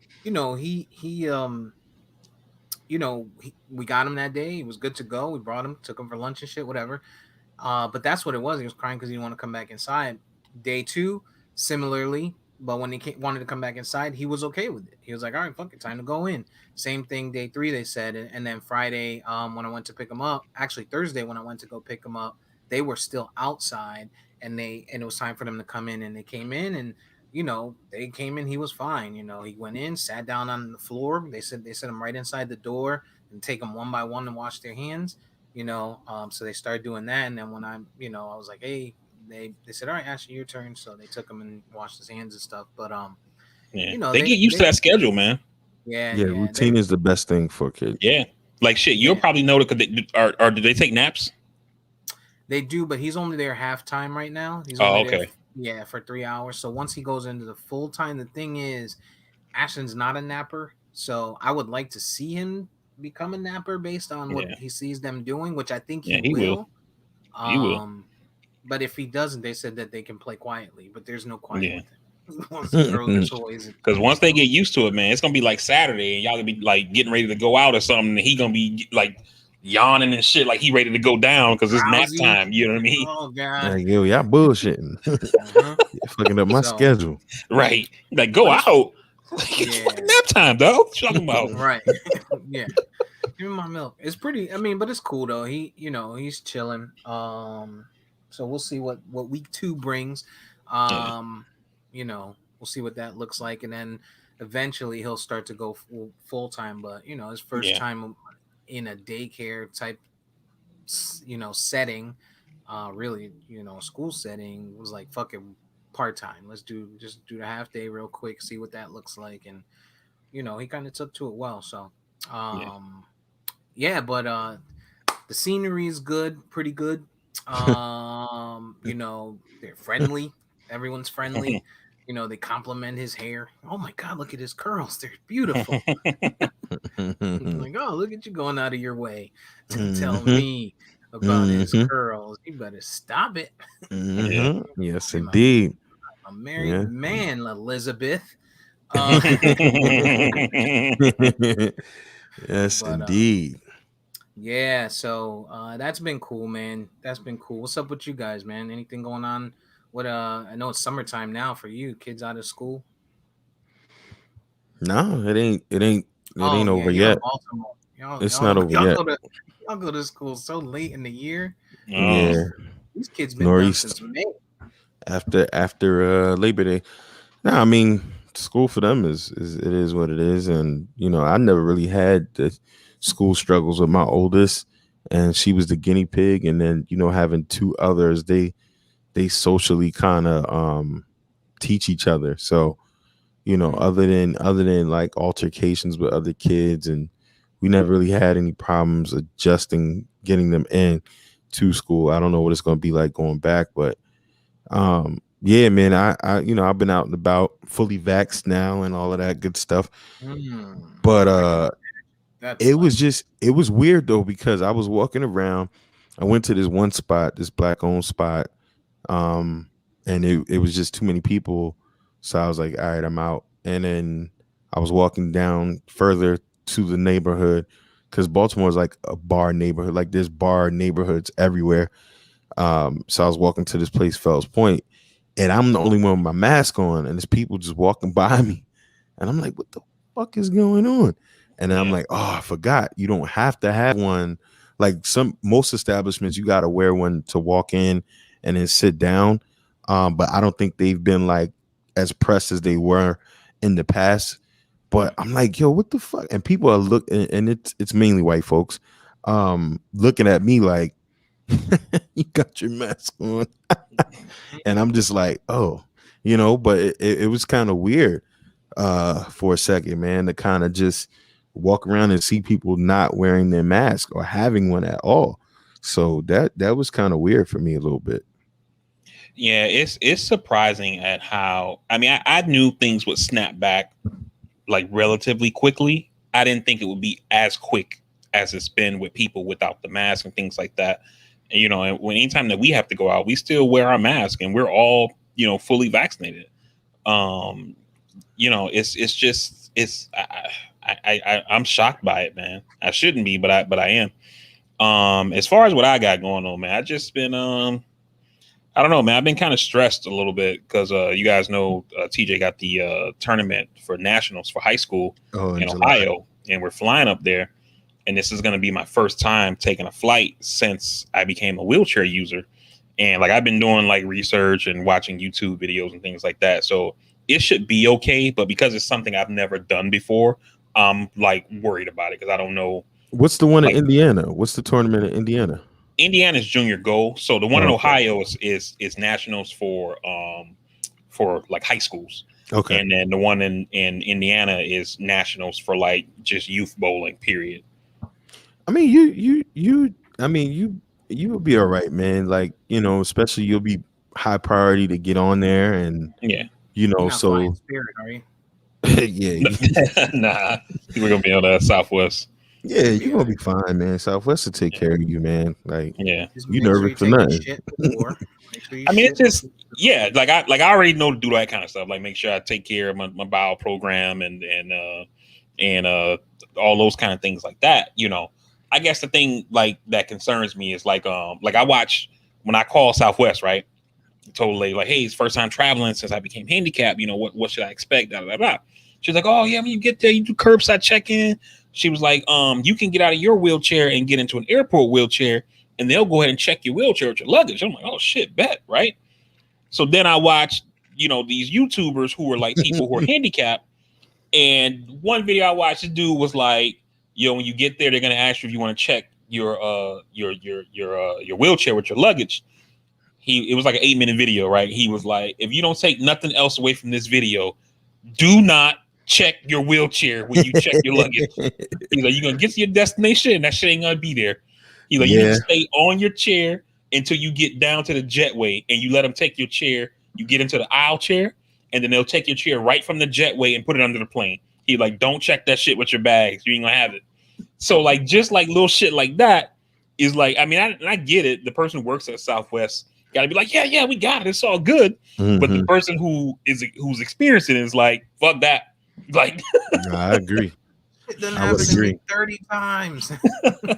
him that day. He was good to go. We brought him, took him for lunch and shit, whatever. But that's what it was. He was crying because he didn't want to come back inside. Day two, similarly, but when wanted to come back inside, he was okay with it. He was like, "All right, fuck it, time to go in." Same thing. Day three, they said, and then Friday, when I went to pick him up, actually Thursday when I went to go pick him up, they were still outside, and it was time for them to come in, and they came in, and they came in. He was fine. He went in, sat down on the floor. They said him right inside the door and take them one by one to wash their hands. So they started doing that, and then when I was like, hey, they said, all right, Ashley, your turn. So they took him and washed his hands and stuff. But Yeah, you know, they get used to they that schedule, man. yeah, Yeah, yeah, routine is the best thing for kids. Yeah, like shit. You'll yeah, probably know it because or do they take naps? they do. But he's only there half time right now. He's Oh, only there, okay. yeah, for 3 hours. So once he goes into the full time, the thing is, Ashton's not a napper. So I would like to see him become a napper based on what Yeah, he sees them doing, which I think yeah, he he will. will. He will. Um, but if he doesn't, they said that they can play quietly. But there's no quiet Yeah. with him. He wants to throw the toys. Because once they get used to it, man, it's gonna be like Saturday, and y'all gonna be like getting ready to go out or something, and he gonna be like yawning and shit, like he ready to go down because it's nap Drowsy. time. You know what I mean? Oh God. Like, yo, y'all bullshitting. Uh-huh. You're fucking up my So, schedule. Right? Like go but it's out. Like, it's yeah, fucking nap time, dog. What you talking about? right. Yeah. Give me my milk. It's pretty. I mean, but it's cool though. He's chilling. So we'll see what week 2 brings. Yeah, We'll see what that looks like, and then eventually he'll start to go full time. But his first yeah, time in a daycare type, setting, really, school setting was like fucking part time. Let's just do the half day real quick, see what that looks like, and he kind of took to it well. So, yeah. um, yeah, but the scenery is good, pretty good. They're friendly. Everyone's friendly. They compliment his hair. Oh my God, look at his curls. They're beautiful. Like, oh, look at you going out of your way to tell me about his curls. You better stop it. Yeah. Yes, I'm indeed. a married Yeah. man, Elizabeth. Yes, But indeed. yeah, so that's been cool, man. That's been cool. What's up with you guys, man? Anything going on? What I know it's summertime now for you, kids out of school. No, it ain't. It Oh ain't yeah, over you're in yet. Baltimore. Y'all It's not y'all over y'all yet. go to y'all go to school so late in the year. Oh, Yeah, These these kids been done northeast since May. after Labor Day. No, I mean school for them is it is what it is, and I never really had the school struggles with my oldest, and she was the guinea pig, and then having two others, they socially kind of teach each other. So other than like altercations with other kids, and we never really had any problems adjusting getting them in to school. I don't know what it's going to be like going back, but yeah, man, I've been out and about, fully vaxxed now and all of that good stuff. But I can. That's it was weird though, because I was walking around. I went to this one spot, this black owned spot, um, and it was just too many people. So I was like, all right, I'm out. And then I was walking down further to the neighborhood, because Baltimore is like a bar neighborhood. Like there's bar neighborhoods everywhere. So I was walking to this place, Fells Point, and I'm the only one with my mask on, and there's people just walking by me, and I'm like, what the fuck is going on? And then I'm yeah, like, oh, I forgot. You don't have to have one. Like most establishments, you got to wear one to walk in and then sit down. But I don't think they've been like as pressed as they were in the past. But I'm like, yo, what the fuck? And people are looking, and it's mainly white folks, looking at me like, you got your mask on. And I'm just like, oh, but it was kind of weird for a second, man, to kind of just walk around and see people not wearing their mask or having one at all. So that was kind of weird for me a little bit. yeah. It's surprising at how. I mean, I knew things would snap back like relatively quickly. I didn't think it would be as quick as it's been with people without the mask and things like that. And, and when anytime that we have to go out, we still wear our mask, and we're all fully vaccinated. Um, it's just I'm shocked by it, man. I shouldn't be, but I am. As far as what I got going on, man, I just been I don't know, man. I've been kind of stressed a little bit because you guys know TJ got the tournament for nationals for high school Oh, in in July. Ohio, and we're flying up there. And this is going to be my first time taking a flight since I became a wheelchair user. And like I've been doing like research and watching YouTube videos and things like that. So it should be okay. But because it's something I've never done before, I'm like worried about it because I don't know What's the one in Like Indiana? What's the tournament in Indiana? Indiana's junior gold. So the one in Okay. Ohio is nationals for like high schools. Okay. And then the one in Indiana is nationals for like just youth bowling, period. I mean, I mean, you will be all right, man. Like, especially you'll be high priority to get on there, and Yeah. You're not flying so Spirit, are you? yeah, Nah, we're gonna be on that Southwest. yeah, You'll you're be all gonna right. be fine, man. Southwest will take Yeah. care of you, man. Like, Yeah. Just you make sure nervous you for take a nothing. shit before. Make sure you I mean, it's shit just before. yeah, like I already know to do that kind of stuff. Like make sure I take care of my bowel program and all those kind of things like that. I guess the thing like that concerns me is like I watch when I call Southwest, right? I told the lady like, hey, it's first time traveling since I became handicapped. What should I expect? Blah, blah, blah. She's like, oh yeah, when you get there, you do curbside check in. She was like, you can get out of your wheelchair and get into an airport wheelchair, and they'll go ahead and check your wheelchair with your luggage. I'm like, oh shit, bet, right? So then I watched, these YouTubers who were like people who are handicapped. And one video I watched, this dude was like, when you get there, they're gonna ask you if you want to check your wheelchair with your luggage. It was like an 8-minute video, right? He was like, if you don't take nothing else away from this video, do not check your wheelchair when you check your luggage. He's like, you're gonna get to your destination and that shit ain't gonna be there. He's like, you need to Yeah, stay on your chair until you get down to the jetway and you let them take your chair. You get into the aisle chair, and then they'll take your chair right from the jetway and put it under the plane. He's like, don't check that shit with your bags. You ain't gonna have it. So like just like little shit like that is like, I mean, I get it. The person who works at Southwest gotta be like, yeah, we got it. It's all good. But the hmm person who's experiencing it is like, fuck that. Like, I agree. It done I would happened to me agree. 30 times.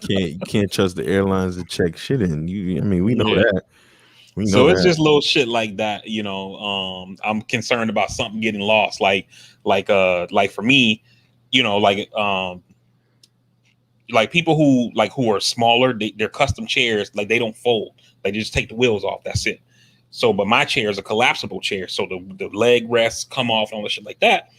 You can't trust the airlines to check shit in. I mean, we know yeah. that. We know So it's that. just little shit like that, I'm concerned about something getting lost. Like for me, like people who are smaller, they're custom chairs, like they don't fold. They just take the wheels off. That's it. So, but my chair is a collapsible chair, so the leg rests come off and all the shit like that.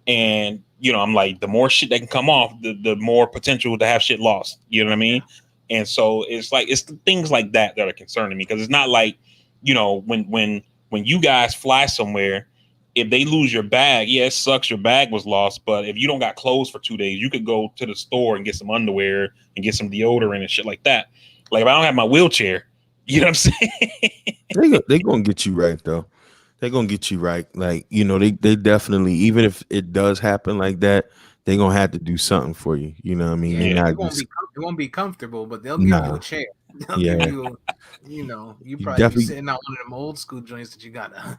And I'm like, the more shit that can come off, the more potential to have shit lost. You know what I mean? And so it's the things like that are concerning me, because it's not like, when you guys fly somewhere, if they lose your bag, yeah, it sucks your bag was lost. But if you don't got clothes for 2 days, you could go to the store and get some underwear and get some deodorant and shit like that. Like if I don't have my wheelchair, you know what I'm saying? They gonna get you right though. They're gonna get you right. Like, they definitely, even if it does happen like that, they're gonna have to do something for you. You know what I mean? They're Yeah, Yeah. not it won't just be it won't be comfortable, but they'll give you a nah. chair. They'll give Yeah. you, you You probably be definitely sitting out one of them old school joints that you gotta.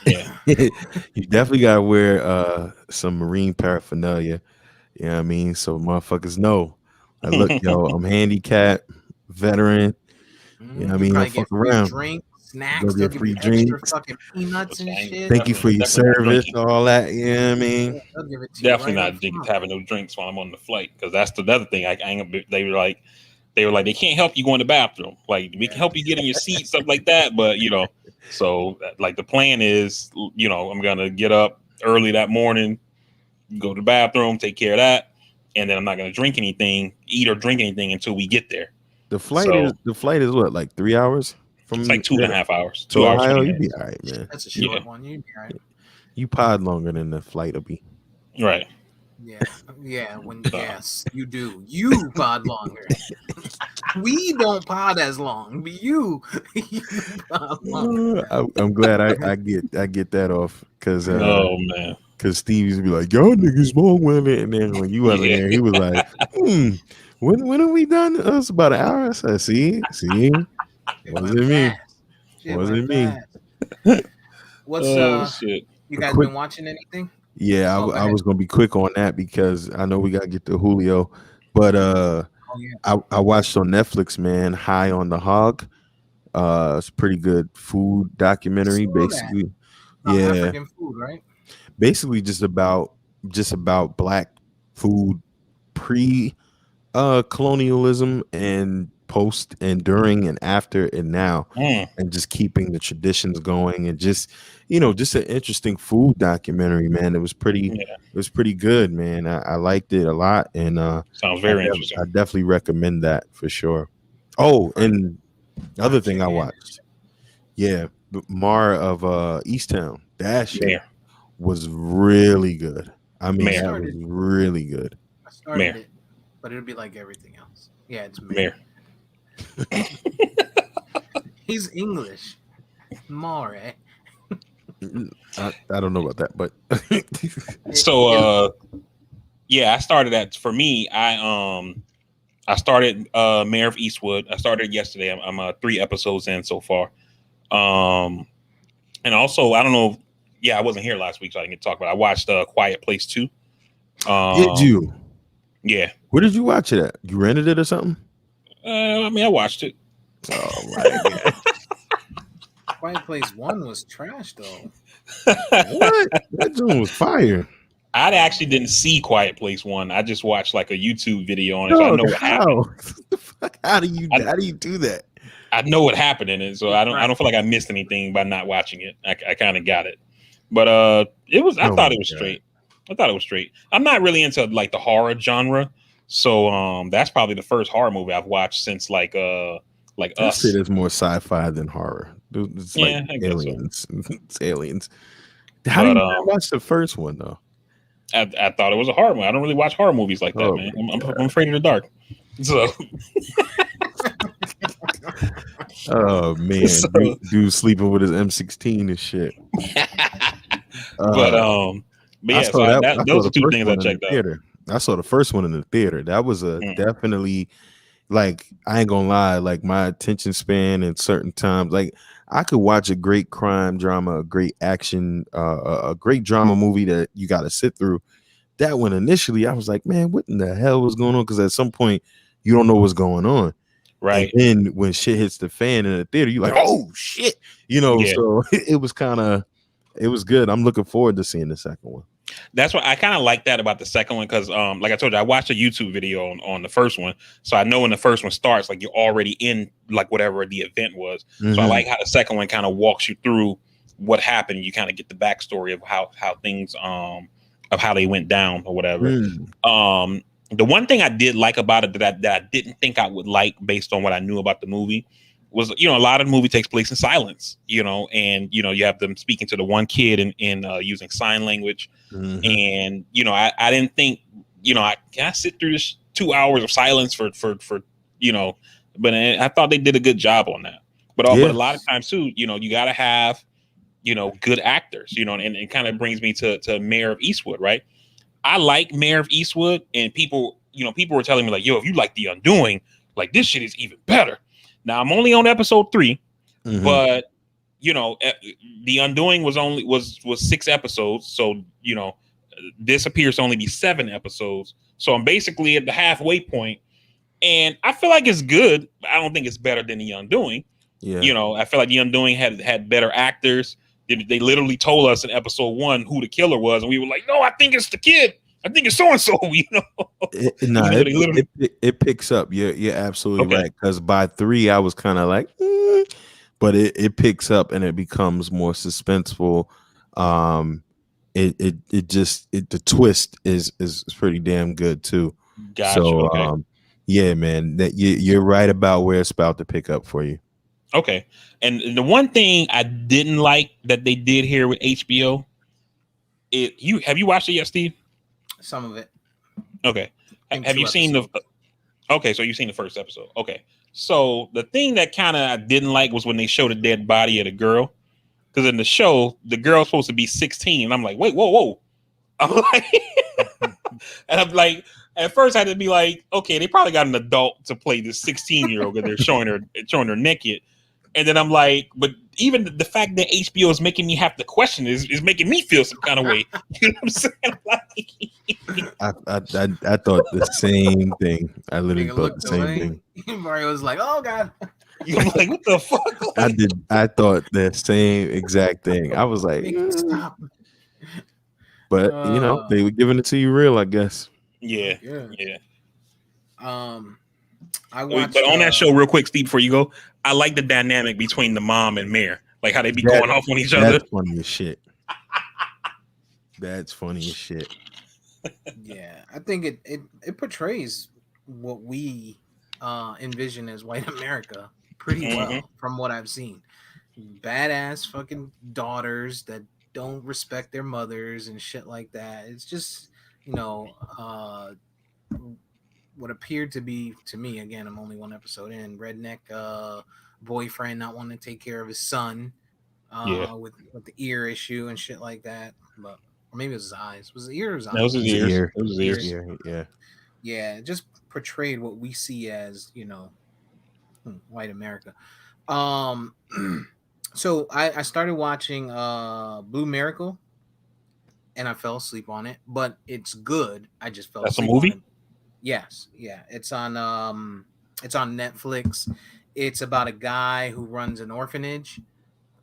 Yeah. you definitely gotta wear some marine paraphernalia. You know what I mean? So motherfuckers know. Like, look, yo, I'm handicapped, veteran. You know what I You mean? Don't probably get fuck free around. drinks, Go snacks. They'll get give you free extra drinks. fucking peanuts Which and I ain't shit. Thank you for your definitely not service, drinking. all that. You know what I mean? Yeah, they'll give it to you Definitely right up not front. having no drinks while I'm on the flight, because that's the other thing. I ain't they were like they can't help you go in the bathroom. Like we can help you get in your seat, stuff like that. But so like the plan is, I'm gonna get up early that morning, go to the bathroom, take care of that, and then I'm not gonna drink anything, eat or drink anything until we get there. So The flight is what, like 3 hours it's from like two here and a half hours, to 2 hours Ohio? 20 You be minutes. all right, man. That's a Yeah, short one. You'd be all right. You pod longer than the flight will be. right. Yeah, yeah. Yes, you do. You pod longer. We don't pod as long, but you, you pod longer. I'm glad I get that off, because Oh man, Steve used to be like, y'all niggas long with it, and then when you wasn't yeah. there, he was like, when are we done? It's about an hour. I said, see, It wasn't went me, fast. Shit went wasn't me. fast. What's Oh shit. You A guys quick been watching anything? Yeah, Oh, go I ahead. was gonna be quick on that because I know we gotta get to Julio, but Oh yeah, I watched on Netflix, man, High on the Hog. It's a pretty good food I documentary, saw that. basically. About Yeah, African food, right? basically just about black food pre colonialism and post and during and after and now, Mm. and just keeping the traditions going, and just just an interesting food documentary, man. It was pretty good, man. I liked it a lot, and Sounds very interesting. I definitely recommend that for sure. Oh, and the other thing I watched, Mar of Easttown. That shit Mayor. was really good. I mean, Mayor. that was really good. I started it, but it'll be like everything else. Yeah, it's Mayor. He's English. Mare. I don't know about that, but So I started that. For me, I started Mayor of Eastwood. I started yesterday. I'm 3 episodes in so far. And also, I don't know. I wasn't here last week, so I didn't get to talk about it. I watched Quiet Place 2. Did you? Yeah. Where did you watch it at? You rented it or something? I mean, I watched it. Oh my god! Quiet Place 1 was trash, though. What? That joint was fire. I actually didn't see Quiet Place 1. I just watched like a YouTube video on it, so I know what happened. How do you do that? I know what happened in it, so I don't feel like I missed anything by not watching it. I kind of got it, but it was. I thought it was straight. I thought it was straight. I'm not really into like the horror genre, so that's probably the first horror movie I've watched since like Us. Shit is more sci-fi than horror. It's like aliens. So. It's aliens. How do you watch the first one though? I thought it was a horror movie. I don't really watch horror movies like that, man. I'm afraid of the dark. So. Oh man, dude sleeping with his M16 and shit. But yeah, those are 2 things I checked out. I saw the first one in the theater. That was definitely, like, I ain't gonna lie, like my attention span in certain times, like I could watch a great crime drama, a great action, a great drama movie that you got to sit through. That one initially, I was like, man, what in the hell was going on? Because at some point, you don't know what's going on. Right. And then when shit hits the fan in the theater, you're like, oh shit. So it was it was good. I'm looking forward to seeing the second one. That's what I kind of like that about the second one, because like I told you, I watched a YouTube video on the first one, so I know when the first one starts, like you're already in like whatever the event was. Mm-hmm. So I like how the second one kind of walks you through what happened. You kind of get the backstory of how things of how they went down or whatever. The one thing I did like about it that I didn't think I would like based on what I knew about the movie was, a lot of the movie takes place in silence, and you have them speaking to the one kid in using sign language. Mm-hmm. And I didn't think, I sit through this 2 hours of silence for but I thought they did a good job on that. But a lot of times too, you got to have good actors, and it kind of brings me to Mayor of Eastwood, right? I like Mayor of Eastwood, and people were telling me like, yo, if you like The Undoing, like this shit is even better. Now I'm only on episode 3, mm-hmm. but The Undoing was 6 episodes, so this appears to only be 7 episodes. So I'm basically at the halfway point, and I feel like it's good. But I don't think it's better than The Undoing. Yeah, I feel like The Undoing had better actors. They literally told us in episode 1 who the killer was, and we were like, no, I think it's the kid. I think it's so-and-so, It picks up. You're absolutely right. Because by 3, I was kind of like, but it picks up and it becomes more suspenseful. The twist is pretty damn good too. Gotcha. So, yeah, man, that you're right about where it's about to pick up for you. Okay. And the one thing I didn't like that they did here with HBO, have you watched it yet, Steve? Some of it. Okay. Have you seen Okay, so you've seen the first episode. Okay. So the thing that kind of I didn't like was when they showed the dead body of the girl. Because in the show, the girl's supposed to be 16. And I'm like, wait, whoa. I'm like, and I'm like, at first I had to be like, okay, they probably got an adult to play this 16-year-old because they're showing her naked. And then I'm like, but even the fact that HBO is making me have to question it is making me feel some kind of way. You know what I'm saying? Like, I thought the same thing. I literally thought the same thing. Mario was like, oh God. I'm like, what the fuck? Like, I thought the same exact thing. I was like, stop. But they were giving it to you real, I guess. Yeah. I But watched. on that show, real quick, Steve, before you go, I like the dynamic between the mom and Mayor, like how they be going off on each other. That's funny as shit. That's funny as shit. Yeah, I think it portrays what we envision as white America pretty well from what I've seen. Badass fucking daughters that don't respect their mothers and shit like that. It's just, you know, what appeared to be to me, again, I'm only one episode in, redneck boyfriend not wanting to take care of his son Yeah, with the ear issue and shit like that. But or maybe it was his eyes. Was it ear or his that was eyes? his ears. It was his ears. Yeah. Yeah, it just portrayed what we see as, white America. So I started watching Blue Miracle and I fell asleep on it, but it's good. I just fell That's a asleep on it. movie. Yes, yeah. It's on Netflix. It's about a guy who runs an orphanage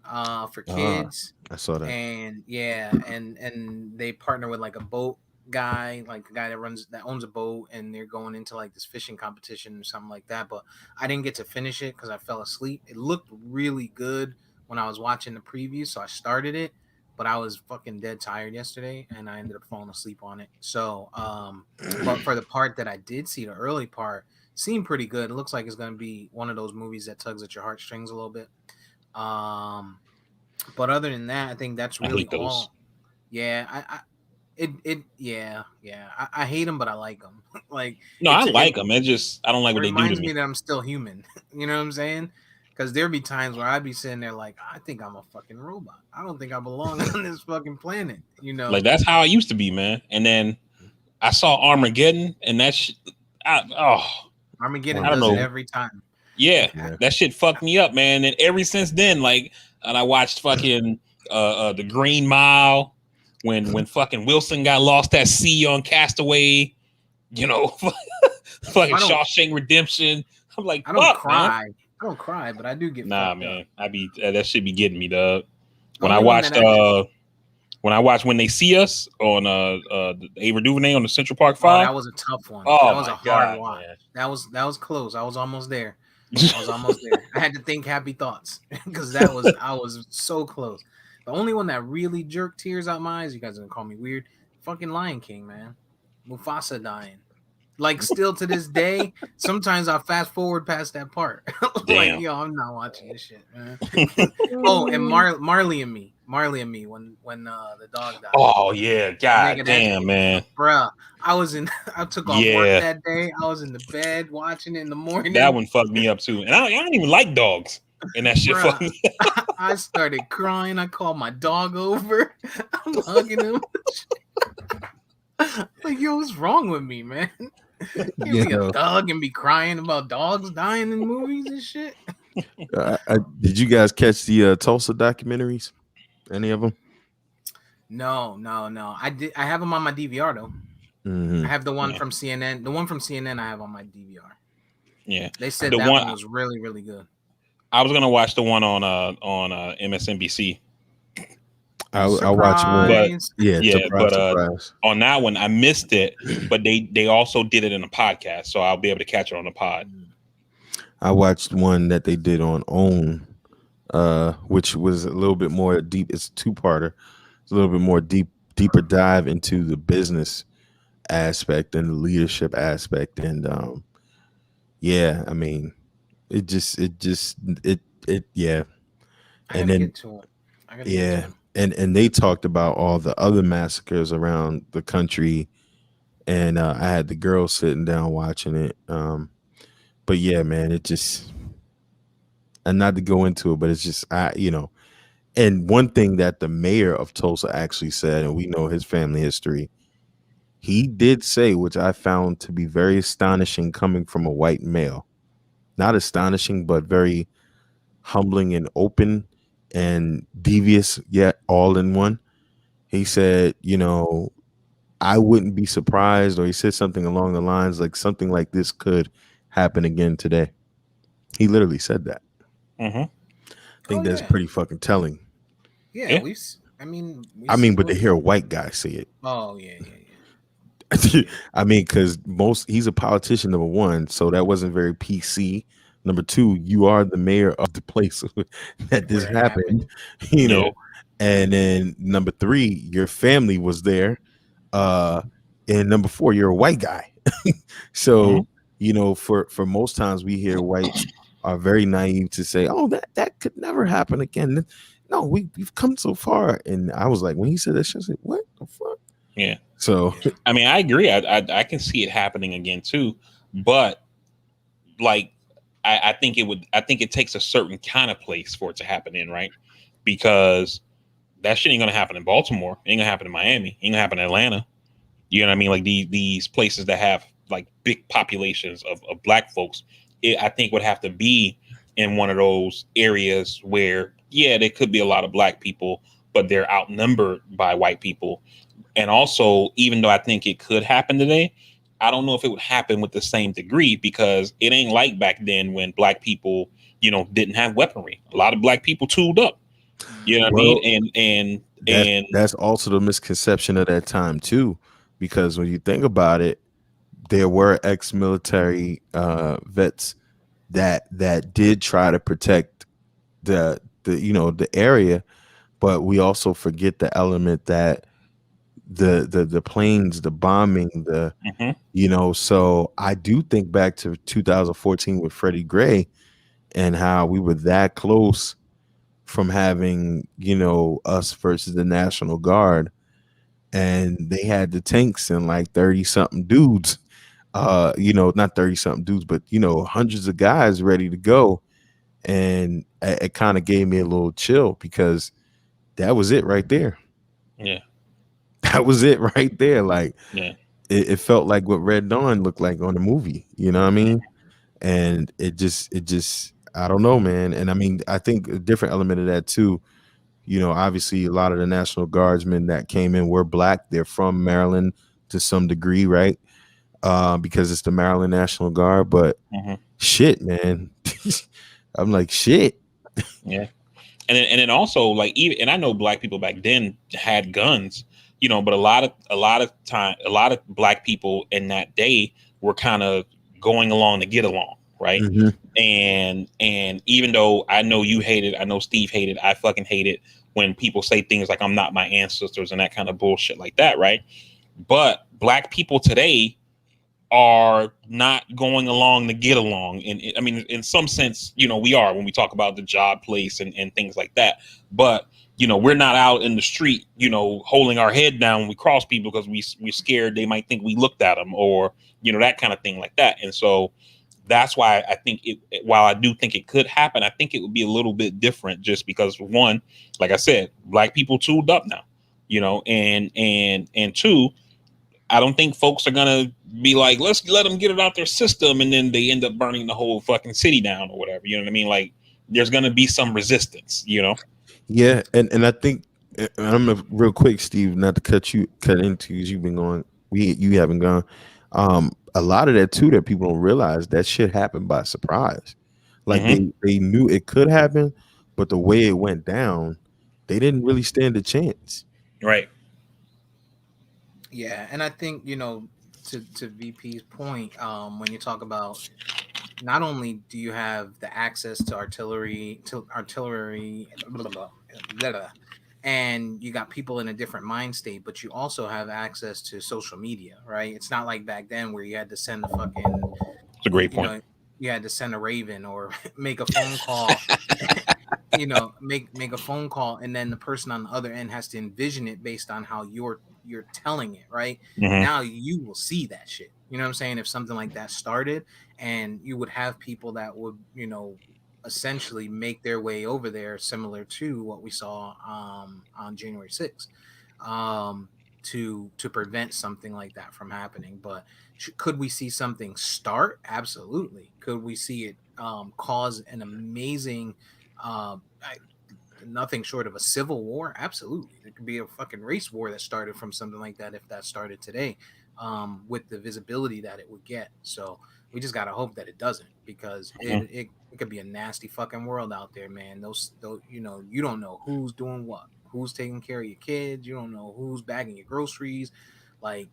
for kids. I saw that. And yeah, and they partner with like a boat guy, like the guy that owns a boat, and they're going into like this fishing competition or something like that. But I didn't get to finish it because I fell asleep. It looked really good when I was watching the preview, so I started it, but I was fucking dead tired yesterday and I ended up falling asleep on it. So but for the part that I did see, the early part seemed pretty good. It looks like it's gonna be one of those movies that tugs at your heartstrings a little bit. But other than that, I think that's I really hate those. all. Yeah, I hate them, but I like them. Like, No, I like them. It just I don't like it what they do to reminds me me. that I'm still human. You know what I'm saying? Because there'd be times where I'd be sitting there like, I think I'm a fucking robot. I don't think I belong on this fucking planet. You know? Like that's how I used to be, man. And then I saw Armageddon, and Armageddon I don't does it know. every time. Yeah, that shit fucked me up, man. And ever since then, like, and I watched fucking the Green Mile when fucking Wilson got lost at sea on Castaway, fucking Shawshank Redemption. I'm like, I don't fuck, cry. man. I don't cry, but I do get Nah, fucked man. up. I be that shit be getting me, dog. When I Only one watched that actually, When They See Us on the Ava DuVernay on the Central Park oh, Five. that was a tough one. Oh That was my a hard god, watch. man. That was close. I was almost there. I had to think happy thoughts because I was so close. The only one that really jerked tears out my eyes, you guys are gonna call me weird, fucking Lion King, man. Mufasa dying. Like, still to this day, sometimes I fast forward past that part. Like, Damn. yo, I'm not watching this shit, man. Oh, and Marley and me when the dog died. Oh yeah, god Nigga, that damn, shit, man. bruh. I took off work Yeah, that day. I was in the bed watching it in the morning. that one fucked me up too. And I don't even like dogs, and that shit fucked me. I started crying. I called my dog over. I'm hugging him. Like, yo, what's wrong with me, man? Can't be a dog and be crying about dogs dying in movies and shit. Did you guys catch the Tulsa documentaries? Any of them? No. I did. I have them on my DVR though. Mm-hmm. I have the one from CNN. The one from CNN I have on my DVR. Yeah, they said that one was really, really good. I was gonna watch the one on MSNBC. I watched one. But on that one I missed it. But they also did it in a podcast, so I'll be able to catch it on the pod. I watched one that they did on OWN, which was a little bit more deep. It's a two-parter. It's a little bit more deeper dive into the business aspect and the leadership aspect, and yeah, I mean, it yeah. And then yeah, and they talked about all the other massacres around the country, and I had the girls sitting down watching it. But yeah, man, it just, and not to go into it, but it's just and one thing that the mayor of Tulsa actually said, and we know his family history, he did say, which I found to be very astonishing coming from a white male. Not astonishing, but very humbling and open and devious, yet all in one. He said, I wouldn't be surprised, or he said something along the lines like something like this could happen again today. He literally said that. Mm-hmm. I think that's pretty fucking telling. Yeah, but to hear a white guy say it. Oh yeah. I mean, because he's a politician, number one, so that wasn't very PC. Number two, you are the mayor of the place that this Where it happened, happened. you Yeah. know. And then number three, your family was there. Uh, and number four, you're a white guy. Mhm. So, for most times we hear whites are very naive to say, "Oh, that could never happen again." No, we've come so far. And I was like, when he said that shit, I said, "What the fuck?" Yeah. So, Yeah. I mean, I agree. I can see it happening again too, but like I think it would. I think it takes a certain kind of place for it to happen in, right? Because that shit ain't gonna happen in Baltimore. It ain't gonna happen in Miami. It ain't gonna happen in Atlanta. You know what I mean? Like these places that have like big populations of black folks. I think would have to be in one of those areas where yeah, there could be a lot of black people, but they're outnumbered by white people. And also, even though I think it could happen today, I don't know if it would happen with the same degree because it ain't like back then when black people, didn't have weaponry. A lot of black people tooled up. You know what I mean? well, that's And that's also the misconception of that time too, because when you think about it, there were ex-military vets that did try to protect the area, but we also forget the element that the planes, the bombing, mhm, so I do think back to 2014 with Freddie Gray and how we were that close from having, us versus the National Guard, and they had the tanks and like 30 something dudes, not 30 something dudes, but hundreds of guys ready to go. And it kind of gave me a little chill because that was it right there. yeah, That was it right there. Like yeah, it felt like what Red Dawn looked like on the movie. You know what I mean? And it just I don't know, man. And I mean, I think a different element of that too. Obviously a lot of the National Guardsmen that came in were black. They're from Maryland to some degree, right? Because it's the Maryland National Guard. But mhm, shit, man, I'm like shit. yeah. And then also like even and I know black people back then had guns, but a lot of black people in that day were kind of going along to get along, right? Hmm. And even though I know you hate it, I know Steve hated, I fucking hate it when people say things like I'm not my ancestors and that kind of bullshit like that, right? But black people today are not going along to get along. And I mean, in some sense, we are when we talk about the job place and things like that. But we're not out in the street, holding our head down when we cross people because we're scared they might think we looked at them or that kind of thing like that. And so that's why I think while I do think it could happen, I think it would be a little bit different just because one, like I said, black people tooled up now, and two, I don't think folks are gonna be like, let's let them get it out their system, and then they end up burning the whole fucking city down or whatever. You know what I mean? Like, there's gonna be some resistance. Yeah, and I think and I'm real quick, Steve, not to cut into because you've been going, you haven't gone. A lot of that too that people don't realize that shit happened by surprise. Like Hmm. they knew it could happen, but the way it went down, they didn't really stand a chance. Right. Yeah, and I think to VP's point, when you talk about not only do you have the access to artillery, blah, blah, blah, blah, blah, and you got people in a different mind state, but you also have access to social media, right? It's not like back then where you had to send a fucking, It's a great you point. know, you had to send a raven or make a phone call, make a phone call, and then the person on the other end has to envision it based on how you're telling it, right? Hmm. Now you will see that shit. You know what I'm saying? If something like that started, and you would have people that would, essentially make their way over there, similar to what we saw on January 6th, um, to prevent something like that from happening. But could we see something start? Absolutely. Could we see it cause an amazing nothing short of a civil war? Absolutely. There could be a fucking race war that started from something like that if that started today, with the visibility that it would get. So we just gotta hope that it doesn't, because it Hmm. it, it could be a nasty fucking world out there, man. Those you don't know who's doing what, who's taking care of your kids, you don't know who's bagging your groceries, like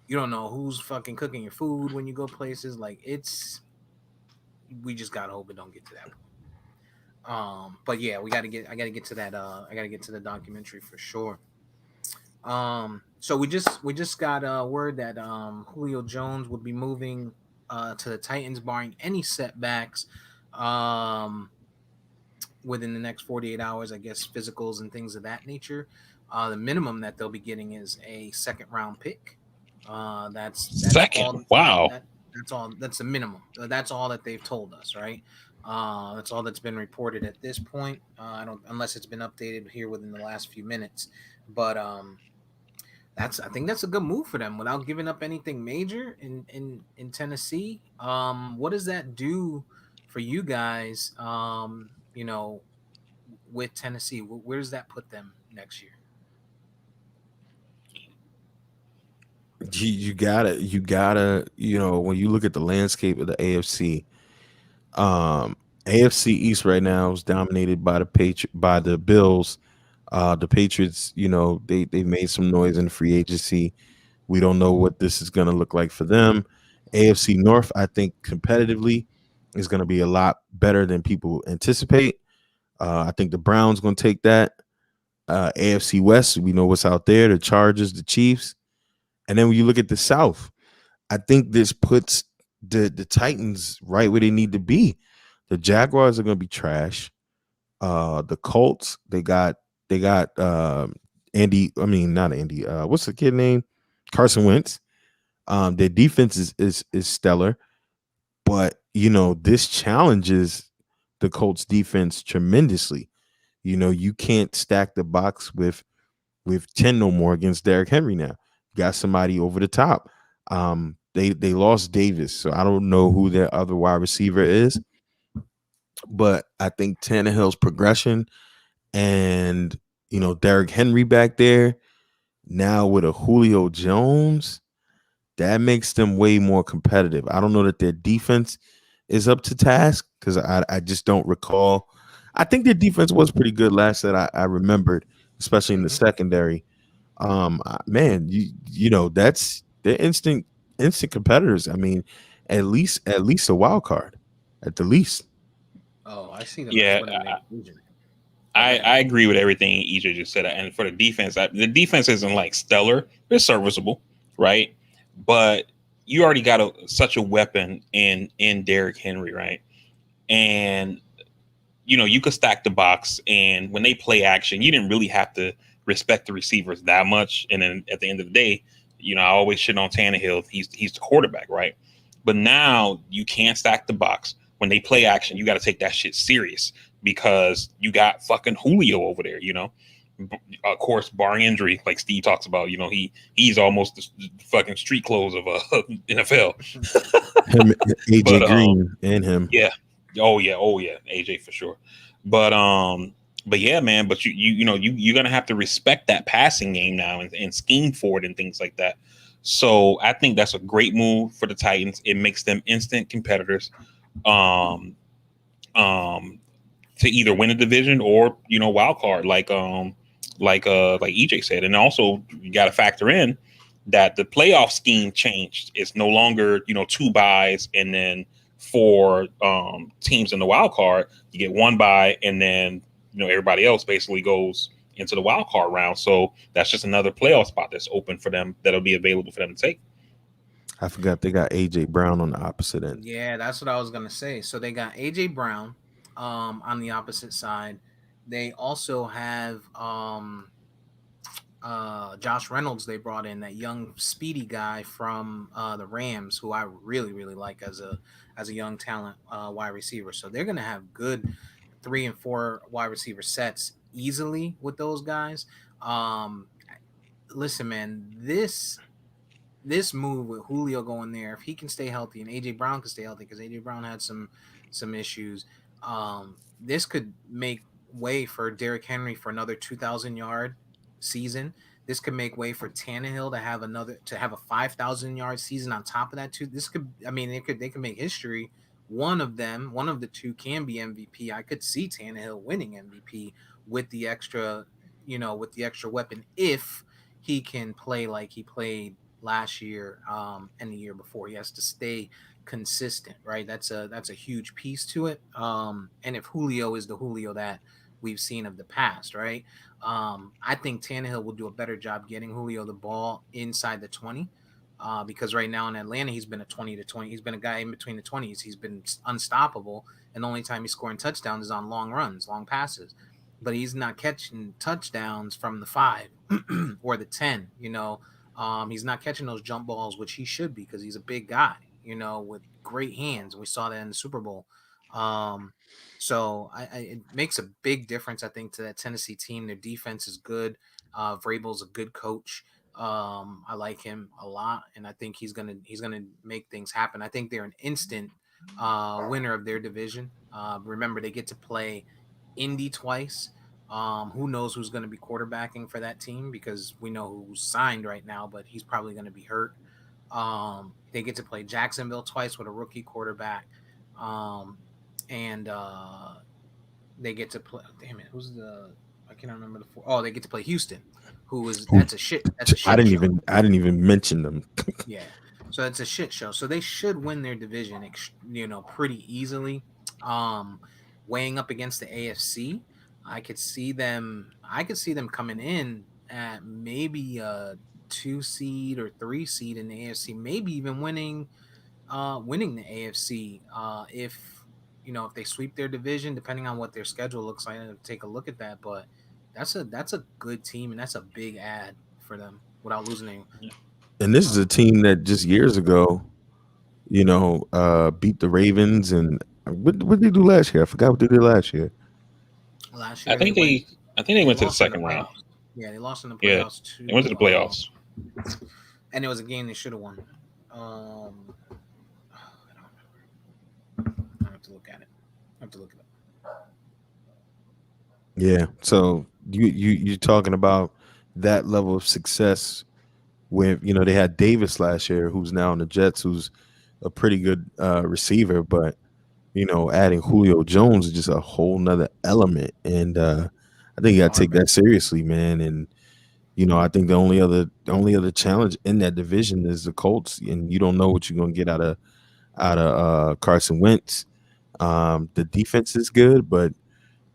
You don't know who's fucking cooking your food when you go places. Like it's, we just gotta hope it don't get to that point. But yeah, I gotta get to that. I gotta get to the documentary for sure. So we just got word that Julio Jones would be moving to the Titans, barring any setbacks. Um, Within the next 48 hours, I guess physicals and things of that nature. The minimum that they'll be getting is a second round pick. That's Second, all wow. that's all that's the minimum. That's all that they've told us, right? That's all that's been reported at this point. I don't, unless it's been updated here within the last few minutes. But that's, I think that's a good move for them without giving up anything major in Tennessee. What does that do for you guys? With Tennessee, where does that put them next year? You gotta, when you look at the landscape of the AFC, um, AFC East right now is dominated by by the Bills. The Patriots, they've made some noise in free agency. We don't know what this is gonna look like for them. AFC North, I think competitively is gonna be a lot better than people anticipate. I think the Browns gonna take that. AFC West, we know what's out there: the Chargers, the Chiefs. And then when you look at the South, I think this puts the Titans right where they need to be. The Jaguars are going to be trash. The Colts, they got Andy. I mean, not Andy. What's the kid name? Carson Wentz. Their defense is stellar, but this challenges the Colts defense tremendously. You can't stack the box with 10 no more against Derrick Henry now. Got somebody over the top. They lost Davis, so I don't know who their other wide receiver is, but I think Tannehill's progression and Derrick Henry back there now with a Julio Jones, that makes them way more competitive. I don't know that their defense is up to task because I just don't recall. I think their defense was pretty good last that I remembered, especially in the Mm-hmm. secondary. Man, that's they're instant competitors. I mean, at least a wild card, at the least. Oh, I see them as Yeah, winning their division. But go I, ahead. I agree with everything EJ just said. And for the defense, the defense isn't like stellar. It's serviceable, right? But you already got such a weapon in Derrick Henry, right? And you could stack the box, and when they play action, you didn't really have to respect the receivers that much. And then at the end of the day, I always shit on Tannehill. He's the quarterback, right? But now you can't stack the box. When they play action, you got to take that shit serious because you got fucking Julio over there. Of course, barring injury, like Steve talks about, he's almost the fucking street clothes of NFL. Him, AJ But Green, and him. yeah. Oh yeah, AJ for sure. But but yeah, man, but you're gonna have to respect that passing game now and scheme for it and things like that. So I think that's a great move for the Titans. It makes them instant competitors. Um um to either win a division or wild card like EJ said. And also you gotta factor in that the playoff scheme changed. It's no longer, two buys and then for teams in the wild card, you get one buy and then everybody else basically goes into the wild card round. So that's just another playoff spot that's open for them that'll be available for them to take. I forgot they got AJ Brown on the opposite end. Yeah, that's what I was gonna say. So they got AJ Brown on the opposite side. They also have Josh Reynolds. They brought in that young speedy guy from the Rams, who I really really like as a young talent wide receiver. So they're gonna have good 3 and 4 wide receiver sets easily with those guys. Um, Listen, man, this move with Julio going there, if he can stay healthy and AJ Brown can stay healthy, because AJ Brown had some issues, this could make way for Derrick Henry for another 2,000 yard season. This could make way for Tannehill to have a 5,000 yard season on top of that too. This could, I mean, they could make history. One of the two can be MVP. I could see Tannehill winning MVP with the extra, with the extra weapon if he can play like he played last year and the year before. He has to stay consistent, right? That's a huge piece to it. And if Julio is the Julio that we've seen of the past, right? I think Tannehill will do a better job getting Julio the ball inside the 20. Because right now in Atlanta, he's been a 20 to 20. He's been a guy in between the 20s. He's been unstoppable. And the only time he's scoring touchdowns is on long runs, long passes. But he's not catching touchdowns from the 5 or the 10, He's not catching those jump balls, which he should be because he's a big guy, with great hands. We saw that in the Super Bowl. So it makes a big difference, I think, to that Tennessee team. Their defense is good. Vrabel's a good coach. I like him a lot, and I think he's gonna make things happen. I think they're an instant winner of their division. Remember, they get to play Indy twice. Who knows who's going to be quarterbacking for that team because we know who's signed right now, but he's probably going to be hurt. They get to play Jacksonville twice with a rookie quarterback. And they get to play. Damn it, who's the? I can't remember the four. Oh, they get to play Houston, that's a shit. That's a shit. I didn't even mention them. Yeah, so it's a shit show. So they should win their division, pretty easily. Weighing up against the AFC, I could see them coming in at maybe a 2 seed or 3 seed in the AFC, maybe even winning the AFC if they sweep their division, depending on what their schedule looks like. I'll take a look at that, but that's a good team, and that's a big add for them without losing any. And this is a team that just years ago, beat the Ravens. And what did they do last year? I forgot what they did last year. Last year, I think they went to the second round. Yeah, they lost in the playoffs too. They went to the playoffs, and it was a game they should have won. I have to look at it. I have to look it up. Yeah. So you're talking about that level of success when they had Davis last year, who's now in the Jets, who's a pretty good receiver, but adding Julio Jones is just a whole nother element, and I think you got to take that seriously, man. And I think the only other challenge in that division is the Colts, and you don't know what you're gonna get out of Carson Wentz. The defense is good, but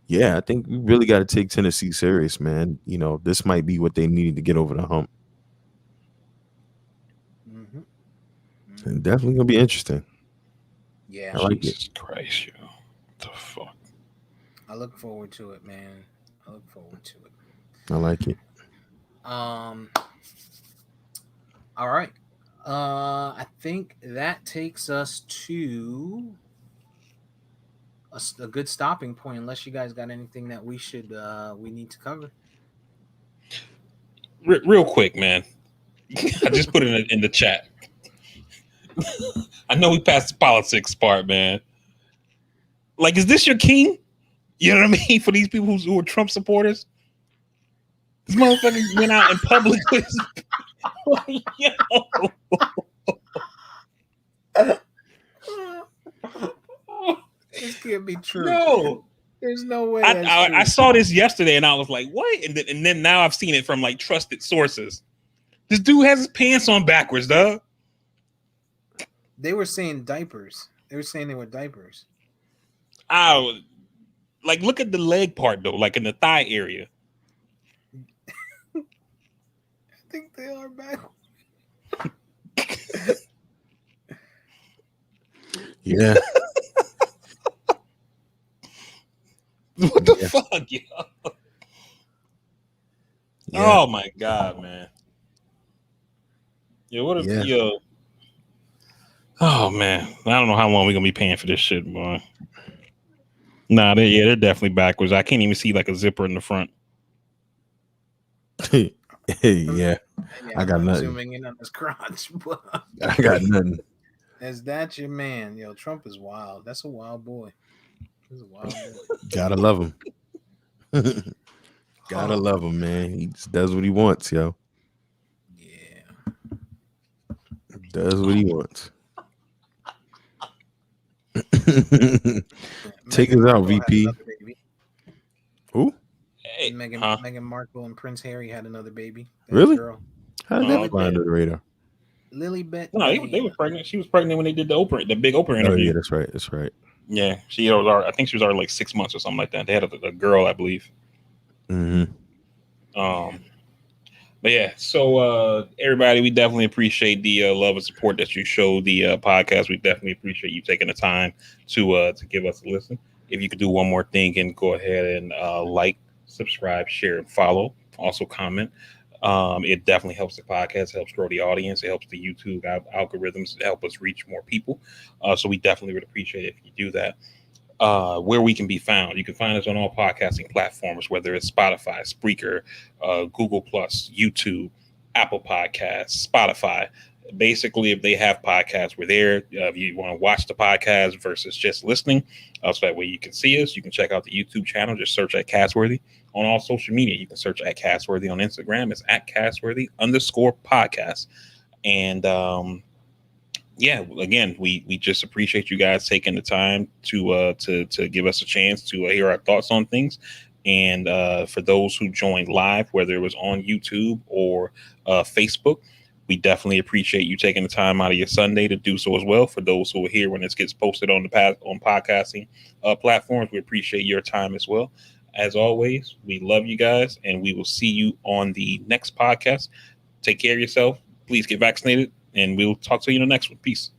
yeah, I think we really got to take Tennessee serious, man. This might be what they needed to get over the hump. Mm-hmm. And definitely gonna be interesting. Yeah, I like Jesus Christ, yo. What the fuck? I look forward to it, man. I look forward to it. I like it. All right. I think that takes us to a good stopping point. Unless you guys got anything that we need to cover. Real quick, man. I just put it in the chat. I know we passed the politics part, man. Like, is this your king? You know what I mean? For these people who are Trump supporters, this motherfucker went out in public with This can't be true. No, there's no way. I saw this yesterday, and I was like, "What?" And then now I've seen it from like trusted sources. This dude has his pants on backwards, dog. They were saying diapers. They were saying they were diapers. Oh, like look at the leg part though, like in the thigh area. I think they are backwards. Yeah. What the fuck, yo? Yeah. Oh my god, man. Yeah, what a yo. Oh man, I don't know how long we're gonna be paying for this shit, boy. Nah, they're definitely backwards. I can't even see like a zipper in the front. Yeah, I got nothing. Zooming in on his crotch. I got nothing. Is that your man? Yo, Trump is wild. That's a wild boy. He's a wild boy. Gotta love him. Gotta love him, man. He just does what he wants, yo. Yeah. Does what he wants. Take us out, VP. Who? Hey, Meghan Markle and Prince Harry had another baby. Really? How did that fly under the radar? Lilibet No, they were Diana. pregnant. She was pregnant when they did the big Oprah Oh interview. yeah, that's right. That's right. Yeah, she was already, I think she was already like 6 months or something like that. They had a girl, I believe. Mm-hmm. Um, but yeah, so everybody, we definitely appreciate the love and support that you show the podcast. We definitely appreciate you taking the time to give us a listen. If you could do one more thing and go ahead and like, subscribe, share, and follow. Also comment. It definitely helps the podcast, helps grow the audience, it helps the YouTube algorithms help us reach more people. So we definitely would appreciate it if you do that. Where we can be found. You can find us on all podcasting platforms, whether it's Spotify, Spreaker, Google Plus, YouTube, Apple Podcasts, Spotify. Basically, if they have podcasts, we're there. If you want to watch the podcast versus just listening, so that way you can see us. You can check out the YouTube channel. Just search at Castworthy. On all social media, you can search at Castworthy. On Instagram, it's at Castworthy_podcast. And yeah, again, we just appreciate you guys taking the time to give us a chance to hear our thoughts on things. And for those who joined live, whether it was on YouTube or Facebook, we definitely appreciate you taking the time out of your Sunday to do so as well. For those who are here when this gets posted on on podcasting platforms, we appreciate your time as well. As always, we love you guys, and we will see you on the next podcast. Take care of yourself. Please get vaccinated, and we'll talk to you in the next one. Peace.